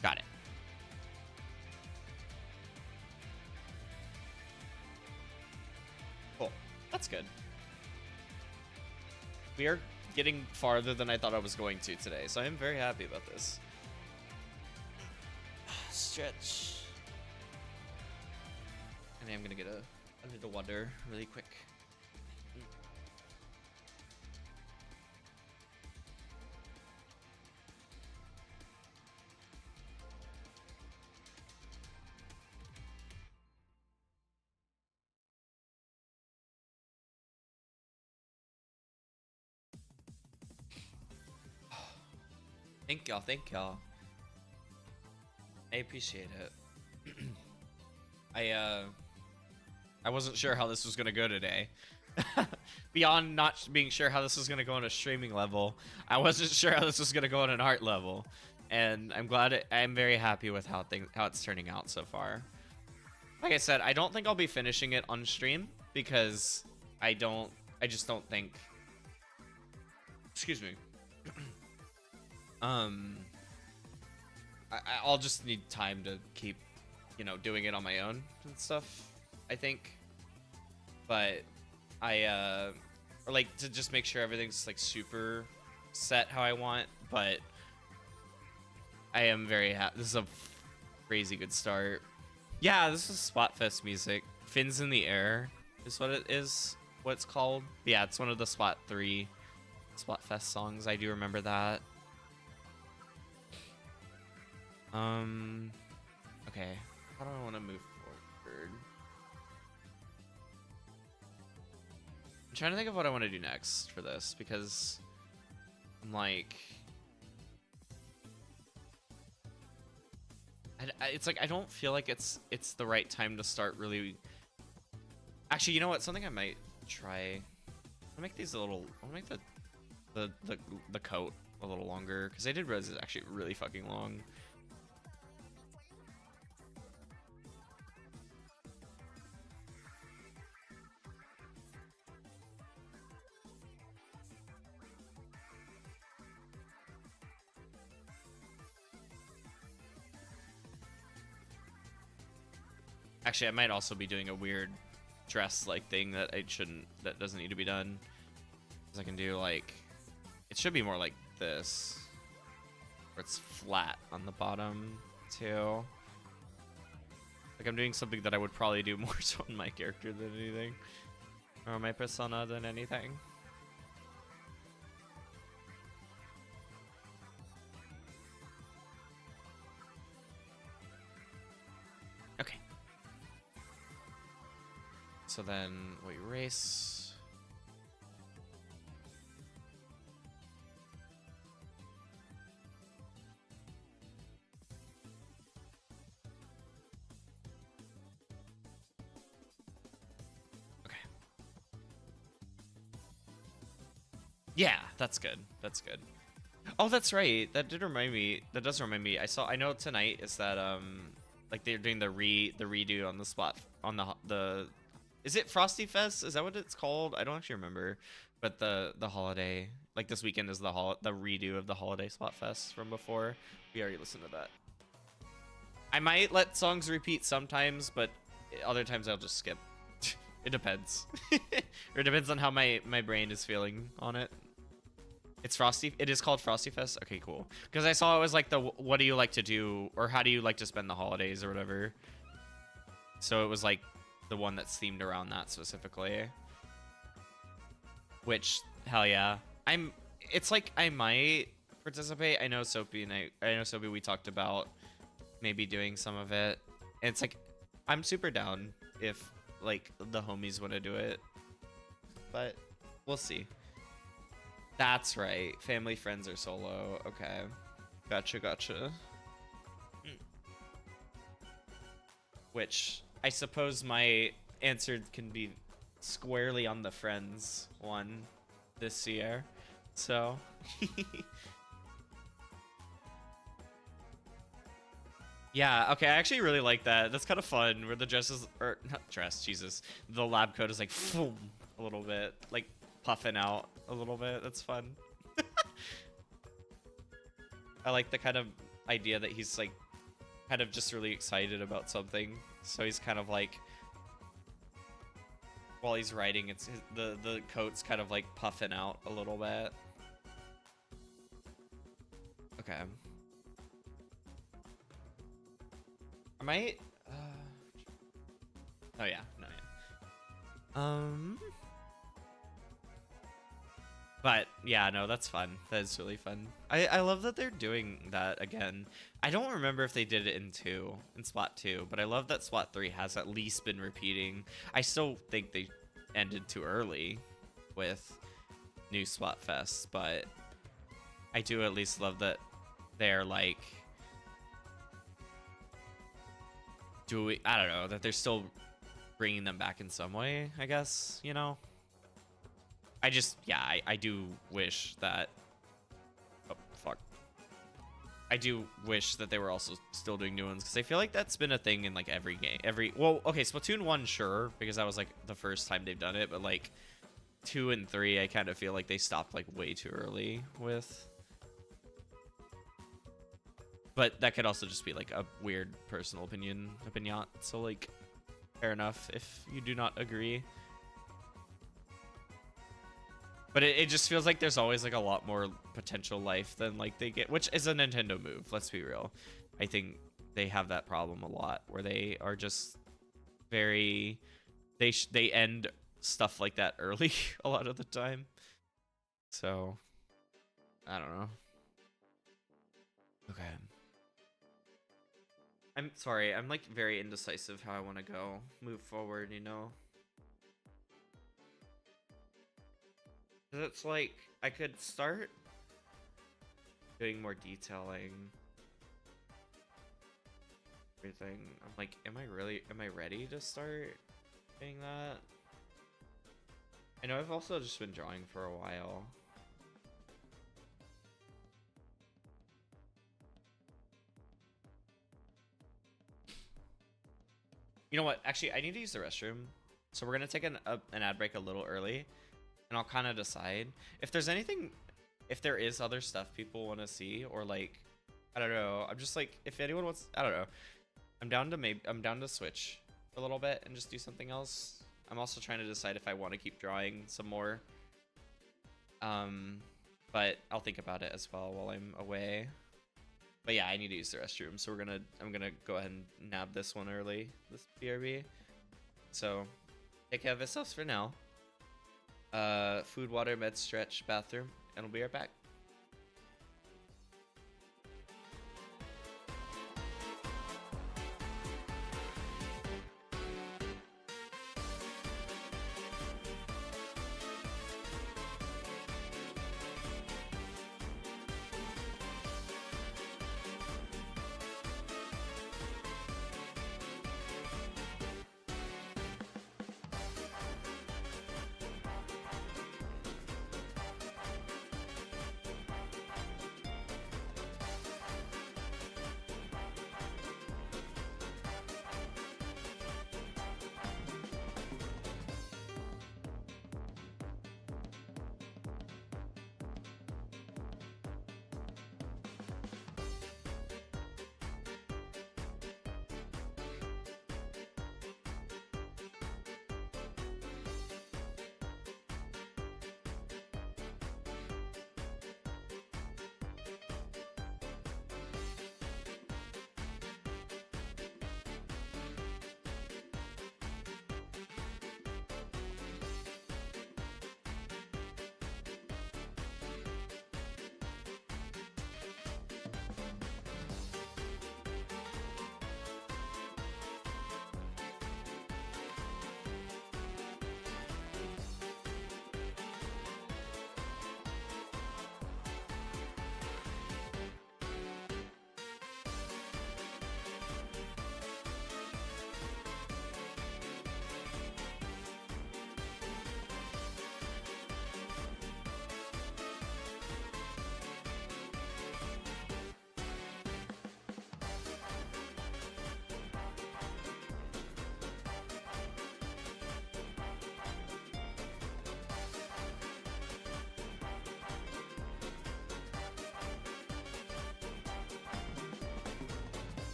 got it. Cool. That's good. We are getting farther than I thought I was going to today, so I'm very happy about this. Stretch. And I'm gonna get a little water really quick. Thank y'all, thank y'all. I appreciate it. I wasn't sure how this was gonna go today. Beyond not being sure how this was gonna go on a streaming level, I wasn't sure how this was gonna go on an art level, and I'm very happy with how it's turning out so far. Like I said, I don't think I'll be finishing it on stream because I just don't think. Excuse me. I'll just need time to keep, doing it on my own and stuff, I think. But or like to just make sure everything's like super set how I want. But I am very happy. This is a crazy good start. Yeah, this is Splatfest music. Fins in the Air is what it is. What it's called. Yeah, it's one of the Splat 3 Splatfest songs. I do remember that. Okay. How do I want to move forward? I'm trying to think of what I want to do next for this because I'm like, it's like I don't feel like it's the right time to start really. Actually, you know what? Something I might try. I'll make these a little. I'll make the coat a little longer because I did realize it's actually really fucking long. Actually, I might also be doing a weird dress-like thing that that doesn't need to be done. Because I can do like, it should be more like this, where it's flat on the bottom too. Like I'm doing something that I would probably do more so on my character than anything, or my persona than anything. Okay. So then we erase. Okay. Yeah, that's good. That's good. Oh, that's right. That did remind me. That does remind me. I know tonight is that like they're doing the redo on the spot on the is it Frosty Fest? Is that what it's called? I don't actually remember. But the holiday, like this weekend is the redo of the holiday spot fest from before. We already listened to that. I might let songs repeat sometimes, but other times I'll just skip. It depends. Or it depends on how my brain is feeling on it. It's Frosty. It is called Frosty Fest. Okay, cool. Because I saw it was like the what do you like to do or how do you like to spend the holidays or whatever. So it was like the one that's themed around that specifically. Which hell yeah, It's like I might participate. I know Soapy and I know Soapy. We talked about maybe doing some of it. And it's like I'm super down if like the homies want to do it, but we'll see. That's right. Family, friends, or solo. Okay. Gotcha, gotcha. Which I suppose my answer can be squarely on the friends one this year. So. Yeah, okay, I actually really like that. That's kind of fun where the dress is, or not dress, Jesus. The lab coat is like, boom, a little bit. Like, puffing out a little bit. That's fun. I like the kind of idea that he's like kind of just really excited about something. So he's kind of like while he's writing, the coat's kind of like puffing out a little bit. Okay. I might oh yeah, no yeah. But yeah, no, that's fun. That is really fun. I love that they're doing that again. I don't remember if they did it in Spot 2, but I love that Spot 3 has at least been repeating. I still think they ended too early with new Spot Fests, but I do at least love that they're like I don't know, that they're still bringing them back in some way, I guess, you know? I do wish that, oh, fuck. I do wish that they were also still doing new ones, because I feel like that's been a thing in, like, every game. Well, okay, Splatoon 1, sure, because that was, like, the first time they've done it, but, like, 2 and 3, I kind of feel like they stopped, like, way too early with. But that could also just be, like, a weird personal opinion, so, like, fair enough if you do not agree. But it just feels like there's always like a lot more potential life than like they get, which is a Nintendo move. Let's be real. I think they have that problem a lot where they are just very, they end stuff like that early a lot of the time. So I don't know. Okay. I'm sorry. I'm like very indecisive how I want to go move forward, you know? It's like I could start doing more detailing everything. I'm like, am I ready to start doing that? I know I've also just been drawing for a while. You know what? Actually, I need to use the restroom. So we're gonna take an ad break a little early. And I'll kind of decide if there's anything, if there is other stuff people want to see, or like, I don't know. I'm just like, if anyone wants, I don't know. I'm down to switch a little bit and just do something else. I'm also trying to decide if I want to keep drawing some more. But I'll think about it as well while I'm away. But yeah, I need to use the restroom, so I'm gonna go ahead and nab this one early, this BRB. So take care of yourselves for now. Food, water, med, stretch, bathroom, and we'll be right back.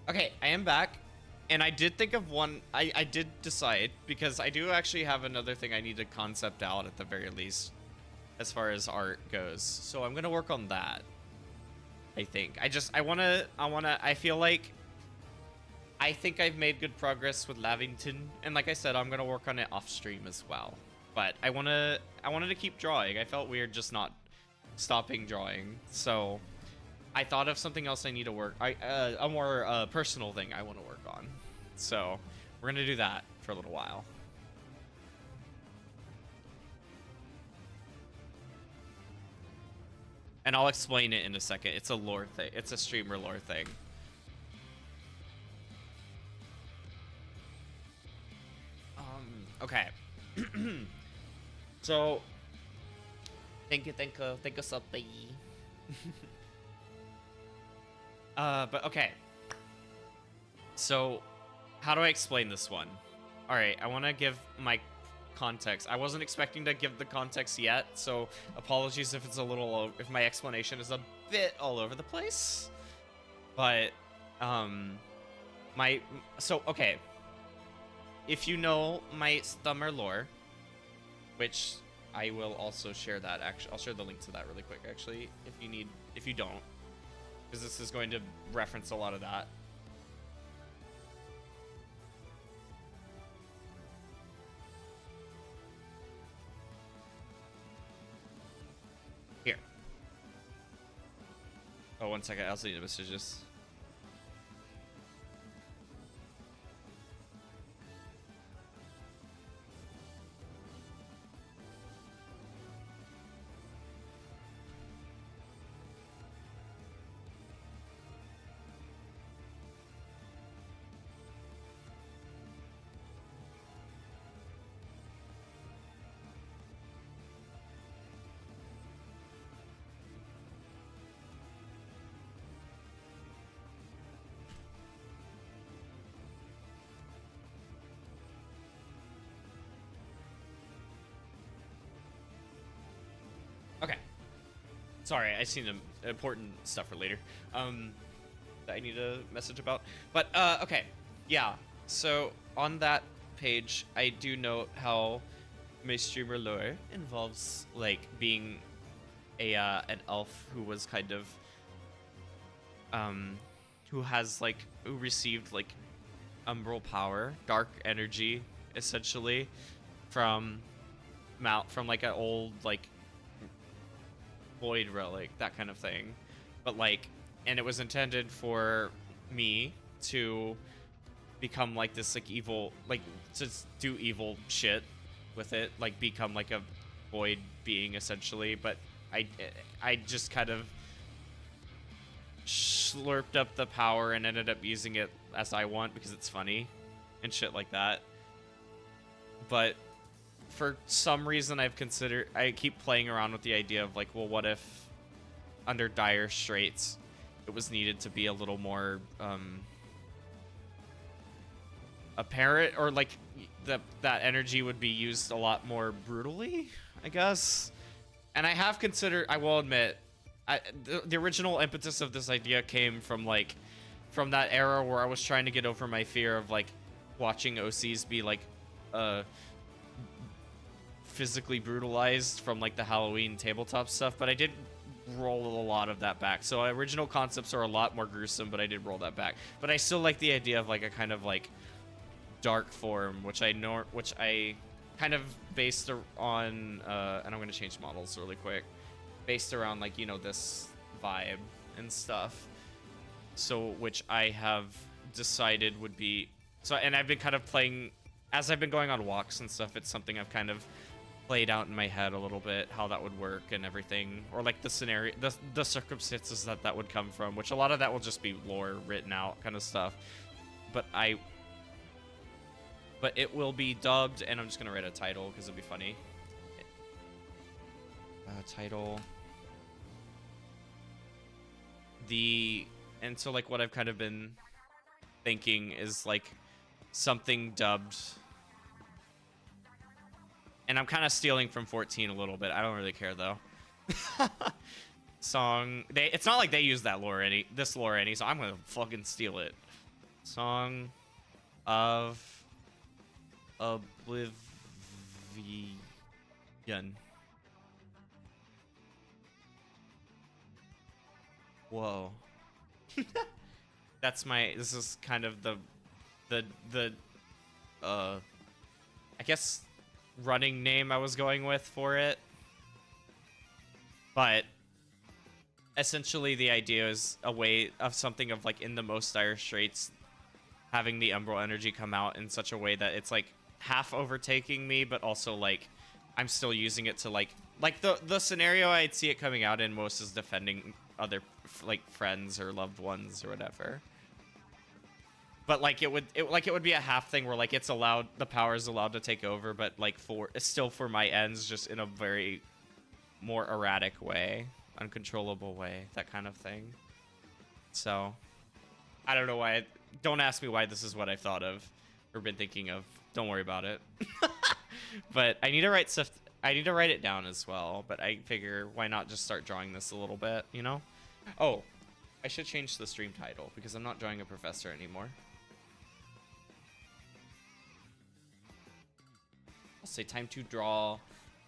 Okay, I am back, and I did think of one. I did decide, because I do actually have another thing I need to concept out at the very least, as far as art goes. So I'm gonna work on that. I think. I feel like I think I've made good progress with Lavington, and like I said, I'm gonna work on it off stream as well. But I wanted to keep drawing. I felt weird just not stopping drawing, so I thought of something else I need to work. A more personal thing I want to work on. So we're gonna do that for a little while. And I'll explain it in a second. It's a lore thing. It's a streamer lore thing. Okay. So thank you something. But okay. So how do I explain this one? All right, I want to give my context. I wasn't expecting to give the context yet, so apologies if it's a little, if my explanation is a bit all over the place. But okay. If you know my Stummer lore, which I will also share that. Actually, I'll share the link to that really quick. Actually, if you don't, because this is going to reference a lot of that. Here. Oh, 1 second. I also need to message this. Okay. Sorry, I seen some important stuff for later. That I need a message about. But okay. Yeah. So on that page, I do note how my streamer lore involves like being a an elf who was kind of who received like umbral power, dark energy, essentially, from like an old like void relic, that kind of thing. But like, and it was intended for me to become like this like evil, like to do evil shit with it, like become like a void being essentially. But I just kind of slurped up the power and ended up using it as I want because it's funny and shit like that. But for some reason I keep playing around with the idea of like, well, what if under dire straits it was needed to be a little more apparent, or like that energy would be used a lot more brutally, I guess. And I have considered, I will admit, the original impetus of this idea came from that era where I was trying to get over my fear of like watching OCs be like physically brutalized from like the Halloween tabletop stuff, but I did roll a lot of that back. So original concepts are a lot more gruesome, but I did roll that back. But I still like the idea of like a kind of like dark form, which I kind of based on and I'm going to change models really quick, based around like, you know, this vibe and stuff. So which I have decided would be so, and I've been kind of playing as I've been going on walks and stuff. It's something I've kind of played out in my head a little bit, how that would work and everything, or like the scenario, the circumstances that would come from, which a lot of that will just be lore written out kind of stuff. But but it will be dubbed, and I'm just gonna write a title because it'll be funny. Title. And so like what I've kind of been thinking is like something dubbed, and I'm kind of stealing from 14 a little bit. I don't really care though. Song. It's not like they use that lore this lore any, so I'm gonna fucking steal it. Song of Oblivion. Whoa. This is kind of the I guess running name I was going with for it. But essentially the idea is a way of something of like in the most dire straits, having the Umbral energy come out in such a way that it's like half overtaking me, but also like I'm still using it to like the scenario I'd see it coming out in most is defending other like friends or loved ones or whatever. But like it would be a half thing where like it's allowed, the power is allowed to take over, but like it's still for my ends, just in a very more erratic way, uncontrollable way, that kind of thing. So I don't know why. Don't ask me why this is what I've thought of or been thinking of. Don't worry about it. But I need to write stuff. I need to write it down as well. But I figure why not just start drawing this a little bit, you know? Oh, I should change the stream title because I'm not drawing a professor anymore. I'll say time to draw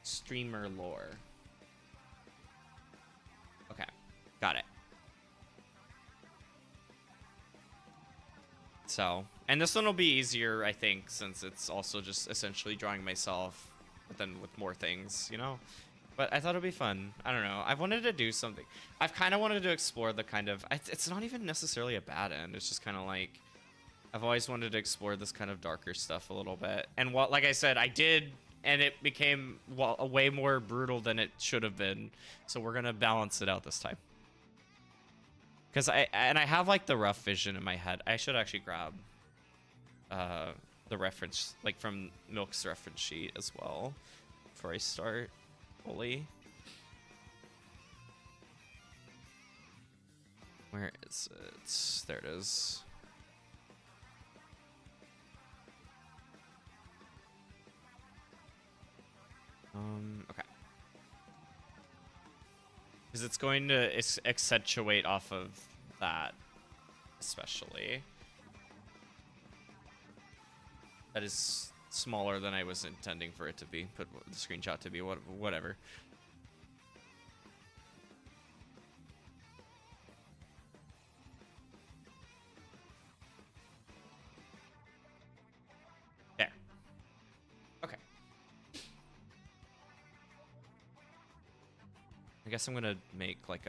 streamer lore. Okay, got it. So, and this one will be easier, I think, since it's also just essentially drawing myself, but then with more things, you know? But I thought it'd be fun. I don't know. I've wanted to do something. I've kind of wanted to explore the kind of... It's not even necessarily a bad end. It's just kind of like... I've always wanted to explore this kind of darker stuff a little bit. And what, like I said, I did, and it became way more brutal than it should have been. So we're going to balance it out this time. Because I have like the rough vision in my head. I should actually grab the reference, like from Milk's reference sheet as well, before I start fully. Where is it? There it is. Okay. Because it's going to accentuate off of that, especially. That is smaller than I was intending for it to be, but the screenshot to be, whatever. There. Okay. I guess I'm gonna make like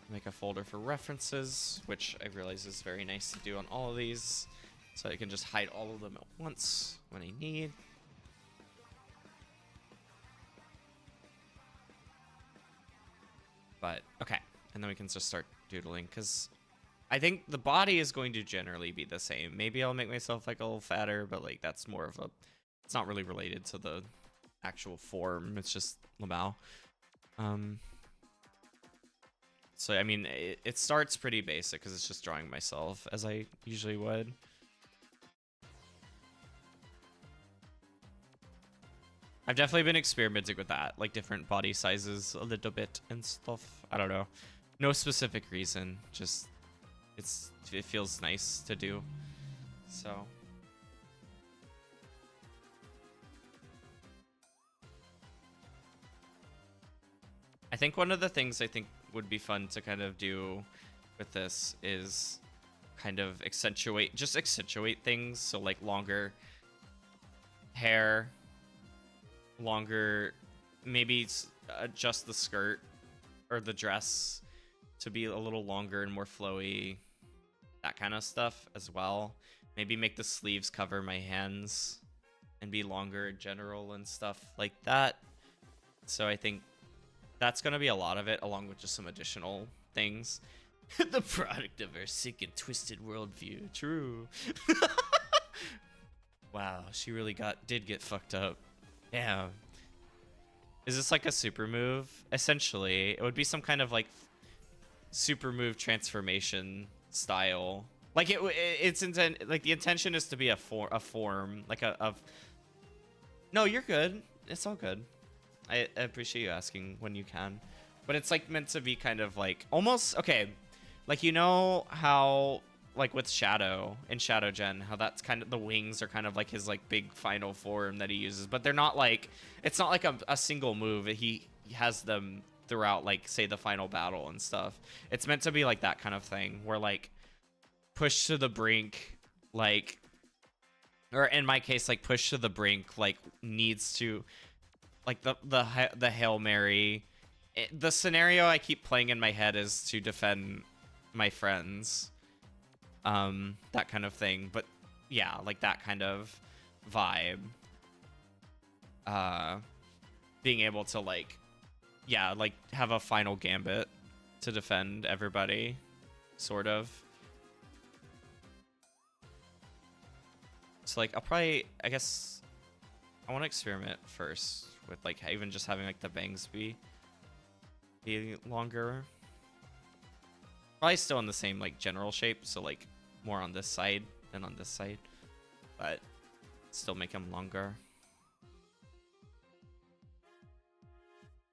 make a folder for references, which I realize is very nice to do on all of these, so I can just hide all of them at once when I need. But okay, and then we can just start doodling, because I think the body is going to generally be the same. Maybe I'll make myself like a little fatter, but like that's more of a, it's not really related to the actual form, it's just Lamau. So I mean, it starts pretty basic because it's just drawing myself as I usually would. I've definitely been experimenting with that, like different body sizes a little bit and stuff. I don't know, no specific reason, just it feels nice to do. So I think one of the things I think would be fun to kind of do with this is kind of accentuate things. So like longer hair, longer, maybe adjust the skirt or the dress to be a little longer and more flowy, that kind of stuff as well. Maybe make the sleeves cover my hands and be longer in general and stuff like that. So I think that's going to be a lot of it, along with just some additional things. The product of our sick and twisted worldview. True. Wow, she really did get fucked up. Damn. Is this like a super move? Essentially, it would be some kind of like super move transformation style. Like like the intention is to be a form like of. No, you're good. It's all good. I appreciate you asking when you can, but it's like meant to be kind of like almost okay, like you know how like with Shadow in Shadow Gen, how that's kind of the wings are kind of like his like big final form that he uses, but they're not like it's not like a single move. He has them throughout like say the final battle and stuff. It's meant to be like that kind of thing where like push to the brink, like, or in my case like push to the brink like needs to like the Hail Mary. The scenario I keep playing in my head is to defend my friends, that kind of thing. But yeah, like that kind of vibe, being able to like, yeah, like have a final gambit to defend everybody, sort of. So like I guess I want to experiment first with like even just having like the bangs be longer. Probably still in the same like general shape, so like more on this side than on this side, but still make them longer.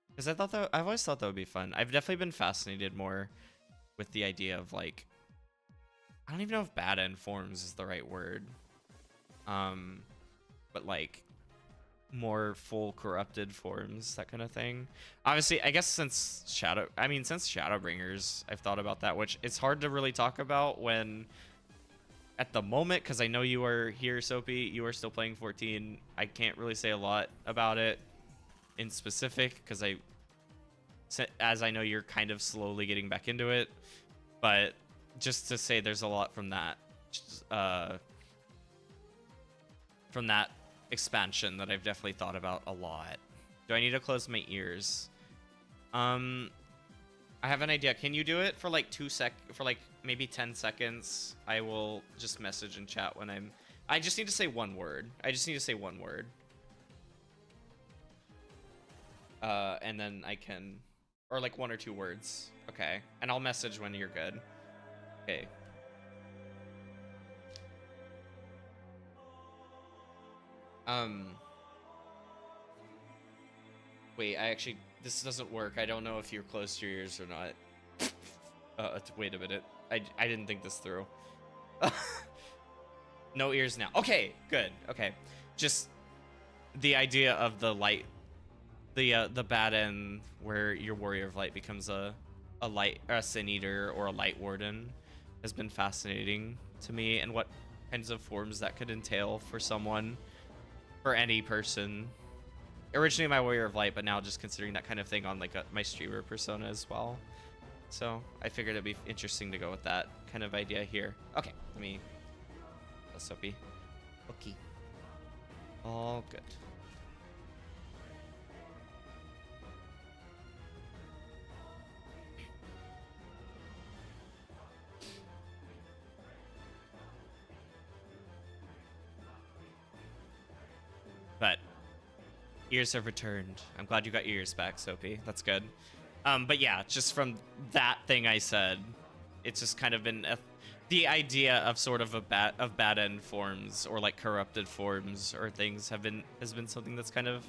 Because I've always thought that would be fun. I've definitely been fascinated more with the idea of like, I don't even know if bad end forms is the right word, but like more full corrupted forms, that kind of thing. Obviously, I guess since Shadowbringers, I've thought about that, which it's hard to really talk about when at the moment, because I know you are here, Soapy, you are still playing 14. I can't really say a lot about it in specific because as I know you're kind of slowly getting back into it, but just to say there's a lot from that expansion that I've definitely thought about a lot. Do I need to close my ears? I have an idea. Can you do it for like for like maybe 10 seconds? I will just message in chat when I just need to say one word. And then I can, or like one or two words. Okay. And I'll message when you're good. Okay. Wait, this doesn't work. I don't know if you're close to your ears or not. Wait a minute. I didn't think this through. No ears now. Okay, good. Okay. Just the idea of the light, the bad end where your Warrior of Light becomes a Sin Eater or a Light Warden has been fascinating to me, and what kinds of forms that could entail for someone, for any person. Originally my Warrior of Light, but now just considering that kind of thing on like my streamer persona as well. So I figured it'd be interesting to go with that kind of idea here. Okay, let me. Soapy. Okay. All good. But ears have returned. I'm glad you got your ears back, Soapy. That's good. But yeah, just from that thing I said, it's just kind of been the idea of sort of bad end forms or like corrupted forms or things has been something that's kind of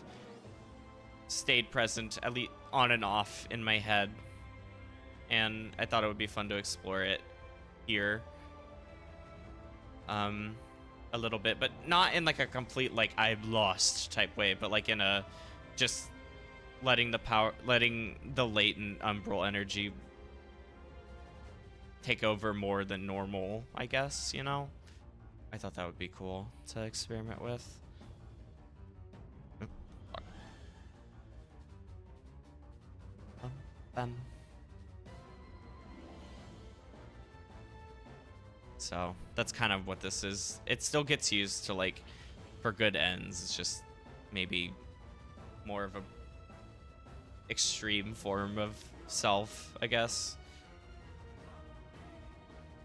stayed present, at least on and off in my head, and I thought it would be fun to explore it here. A little bit, but not in like a complete like I've lost type way, but like in a just letting the latent umbral energy take over more than normal, I guess, you know? I thought that would be cool to experiment with. So that's kind of what this is. It still gets used to like for good ends. It's just maybe more of a extreme form of self, I guess.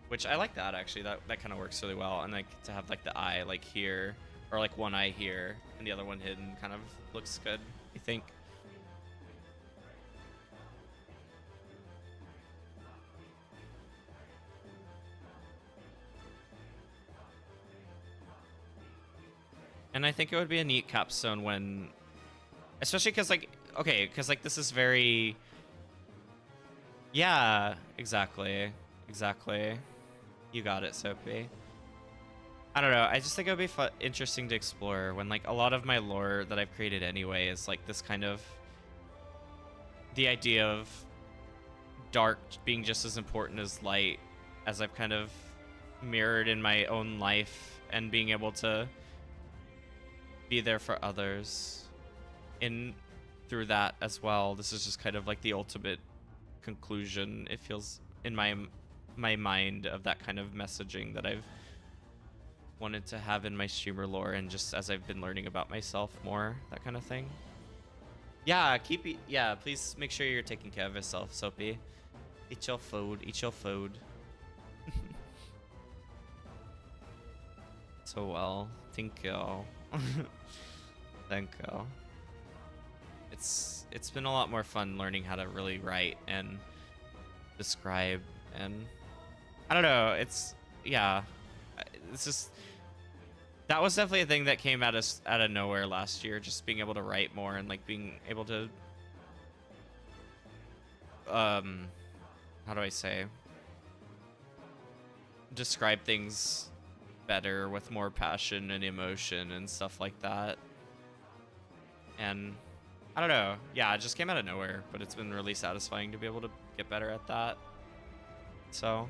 which I like that actually. That kind of works really well. And like to have like the eye like here, or like one eye here and the other one hidden, kind of looks good, I think. And I think it would be a neat capstone when, especially because like, okay, because like this is very, yeah, exactly, exactly. You got it, Soapy. I don't know. I just think it would be interesting to explore when like a lot of my lore that I've created anyway is like this kind of the idea of dark being just as important as light, as I've kind of mirrored in my own life, and being able to be there for others in through that as well. This is just kind of like the ultimate conclusion, it feels, in my mind, of that kind of messaging that I've wanted to have in my streamer lore, and just as I've been learning about myself more, that kind of thing. Yeah, yeah, please make sure you're taking care of yourself, Soapy. Eat your food, eat your food. So well, thank you. Thank you. It's been a lot more fun learning how to really write and describe, and I don't know, it's, yeah, it's just, that was definitely a thing that came out of nowhere last year, just being able to write more and like being able to how do I say, describe things better with more passion and emotion and stuff like that. And I don't know, yeah, it just came out of nowhere, but it's been really satisfying to be able to get better at that. So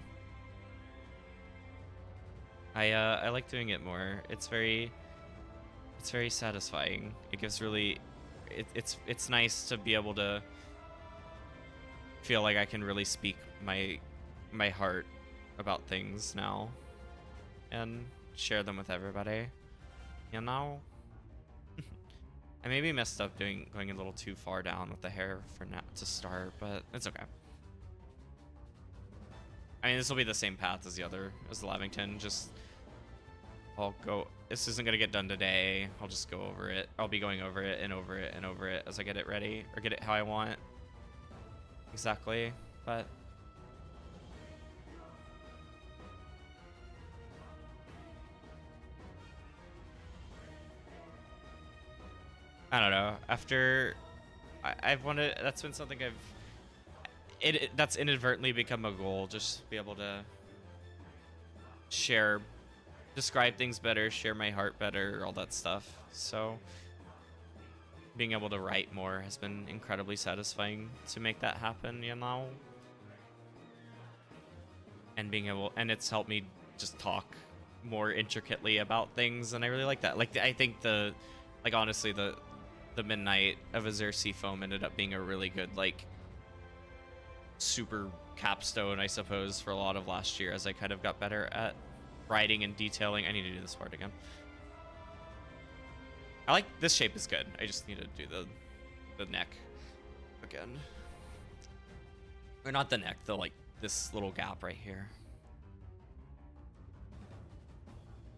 I like doing it more. It's very satisfying. It gives really, it's nice to be able to feel like I can really speak my heart about things now and share them with everybody, you know. I maybe messed up going a little too far down with the hair for now to start, but it's okay. I mean, this will be the same path as the Lavington, just I'll go, this isn't gonna get done today, I'll just go over it. I'll be going over it and over it and over it as I get it ready, or get it how I want. Exactly, but I don't know. After I've wanted, that's been something that's inadvertently become a goal, just to be able to describe things better, share my heart better, all that stuff. So being able to write more has been incredibly satisfying to make that happen, you know? And and it's helped me just talk more intricately about things, and I really like that. Like, I think honestly, the Midnight of Azure Seafoam ended up being a really good, like, super capstone, I suppose, for a lot of last year, as I kind of got better at writing and detailing. I need to do this part again. I like, this shape is good. I just need to do the neck again. Or not the neck, the, like, this little gap right here.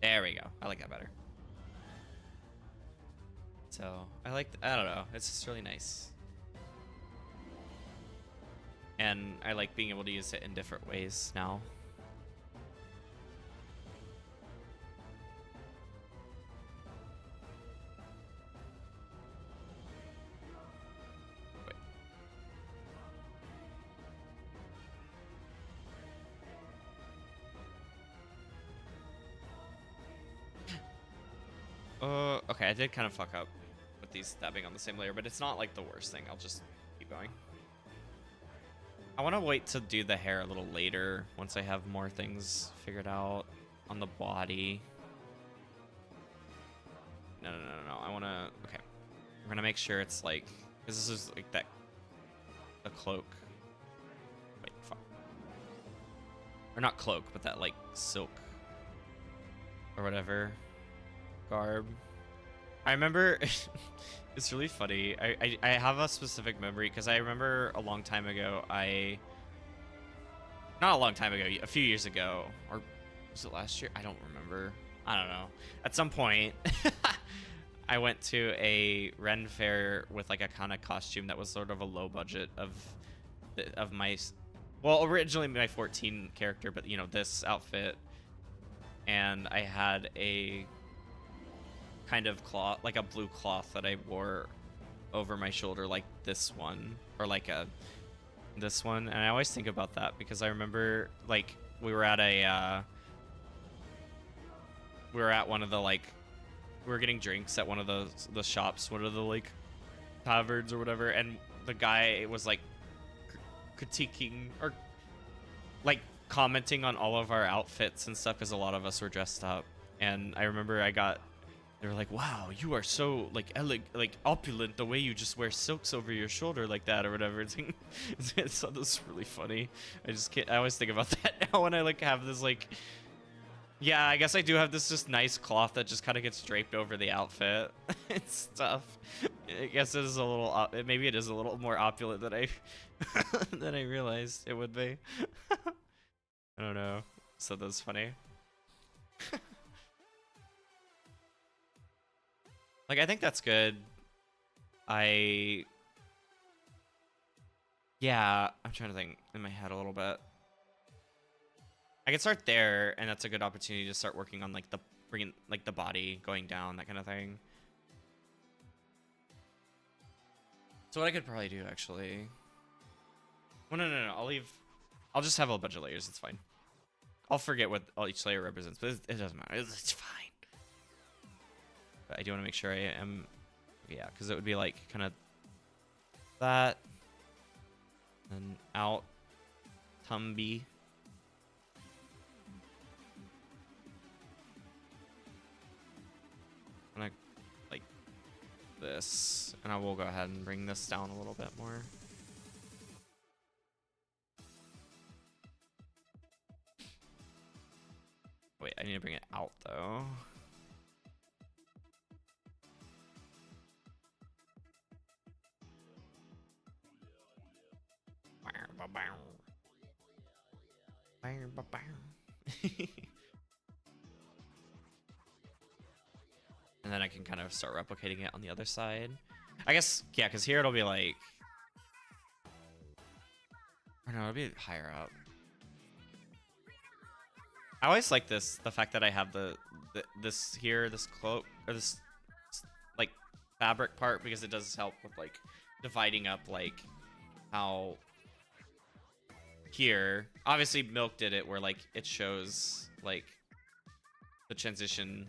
There we go. I like that better. So I don't know, it's just really nice. And I like being able to use it in different ways now. Okay, I did kind of fuck up with these stabbing on the same layer, but it's not like the worst thing. I'll just keep going. I want to wait to do the hair a little later, once I have more things figured out on the body. No. I want to, okay. We're going to make sure it's like, because this is like the cloak. Wait, fuck. Or not cloak, but that like silk or whatever garb. I remember it's really funny. I have a specific memory, because I remember a long time ago not a long time ago, a few years ago, or was it last year? I don't remember. I don't know. At some point, I went to a Ren fair with like a kind of costume that was sort of a low budget of my, well, originally my 14 character, but you know, this outfit, and I had a kind of cloth, like a blue cloth that I wore over my shoulder, like this one, or like this one, and I always think about that because I remember like we were at one of the like we were getting drinks at one of the shops, one of the like taverns or whatever, and the guy was like critiquing or like commenting on all of our outfits and stuff because a lot of us were dressed up, and I remember they were like, "Wow, you are so like like opulent the way you just wear silks over your shoulder like that or whatever." It's this really funny. I just can't. I always think about that now when I like have this like. Yeah, I guess I do have this just nice cloth that just kind of gets draped over the outfit and stuff. I guess it is a little. Maybe it is a little more opulent than I than I realized it would be. I don't know. So that's funny. Like, I think that's good. Yeah, I'm trying to think in my head a little bit. I can start there, and that's a good opportunity to start working on, like, bringing, like, the body going down, that kind of thing. So what I could probably do, actually... Well, no. I'll just have a bunch of layers. It's fine. I'll forget what each layer represents, but it doesn't matter. It's fine. But I do want to make sure I am... Yeah, because it would be, like, kind of that. And out. Tumby. And I like this, and I will go ahead and bring this down a little bit more. Wait, I need to bring it out though. And then I can kind of start replicating it on the other side. I guess, yeah, because here it'll be like... Or no, it'll be higher up. I always like this, the fact that I have this here, this cloak, or this, like, fabric part, because it does help with, like, dividing up, like, how... Here, obviously Milk did it where, like, it shows, like, the transition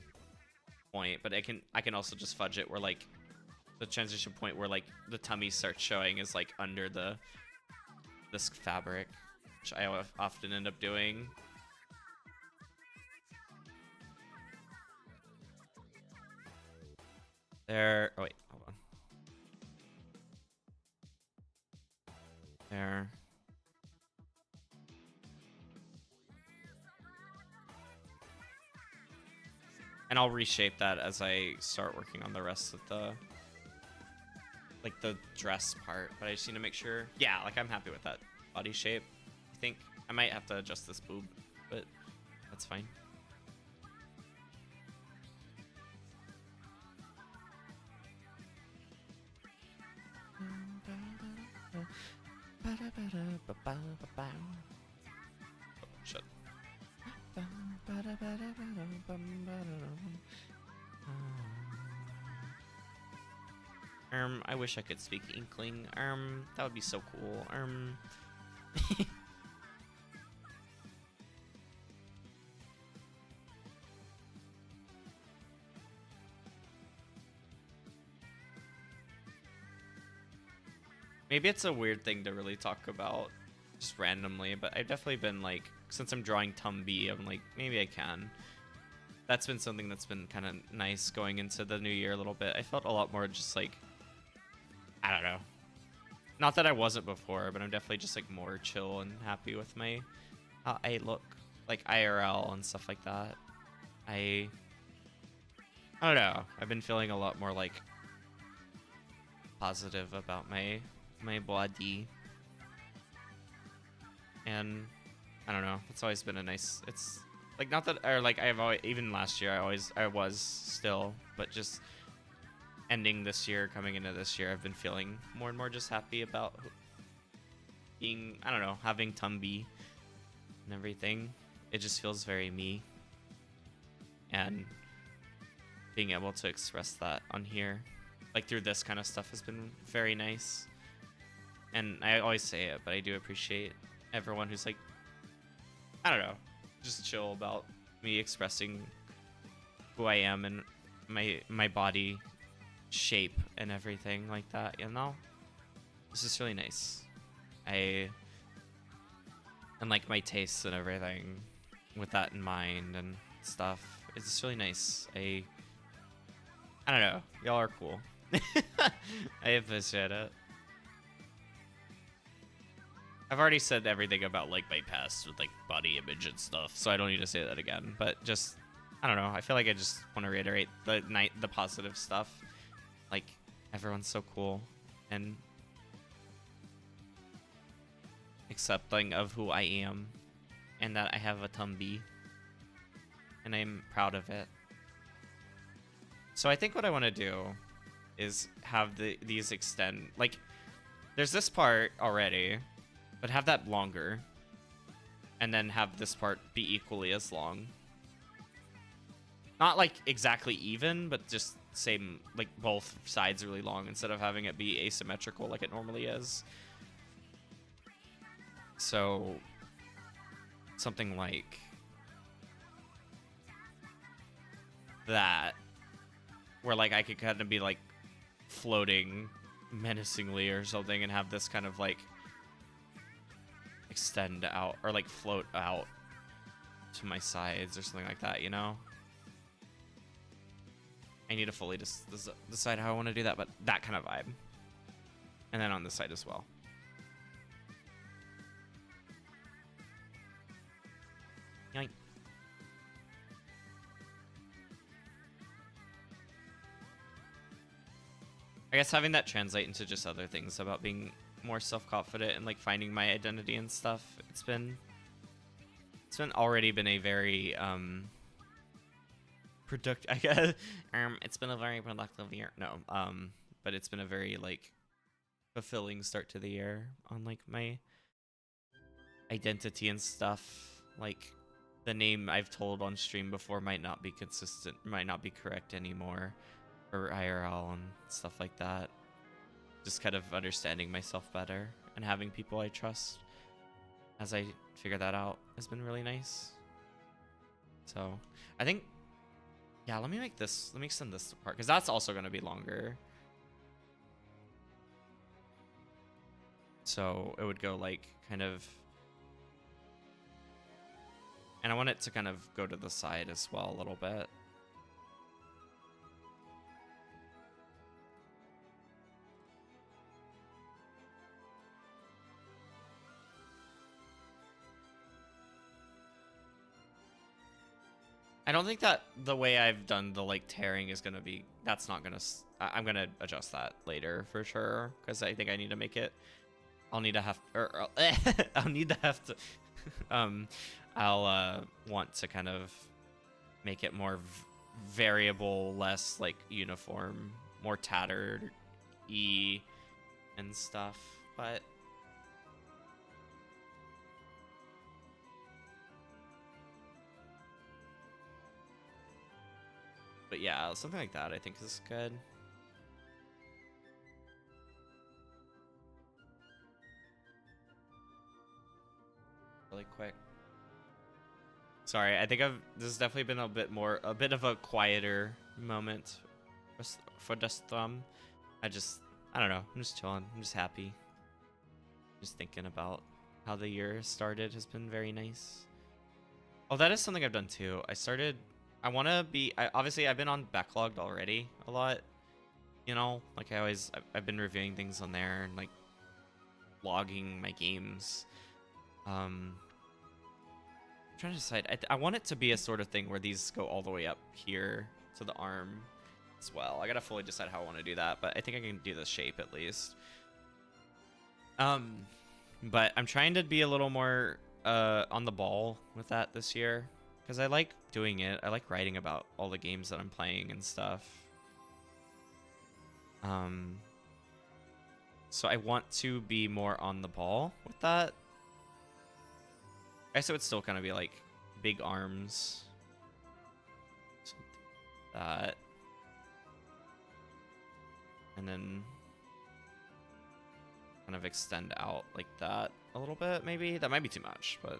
point, but I can also just fudge it where like the transition point where like the tummy starts showing is like under this fabric, which I often end up doing. There. Oh wait, hold on. There. And I'll reshape that as I start working on the rest of the, like, the dress part. But I just need to make sure. Yeah, like, I'm happy with that body shape. I think I might have to adjust this boob, but that's fine. Oh, shit. I wish I could speak Inkling. That would be so cool. Maybe it's a weird thing to really talk about just randomly, but I've definitely been like, since I'm drawing Tumby, I'm like, maybe I can. That's been something that's been kind of nice going into the new year a little bit. I felt a lot more just like, I don't know. Not that I wasn't before, but I'm definitely just like more chill and happy with my how I look, like IRL and stuff like that. I don't know. I've been feeling a lot more like positive about my body. And I don't know. It's always been a nice. It's like not that, or like I've always, even last year I was still, but just ending this year, coming into this year, I've been feeling more and more just happy about being, I don't know, having Tumby and everything. It just feels very me, and being able to express that on here, like through this kind of stuff, has been very nice. And I always say it, but I do appreciate everyone who's like, I don't know, just chill about me expressing who I am and my body shape and everything like that, you know? This is really nice. And like my tastes and everything with that in mind and stuff. It's just really nice. I don't know. Y'all are cool. I appreciate it. I've already said everything about like my past with like body image and stuff, so I don't need to say that again. But just, I don't know. I feel like I just want to reiterate the positive stuff. Like, everyone's so cool and accepting of who I am, and that I have a Tumby, and I'm proud of it. So I think what I want to do is have these extend, like, there's this part already, but have that longer, and then have this part be equally as long. Not like exactly even, but just same, like both sides really long, instead of having it be asymmetrical like it normally is. So something like that, where like I could kind of be like floating menacingly or something, and have this kind of like extend out or like float out to my sides or something like that, you know? I need to fully decide how I want to do that, but that kind of vibe. And then on this side as well. Yoink. I guess having that translate into just other things about being more self-confident and like finding my identity and stuff, it's been already been a very I guess it's been a very productive year. No, but it's been a very like fulfilling start to the year on like my identity and stuff. Like, the name I've told on stream before might not be consistent, might not be correct anymore for IRL and stuff like that. Just kind of understanding myself better and having people I trust as I figure that out has been really nice. So I think, yeah, let me extend this part, because that's also going to be longer. So it would go like kind of, and I want it to kind of go to the side as well a little bit. I don't think that the way I've done the like tearing is gonna be, that's not gonna, I'm gonna adjust that later for sure, because I think I need to make it, I'll need to have, or I'll need to have to, I'll want to kind of make it more variable, less like uniform, more tattered and stuff, but yeah, something like that I think is good. Really quick. Sorry, I think this has definitely been a bit of a quieter moment for this thumb. I don't know, I'm just chilling, I'm just happy. Just thinking about how the year started has been very nice. Oh, that is something I've done too. Obviously I've been on Backlogged already a lot. You know, like I've been reviewing things on there and like logging my games. I'm trying to decide. I want it to be a sort of thing where these go all the way up here to the arm as well. I gotta fully decide how I want to do that, but I think I can do the shape at least. But I'm trying to be a little more on the ball with that this year, because I like doing it. I like writing about all the games that I'm playing and stuff. So I want to be more on the ball with that. I guess it would still kind of be like big arms. That. And then kind of extend out like that a little bit, maybe. That might be too much, but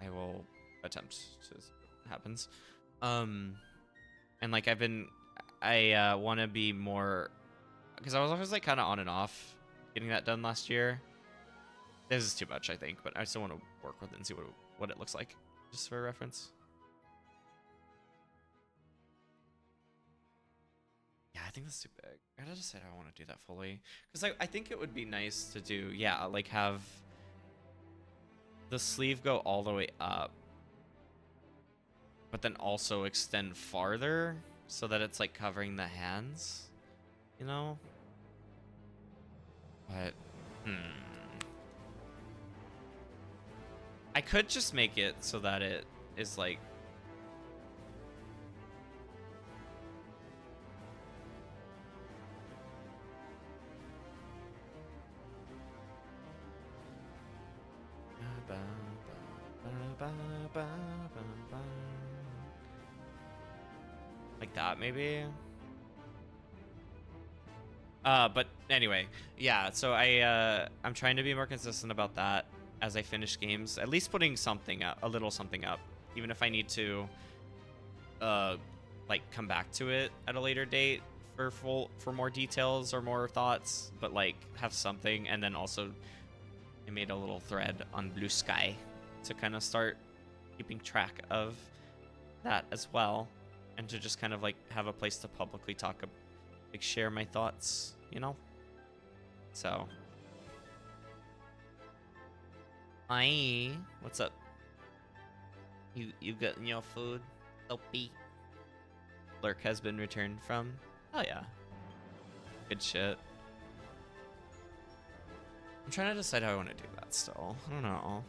I will attempt to see what happens. And like I want to be more, because I was always like kind of on and off getting that done last year. This is too much, I think, but I still want to work with it and see what it looks like, just for reference. Yeah, I think that's too big. I gotta decide how I want to do that fully, because I think it would be nice to do, yeah, like have the sleeve go all the way up, but then also extend farther so that it's like covering the hands, you know? But, I could just make it so that it is like, like that maybe. But anyway, yeah, so I'm trying to be more consistent about that as I finish games, at least putting something up, a little something up, even if I need to like come back to it at a later date for more details or more thoughts, but like have something. And then also I made a little thread on Blue Sky to kind of start keeping track of that as well, and to just kind of like have a place to publicly talk, like share my thoughts, you know? So what's up? You getting your food, Opie? Lurk has been returned from. Oh yeah, good shit. I'm trying to decide how I want to do that still. I don't know.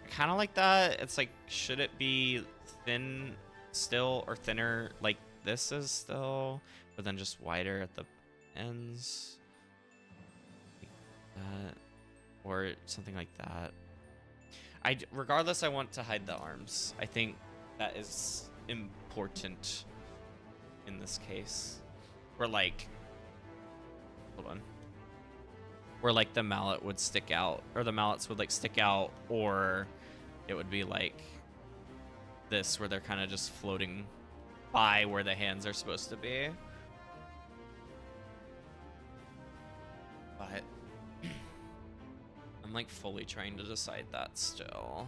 I kind of like that. It's like, should it be thin still or thinner like this is still, but then just wider at the ends? Like that, or something like that. Regardless, I want to hide the arms. I think that is important in this case. Where like, hold on. Where like the mallet would stick out, or the mallets would like stick out, or it would be like this, where they're kind of just floating by where the hands are supposed to be. But I'm like fully trying to decide that still.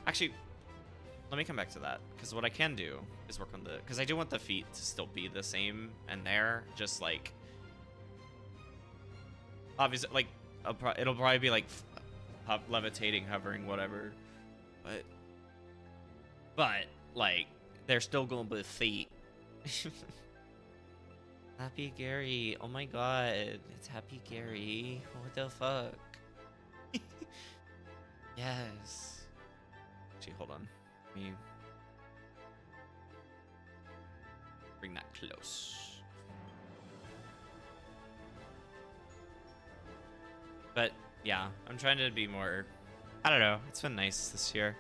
Actually, let me come back to that, because what I can do is work on the, because I do want the feet to still be the same and there, just like, obviously, like, it'll probably be like levitating, hovering, whatever, but like, they're still gonna be feet. Happy Gary, oh my god, it's Happy Gary, what the fuck? Yes. Actually, hold on. Let me bring that close. But yeah, I'm trying to be more, I don't know, it's been nice this year.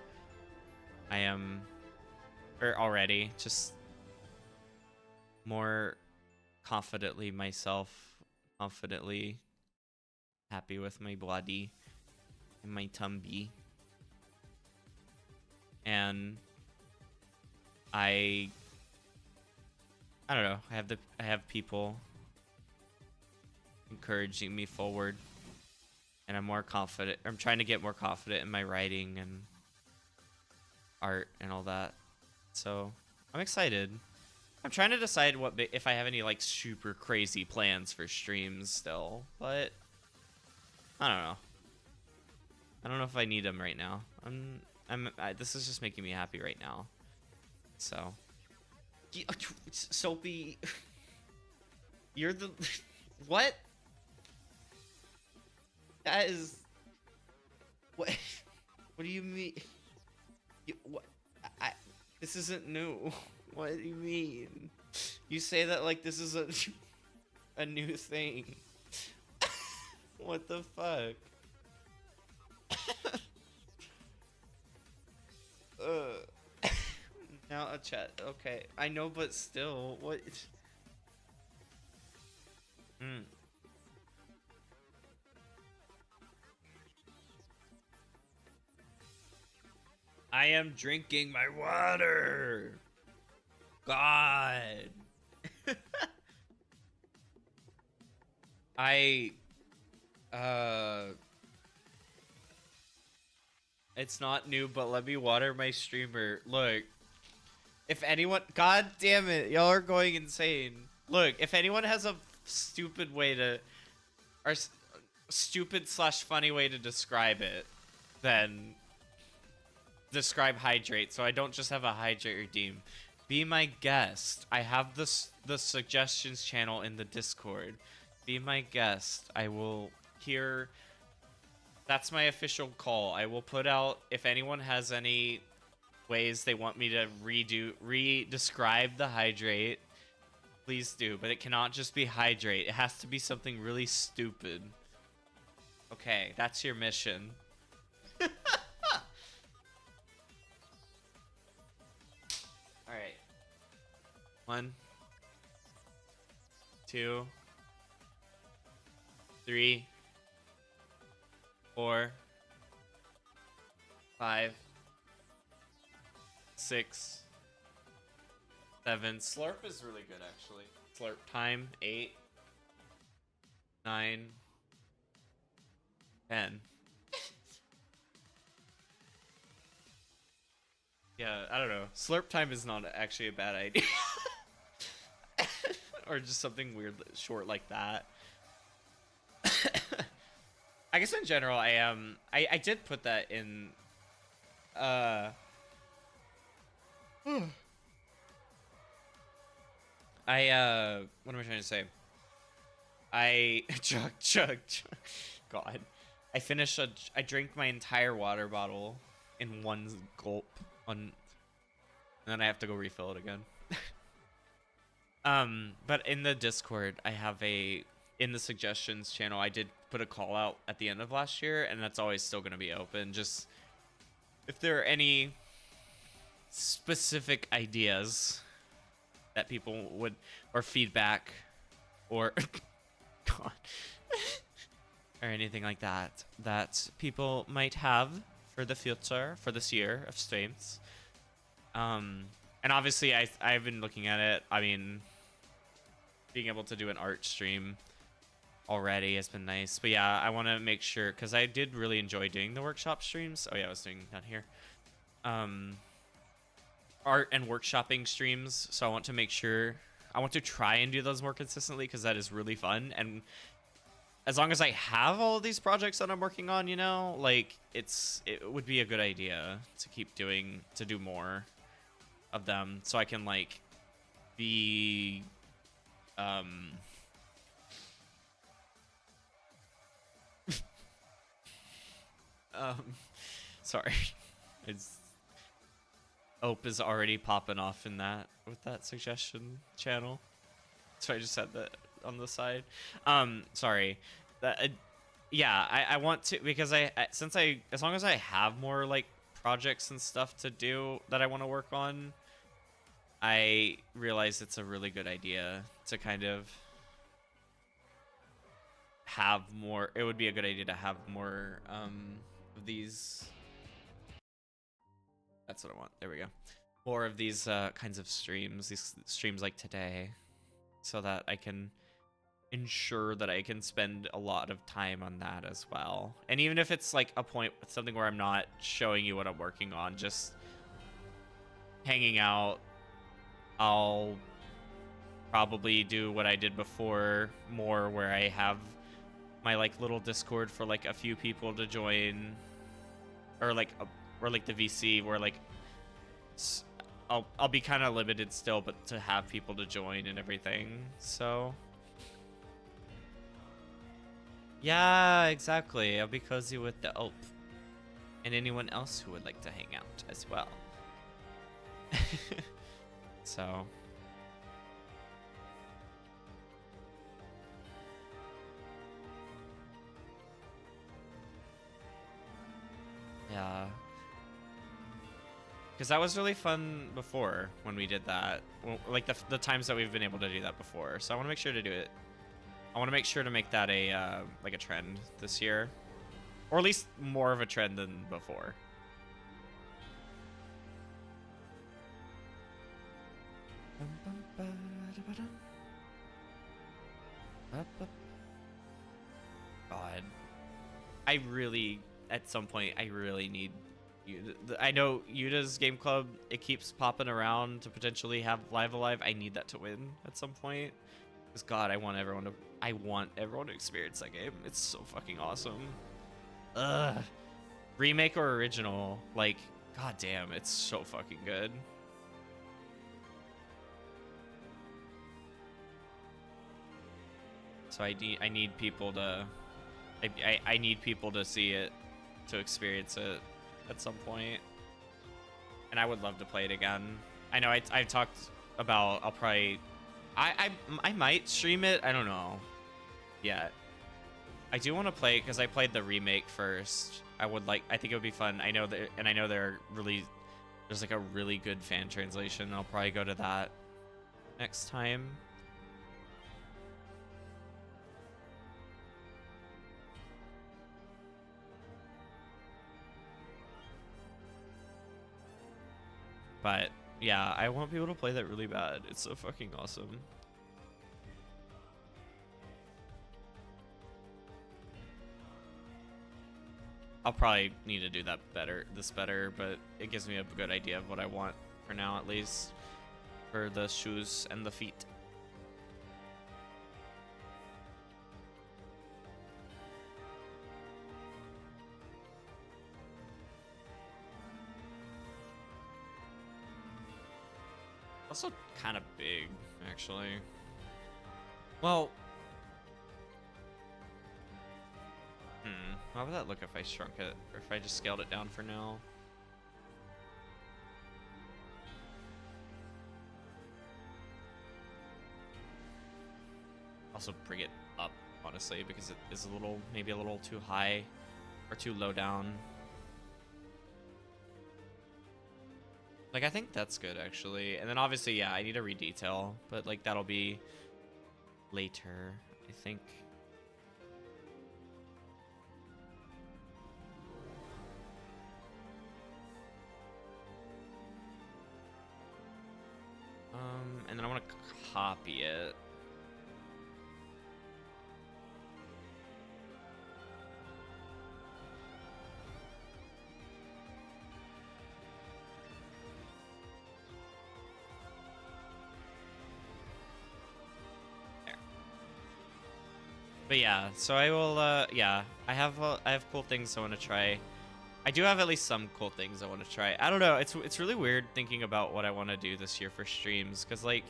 I am, or already, just more confidently myself, confidently happy with my body and my tummy. And I don't know, I have people encouraging me forward, and I'm more confident. I'm trying to get more confident in my writing and art and all that. So I'm excited. I'm trying to decide if I have any like super crazy plans for streams still, but I don't know. I don't know if I need them right now. This is just making me happy right now. So, Soapy. You're the what? That is what? What do you mean? What? I this isn't new. What do you mean? You say that like this is a new thing. What the fuck? Now a chat. Okay, I know, but still, what? Hmm. I am drinking my water. God. I it's not new, but let me water my streamer. Look, if anyone, god damn it, y'all are going insane. Look, if anyone has a stupid way to, or stupid slash funny way to describe it, then describe hydrate, so I don't just have a hydrate redeem. Be my guest. I have the suggestions channel in the Discord. Be my guest. I will hear. That's my official call. I will put out if anyone has any ways they want me to re-describe the hydrate. Please do, but it cannot just be hydrate. It has to be something really stupid. Okay, that's your mission. Alright. 1, 2, 3, 4, 5, 6, 7. Slurp is really good, actually. Slurp time 8, 9, 10. Yeah, I don't know. Slurp time is not actually a bad idea. Or just something weird short like that. I guess in general I did put that in what am I trying to say? I chug. God. I drank my entire water bottle in one gulp and then I have to go refill it again. But in the Discord, I have in the suggestions channel, I did put a call out at the end of last year, and that's always still going to be open. Just if there are any specific ideas that people would, or feedback, or God, or anything like that that people might have for the future, for this year of streams. And obviously I've been looking at it. I mean, being able to do an art stream already has been nice. But yeah, I want to make sure, because I did really enjoy doing the workshop streams. Oh yeah, I was doing down here. Art and workshopping streams. So I want to make sure, I want to try and do those more consistently, because that is really fun. And as long as I have all of these projects that I'm working on, you know, like it would be a good idea to keep doing, to do more of them, so I can like be sorry, it's Ope is already popping off in that with that suggestion channel, so I just said that on the side. Sorry, that yeah, I want to, because as long as I have more like projects and stuff to do that I want to work on, I realize it's a really good idea to kind of have more. It would be a good idea to have more of these. That's what I want. There we go. More of these kinds of streams, these streams like today, so that I can ensure that I can spend a lot of time on that as well. And even if it's like a point, something where I'm not showing you what I'm working on, just hanging out, I'll probably do what I did before more, where I have my like little Discord for like a few people to join, or like the VC where like I'll be kind of limited still, but to have people to join and everything. So Yeah, exactly. I'll be cozy with the Ope. And anyone else who would like to hang out as well. So. Yeah. Because that was really fun before when we did that. Well, like the times that we've been able to do that before. So I want to make sure to do it. I want to make sure to make that a like a trend this year. Or at least more of a trend than before. God. I really, at some point, I really need you. I know Yuda's Game Club, it keeps popping around to potentially have Live Alive. I need that to win at some point. Because God, I want everyone to experience that game. It's so fucking awesome. Ugh. Remake or original, like, god damn, it's so fucking good. So I need people to I need people to see it, to experience it at some point. And I would love to play it again. I know I talked about I'll probably I might stream it. I don't know yet. I do want to play it because I played the remake first. I think it would be fun. I know that, and I know there's like a really good fan translation. I'll probably go to that next time. But yeah, I want people to play that really bad. It's so fucking awesome. I'll probably need to do that better, but it gives me a good idea of what I want for now, at least for the shoes and the feet. Also kind of big, actually. Well, how would that look if I shrunk it, or if I just scaled it down for now? Also bring it up, honestly, because it is maybe a little too high or too low down. Like, I think that's good, actually. And then obviously, yeah, I need a redetail, but like that'll be later, I think. And then I want to copy it. There. But yeah, so I will, yeah, I have cool things I want to try. I do have at least some cool things I want to try. I don't know, it's really weird thinking about what I want to do this year for streams, because like,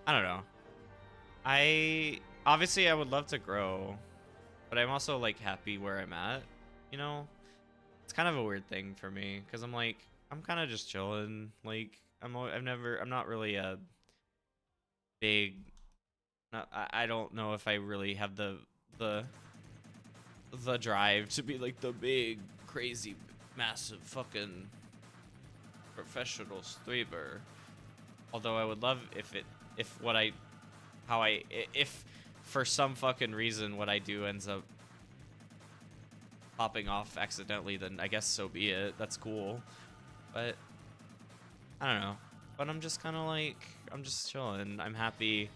I don't know. Obviously I would love to grow, but I'm also like happy where I'm at, you know? It's kind of a weird thing for me, because I'm like, I'm kind of just chilling. Like, I'm not really a big, I don't know if I really have the drive to be like the big, crazy, massive fucking professional streamer. Although I would love if for some fucking reason what I do ends up popping off accidentally, then I guess so be it. That's cool. But I don't know. But I'm just kind of like, I'm just chilling. I'm happy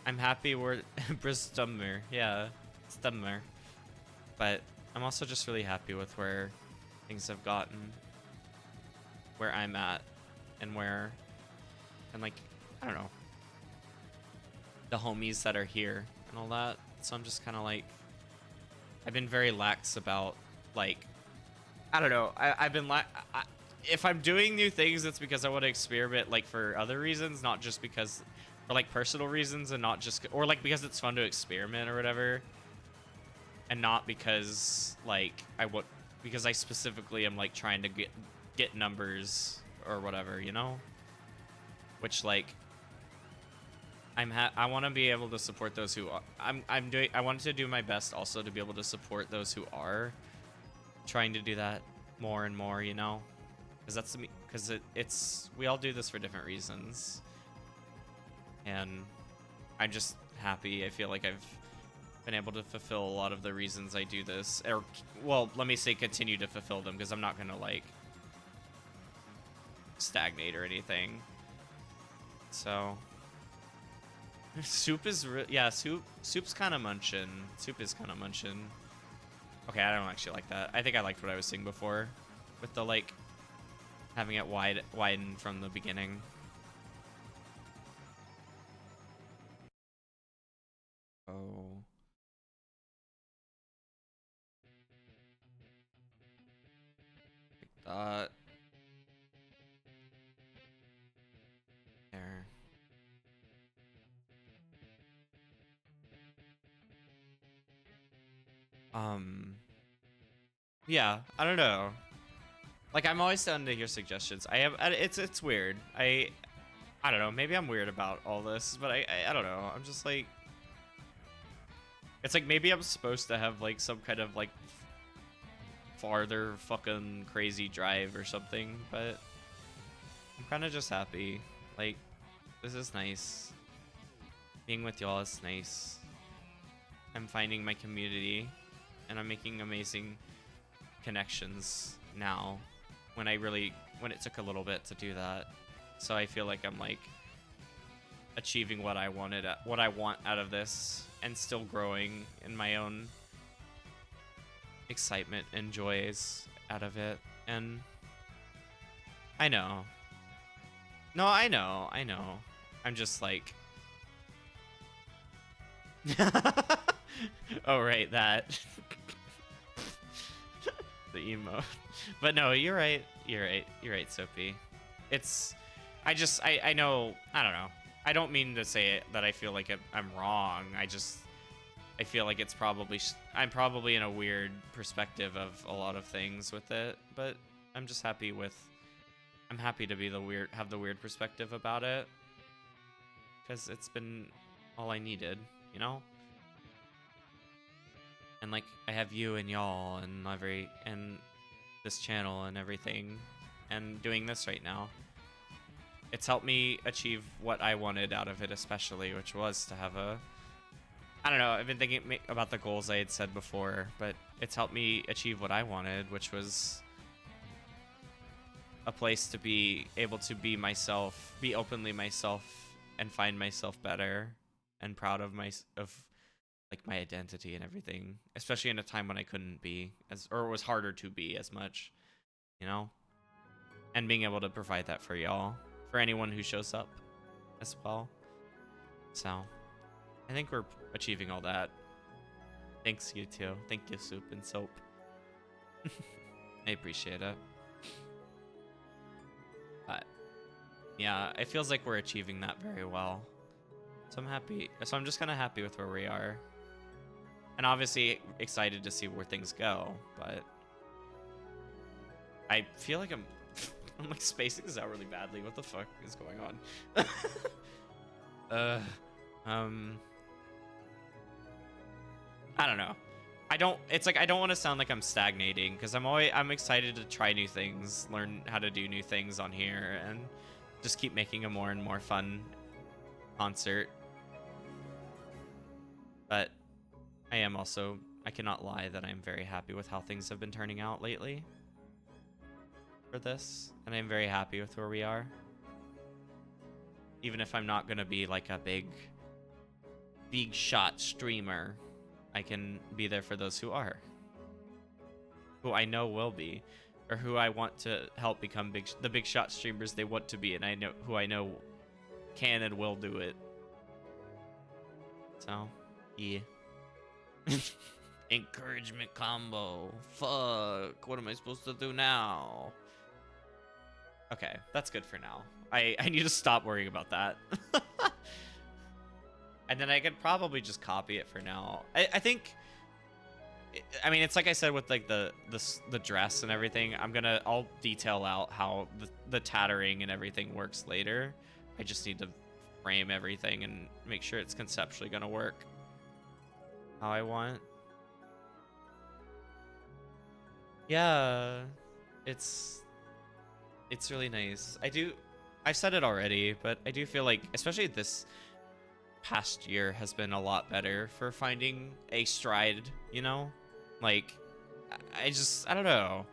where Bristummer, yeah, Stummer. But I'm also just really happy with where things have gotten, where I'm at, and like, I don't know, the homies that are here and all that. So I'm just kind of like, I've been very lax about, like, I don't know. I've been if I'm doing new things, it's because I want to experiment, like, for other reasons, not just because, for like personal reasons, and not just, or like because it's fun to experiment or whatever. and not because like because I specifically am like trying to get numbers or whatever, you know? Which like I want to be able to support those who are, I want to do my best also to be able to support those who are trying to do that more and more, you know? Because it's we all do this for different reasons. And I'm just happy. I feel like I've been able to fulfill a lot of the reasons I do this, or well, let me say continue to fulfill them, because I'm not gonna like stagnate or anything. So soup is yeah, soup's kind of munchin. Soup is kind of munchin. Okay, I don't actually like that. I think I liked what I was saying before with the like having it widen from the beginning. Oh. Like that. There. Yeah, I don't know. Like, I'm always down to hear suggestions. It's weird. I don't know. Maybe I'm weird about all this, but I don't know. I'm just like, it's like maybe I'm supposed to have like some kind of like farther fucking crazy drive or something, but I'm kind of just happy. Like, this is nice. Being with y'all is nice. I'm finding my community, and I'm making amazing connections now when it took a little bit to do that. So I feel like I'm like achieving what I want out of this, and still growing in my own excitement and joys out of it. And I know. No, I know. I'm just like oh right, that the emote. But no, you're right, Soapy. It's I know, I don't know. I don't mean to say it that I feel like I'm wrong. I feel like I'm probably in a weird perspective of a lot of things with it, but I'm just happy I'm happy to be have the weird perspective about it, because it's been all I needed, you know? And like, I have you and y'all and this channel and everything, and doing this right now. It's helped me achieve what I wanted out of it, especially, which was to have I don't know, I've been thinking about the goals I had said before, but it's helped me achieve what I wanted, which was a place to be able to be myself, be openly myself, and find myself better and proud of like my identity and everything, especially in a time when I couldn't be or it was harder to be as much, you know? And being able to provide that for y'all, for anyone who shows up as well. So I think we're achieving all that. Thanks, you too. Thank you, Soup and Soap. I appreciate it. But yeah, it feels like we're achieving that very well. So I'm happy. So I'm just kind of happy with where we are. And obviously excited to see where things go, but I feel like I'm like spacing this out really badly. What the fuck is going on? I don't know. It's like I don't want to sound like I'm stagnating, because I'm excited to try new things, learn how to do new things on here, and just keep making a more and more fun concert. But I cannot lie that I'm very happy with how things have been turning out lately for this, and I'm very happy with where we are. Even if I'm not gonna be like a big shot streamer, I can be there for those who are, who I know will be, or who I want to help become the big shot streamers they want to be, and I know can and will do it. So, yeah. Encouragement combo. Fuck. What am I supposed to do now? Okay, that's good for now. I need to stop worrying about that. And then I could probably just copy it for now. I think I mean, it's like I said with like the dress and everything. I'll detail out how the tattering and everything works later. I just need to frame everything and make sure it's conceptually gonna work how I want. Yeah, it's really nice. I've said it already, but I do feel like, especially this past year has been a lot better for finding a stride, you know? Like, I don't know.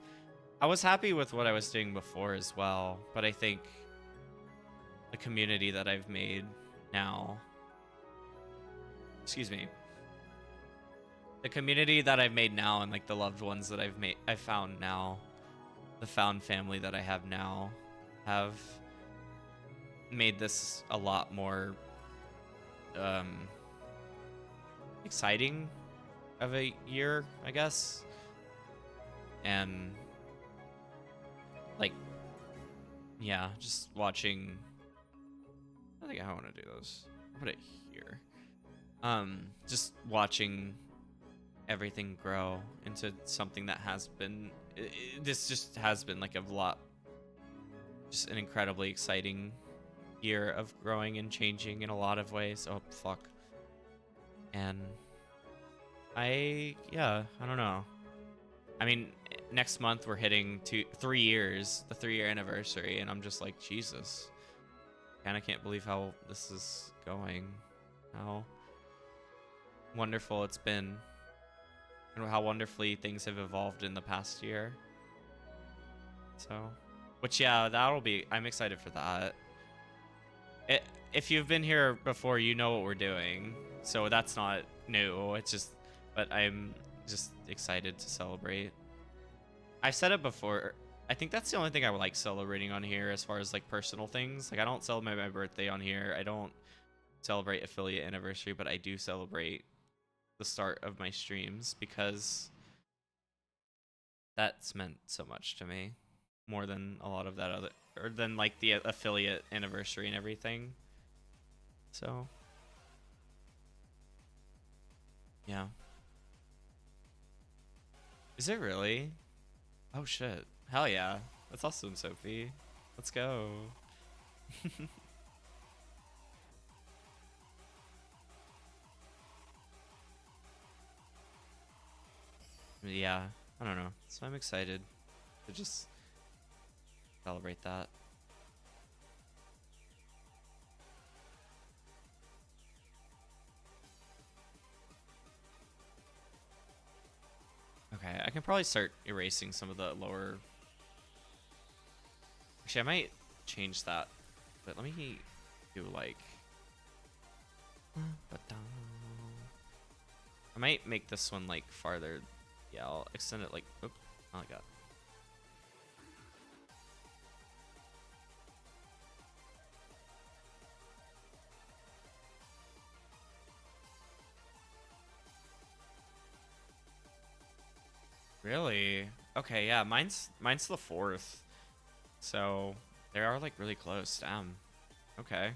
I was happy with what I was doing before as well, but I think the community that I've made now, excuse me, the community that I've made now and like the loved ones that I found now, the found family that I have now, have made this a lot more exciting of a year, I guess. And like, yeah, just watching. I think I want to do those. I'll put it here. Just watching everything grow into something that has been. This just has been like a lot. Just an incredibly exciting year of growing and changing in a lot of ways. Oh fuck. And I don't know. I mean, next month we're hitting 3 years, the 3-year anniversary, and I'm just like, Jesus. Kind of can't believe how this is going. How wonderful it's been. And how wonderfully things have evolved in the past year. So, which yeah, I'm excited for that. If you've been here before, you know what we're doing. So that's not new. It's just, but I'm just excited to celebrate. I've said it before. I think that's the only thing I like celebrating on here as far as like personal things. Like I don't celebrate my birthday on here. I don't celebrate affiliate anniversary, but I do celebrate the start of my streams because that's meant so much to me, more than a lot of that other, or than like the affiliate anniversary and everything. So yeah. Is it really? Oh shit. Hell yeah. That's awesome, Sophie. Let's go. Yeah, I don't know. So I'm excited to just celebrate that. Okay, I can probably start erasing some of the lower. Actually, I might change that, but let me do like. I might make this one like farther. Yeah, I'll extend it like. Oop, oh my god. Really? Okay, yeah, mine's the 4th. So they are like really close. Damn. Okay.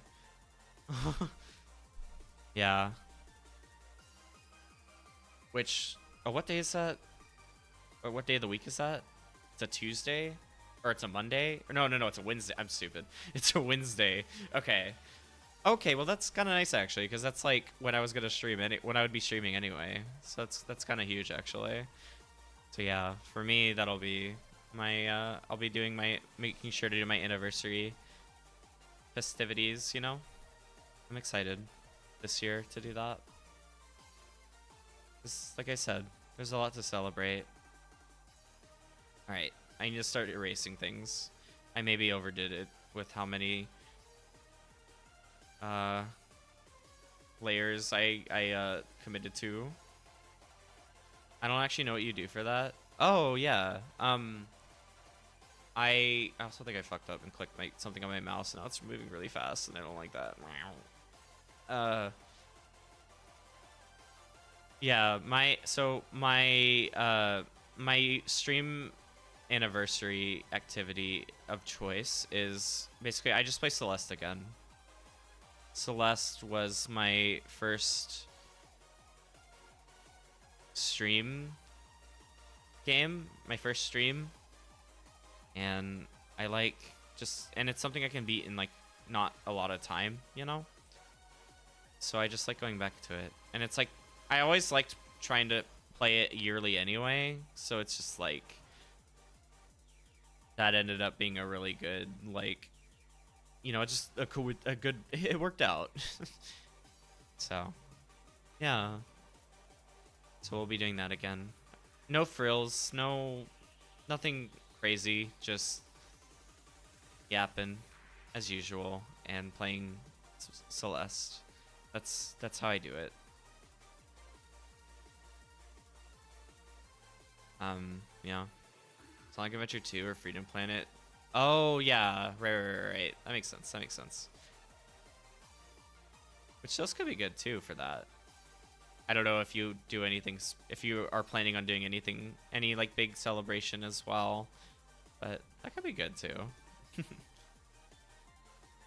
Yeah. Which, oh, what day is that? Or what day of the week is that? It's a Tuesday? Or it's a Monday? Or no, it's a Wednesday. I'm stupid. It's a Wednesday. Okay. Okay, well that's kind of nice actually, because that's like when I was gonna stream when I would be streaming anyway. So that's kind of huge actually. So yeah, for me that'll be my I'll be doing making sure to do my anniversary festivities. You know, I'm excited this year to do that. 'Cause, like I said, there's a lot to celebrate. All right, I need to start erasing things. I maybe overdid it with how many layers I committed to. I don't actually know what you do for that. Oh yeah. I also think I fucked up and clicked something on my mouse, and now it's moving really fast, and I don't like that. Yeah, my stream anniversary activity of choice is basically I just play Celeste again. Celeste was my first stream game, my first stream, and I like and it's something I can beat in like not a lot of time, you know? So I just like going back to it. And it's like, I always liked trying to play it yearly anyway, so it's just like, that ended up being a really good, like, you know, just a good, it worked out. So, yeah. So we'll be doing that again. No frills, nothing crazy, just yapping as usual and playing Celeste. That's how I do it. Yeah. Sonic Adventure 2 or Freedom Planet. Oh yeah, right. That makes sense. Which those could be good too for that. I don't know if you do anything, if you are planning on doing anything, any like big celebration as well, but that could be good too.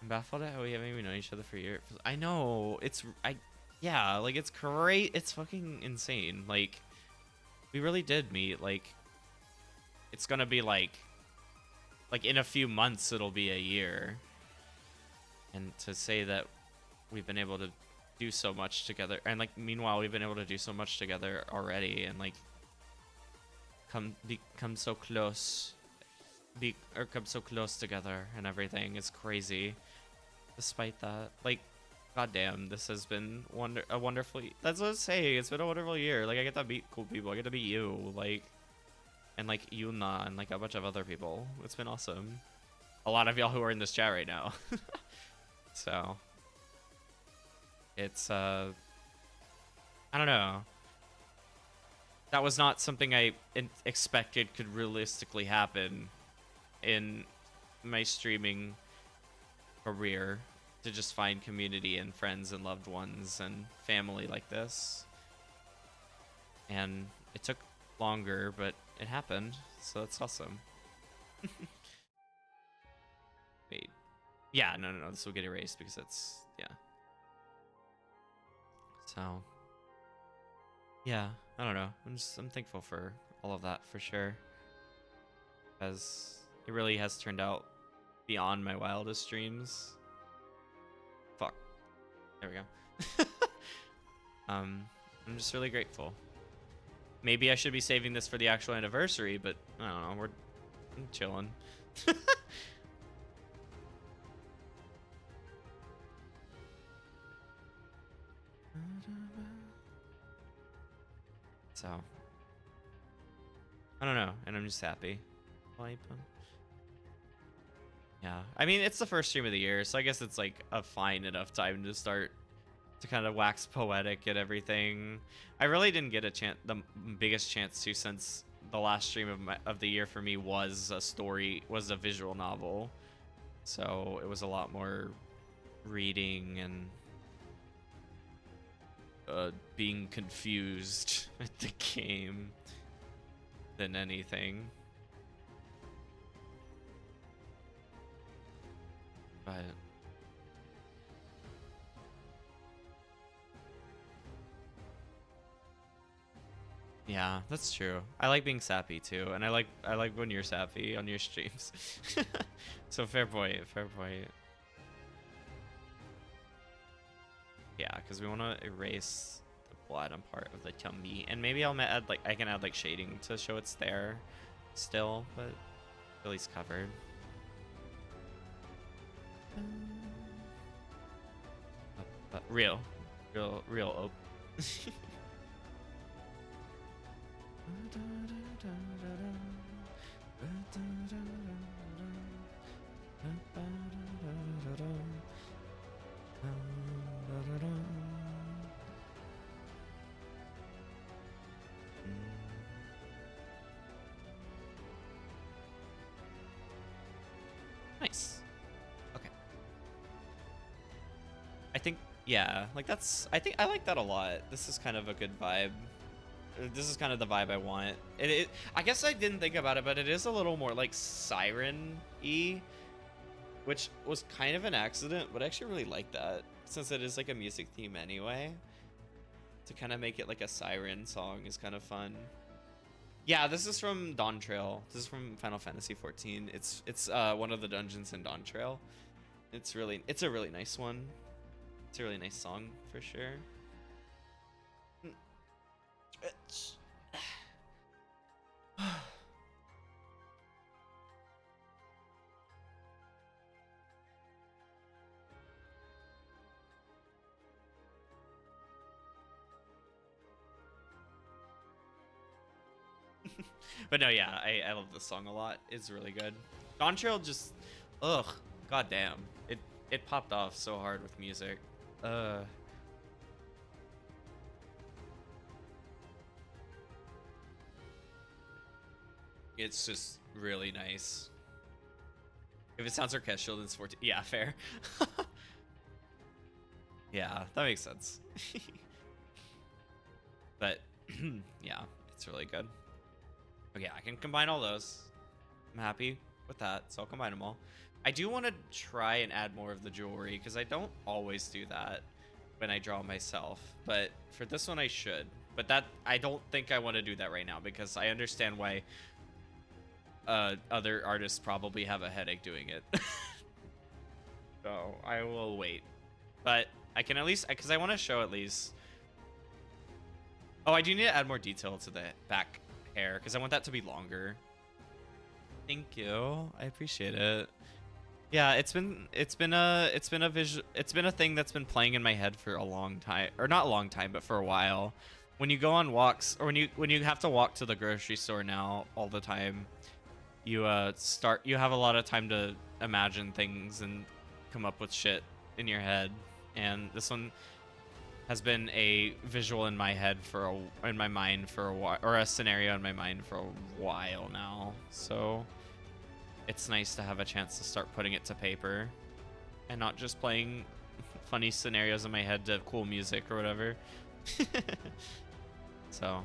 I'm baffled at how we haven't even known each other for years. I know, yeah, like it's great. It's fucking insane. Like, we really did meet. Like, it's gonna be like in a few months it'll be a year. And to say that we've been able to do so much together, and like meanwhile we've been able to do so much together already, and like come so close, come so close together and everything is crazy. Despite that, like, goddamn, this has been a wonderful. That's what I say. It's been a wonderful year. Like, I get to meet cool people. I get to meet you, like, and like Yuna and like a bunch of other people. It's been awesome. A lot of y'all who are in this chat right now. So it's I don't know. That was not something I expected could realistically happen in my streaming career, to just find community and friends and loved ones and family like this. And it took longer, but it happened, so that's awesome. Wait. Yeah, no, this will get erased because it's, yeah. So, yeah, I don't know. I'm thankful for all of that for sure, because it really has turned out beyond my wildest dreams. Fuck. There we go. I'm just really grateful. Maybe I should be saving this for the actual anniversary, but I don't know. I'm chilling. So, I don't know, and I'm just happy. Yeah, I mean, it's the first stream of the year, so I guess it's like a fine enough time to start to kind of wax poetic and everything. I really didn't get the biggest chance to, since the last stream of the year for me was a visual novel. So it was a lot more reading and being confused at the game than anything. But yeah, that's true. I like being sappy too, and I like when you're sappy on your streams. So fair point. Yeah, because we want to erase the bottom part of the tummy, and maybe I'll add I can add like shading to show it's there still, but at least covered. But real open. Nice. Okay. I think, yeah, like I think I like that a lot. This is kind of a good vibe. This is kind of the vibe I want. I guess I didn't think about it, but it is a little more like siren-y, which was kind of an accident, but I actually really like that, since it is like a music theme anyway. To kind of make it like a siren song is kind of fun. Yeah, this is from Dawn Trail. This is from Final Fantasy 14. It's one of the dungeons in Dawn Trail. It's a really nice one. It's a really nice song for sure. But no, yeah, I love this song a lot. It's really good. Dawn Trail just, ugh, goddamn, it popped off so hard with music. Uh, it's just really nice. If it sounds orchestral, then it's 14. Yeah, fair. Yeah, that makes sense. But yeah, it's really good. Okay, I can combine all those. I'm happy with that, so I'll combine them all. I do want to try and add more of the jewelry because I don't always do that when I draw myself, but for this one I should. But that I don't think I want to do that right now because I understand why other artists probably have a headache doing it. So I will wait. But I can at least, because I want to show at least. Oh, I do need to add more detail to the back hair because I want that to be longer. Thank you. I appreciate it. Yeah, it's been a thing that's been playing in my head for a long time, or not a long time, but for a while. When you go on walks, or when you have to walk to the grocery store now all the time, you you have a lot of time to imagine things and come up with shit in your head. And this one has been a visual in my head in my mind for a while, or a scenario in my mind for a while now. So it's nice to have a chance to start putting it to paper and not just playing funny scenarios in my head to cool music or whatever. So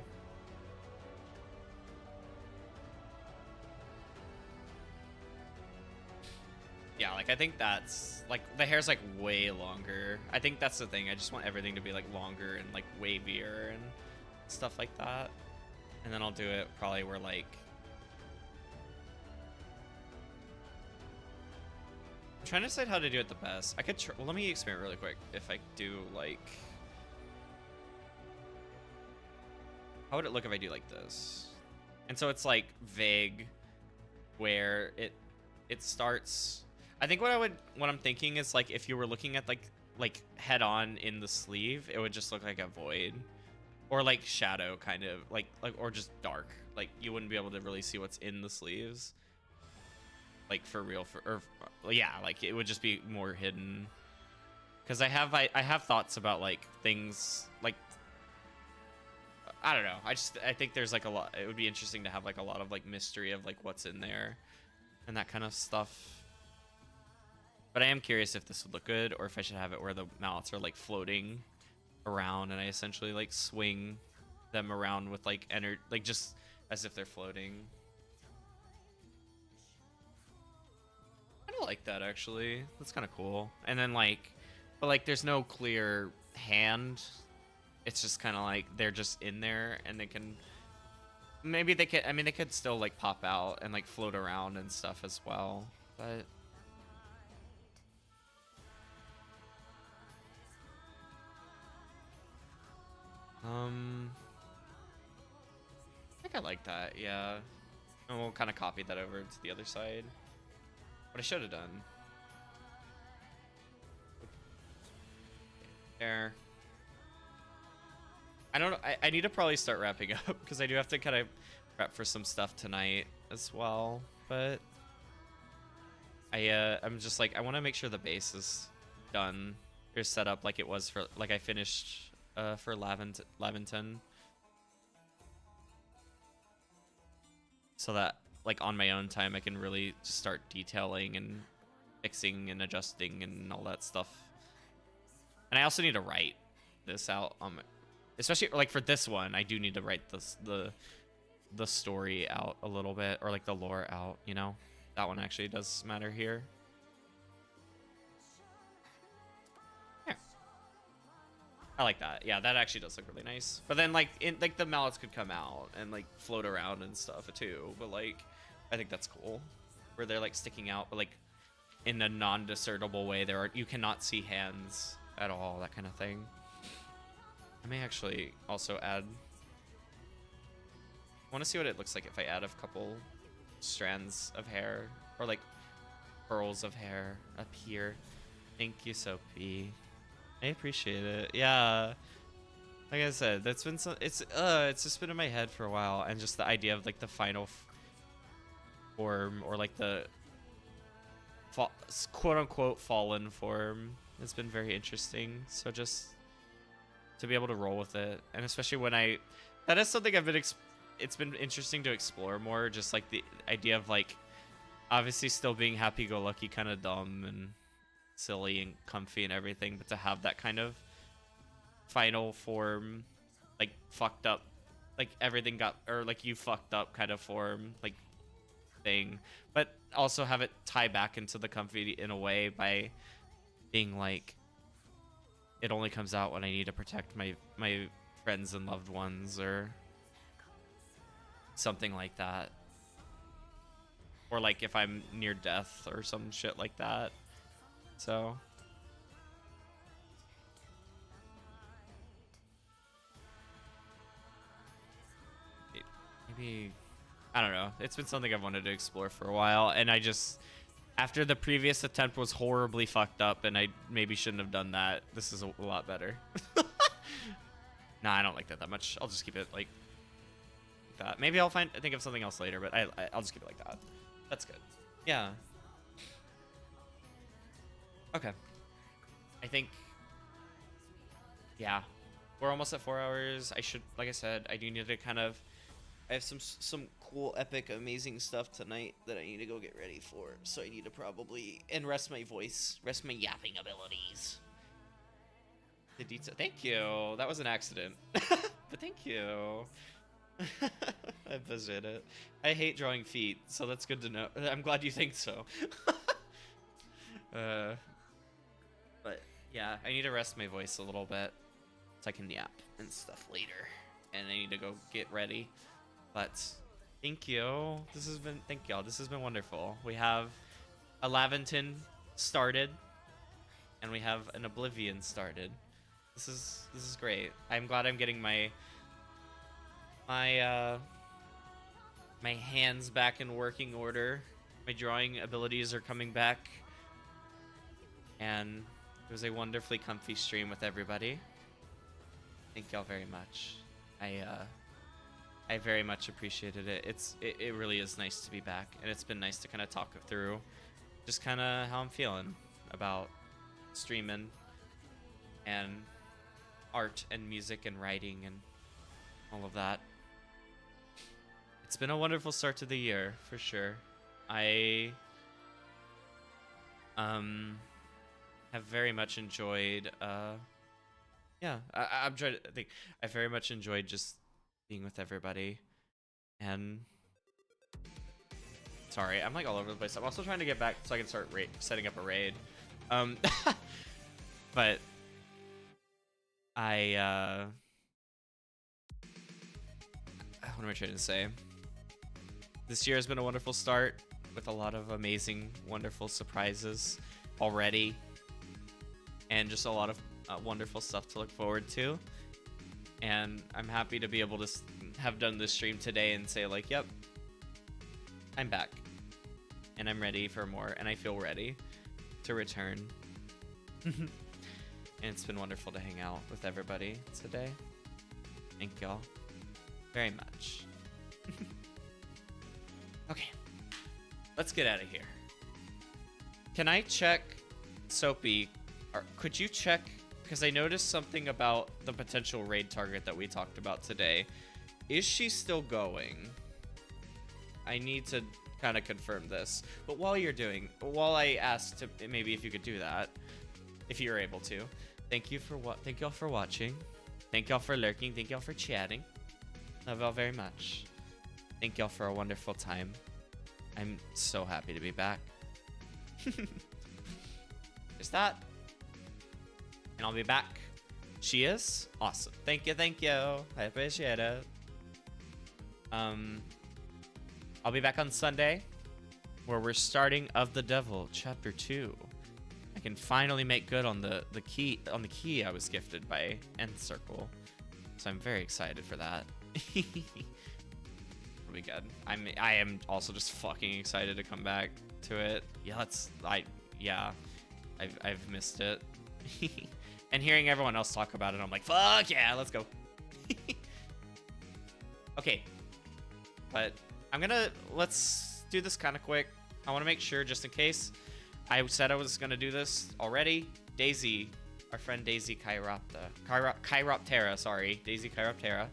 yeah, like I think that's like the hair's like way longer. I think that's the thing. I just want everything to be like longer and like wavier and stuff like that. And then I'll do it probably where like I'm trying to decide how to do it the best. I could well, let me experiment really quick. If I do like, how would it look if I do like this? And so it's like vague, where it starts. I think what I'm thinking is like if you were looking at like head on in the sleeve, it would just look like a void, or like shadow kind of like or just dark. Like you wouldn't be able to really see what's in the sleeves. Like for real, yeah, like it would just be more hidden. Because I have thoughts about like things like I don't know. I think there's like a lot. It would be interesting to have like a lot of like mystery of like what's in there and that kind of stuff. But I am curious if this would look good or if I should have it where the mallets are like floating around and I essentially like swing them around with like energy, like just as if they're floating. I don't like that actually. That's kind of cool. And then like, but like there's no clear hand. It's just kind of like they're just in there and they can, maybe they could, I mean they could still like pop out and like float around and stuff as well. But I think I like that, yeah. And we'll kind of copy that over to the other side. What I should have done. There. I don't know. I need to probably start wrapping up because I do have to kind of prep for some stuff tonight as well. But I'm just like I want to make sure the base is done or set up like it was for like I finished for Laventon. So that like on my own time I can really start detailing and fixing and adjusting and all that stuff. And I also need to write this out especially like for this one I do need to write the story out a little bit, or like the lore out, you know. That one actually does matter here. Yeah. I like that. Yeah, that actually does look really nice. But then like the mallets could come out and like float around and stuff too. But like I think that's cool. Where they're like sticking out, but like in a non-discernible way. You cannot see hands at all, that kind of thing. I may actually also add. I want to see what it looks like if I add a couple strands of hair or like pearls of hair up here. Thank you, Sophie. I appreciate it. Yeah. Like I said, that's been it's just been in my head for a while, and just the idea of like the final form, or like the quote unquote fallen form, has been very interesting. So just to be able to roll with it, and especially when that is something I've been it's been interesting to explore more, just like the idea of like obviously still being happy-go-lucky, kind of dumb and silly and comfy and everything, but to have that kind of final form, like fucked up, like everything got, or like you fucked up kind of form, like thing, but also have it tie back into the comfy in a way by being like, it only comes out when I need to protect my friends and loved ones, or something like that, or like if I'm near death or some shit like that. So maybe, I don't know, it's been something I've wanted to explore for a while, and I just, after the previous attempt was horribly fucked up and I maybe shouldn't have done that, this is a lot better. Nah, I don't like that much. I'll just keep it like that. Maybe I'll think of something else later, but I'll just keep it like that. That's good. Yeah. Okay. I think, yeah, we're almost at 4 hours. I should, like I said, I do need to kind of, I have some cool, epic, amazing stuff tonight that I need to go get ready for. So I need to probably, and rest my voice, rest my yapping abilities. The detail. Thank you. That was an accident, but thank you. I appreciate it. I hate drawing feet, so that's good to know. I'm glad you think so. But yeah, I need to rest my voice a little bit so I can yap and stuff later, and I need to go get ready. But thank you. Thank y'all. This has been wonderful. We have a Laventon started, and we have an Oblivion started. This is great. I'm glad I'm getting my hands back in working order. My drawing abilities are coming back, and it was a wonderfully comfy stream with everybody. Thank y'all very much. I very much appreciated it. It really is nice to be back, and it's been nice to kind of talk through just kind of how I'm feeling about streaming and art and music and writing and all of that. It's been a wonderful start to the year, for sure. I have very much enjoyed yeah, I'm trying to think. I very much enjoyed just being with everybody, and sorry, I'm like all over the place. I'm also trying to get back so I can start setting up a raid. But what am I trying to say? This year has been a wonderful start with a lot of amazing, wonderful surprises already, and just a lot of wonderful stuff to look forward to. And I'm happy to be able to have done this stream today and say like, yep, I'm back and I'm ready for more, and I feel ready to return. And it's been wonderful to hang out with everybody today. Thank y'all very much. Okay, let's get out of here. Can I check, Soapy, or could you check, because I noticed something about the potential raid target that we talked about today. Is she still going? I need to kind of confirm this. But while I asked to, maybe if you could do that, if you're able to. Thank y'all for watching. Thank y'all for lurking. Thank y'all for chatting. Love y'all very much. Thank y'all for a wonderful time. I'm so happy to be back. Just that. And I'll be back She is? Awesome. Thank you, thank you. I appreciate it. I'll be back on Sunday, where we're starting Of the Devil, Chapter 2. I can finally make good on the key I was gifted by End Circle. So I'm very excited for that. It'll be good. I am also just fucking excited to come back to it. Yeah, I've missed it. And hearing everyone else talk about it, I'm like, fuck yeah, let's go. Okay. But let's do this kind of quick. I want to make sure, just in case. I said I was going to do this already. Daisy, our friend Daisy Chiroptera, sorry. Daisy Chiroptera.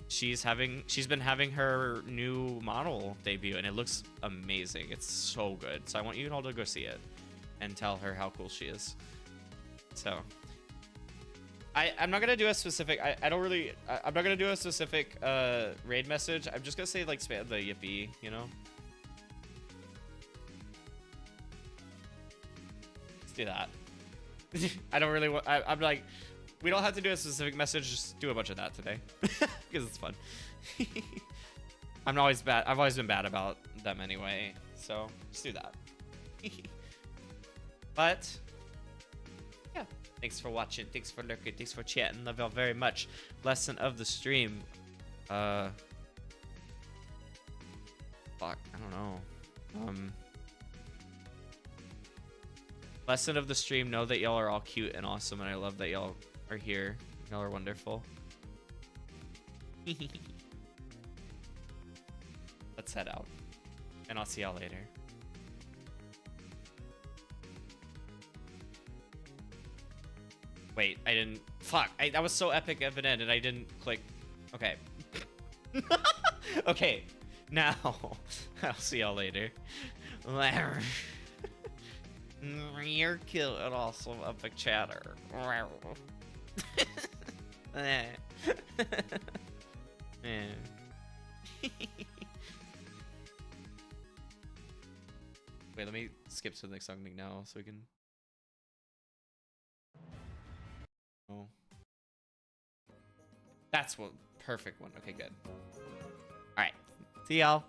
She's been having her new model debut, and it looks amazing. It's so good. So I want you all to go see it and tell her how cool she is. So I'm not gonna do a specific. I'm not gonna do a specific raid message. I'm just gonna say like spam the yippee, you know. Let's do that. I don't really want. I'm like, we don't have to do a specific message. Just do a bunch of that today because it's fun. I've always been bad about them anyway, so just do that. But yeah, thanks for watching, thanks for lurking, thanks for chatting, love y'all very much. Lesson of the stream. Fuck, I don't know. Lesson of the stream, know that y'all are all cute and awesome, and I love that y'all are here. Y'all are wonderful. Let's head out, and I'll see y'all later. Wait, I didn't. Fuck, that was so epic of an end, and I didn't click. Okay. Okay, now I'll see y'all later. You're cute and awesome, epic chatter. Wait, let me skip to the next song now so we can. Oh, that's what perfect one. Okay, good. All right, see y'all.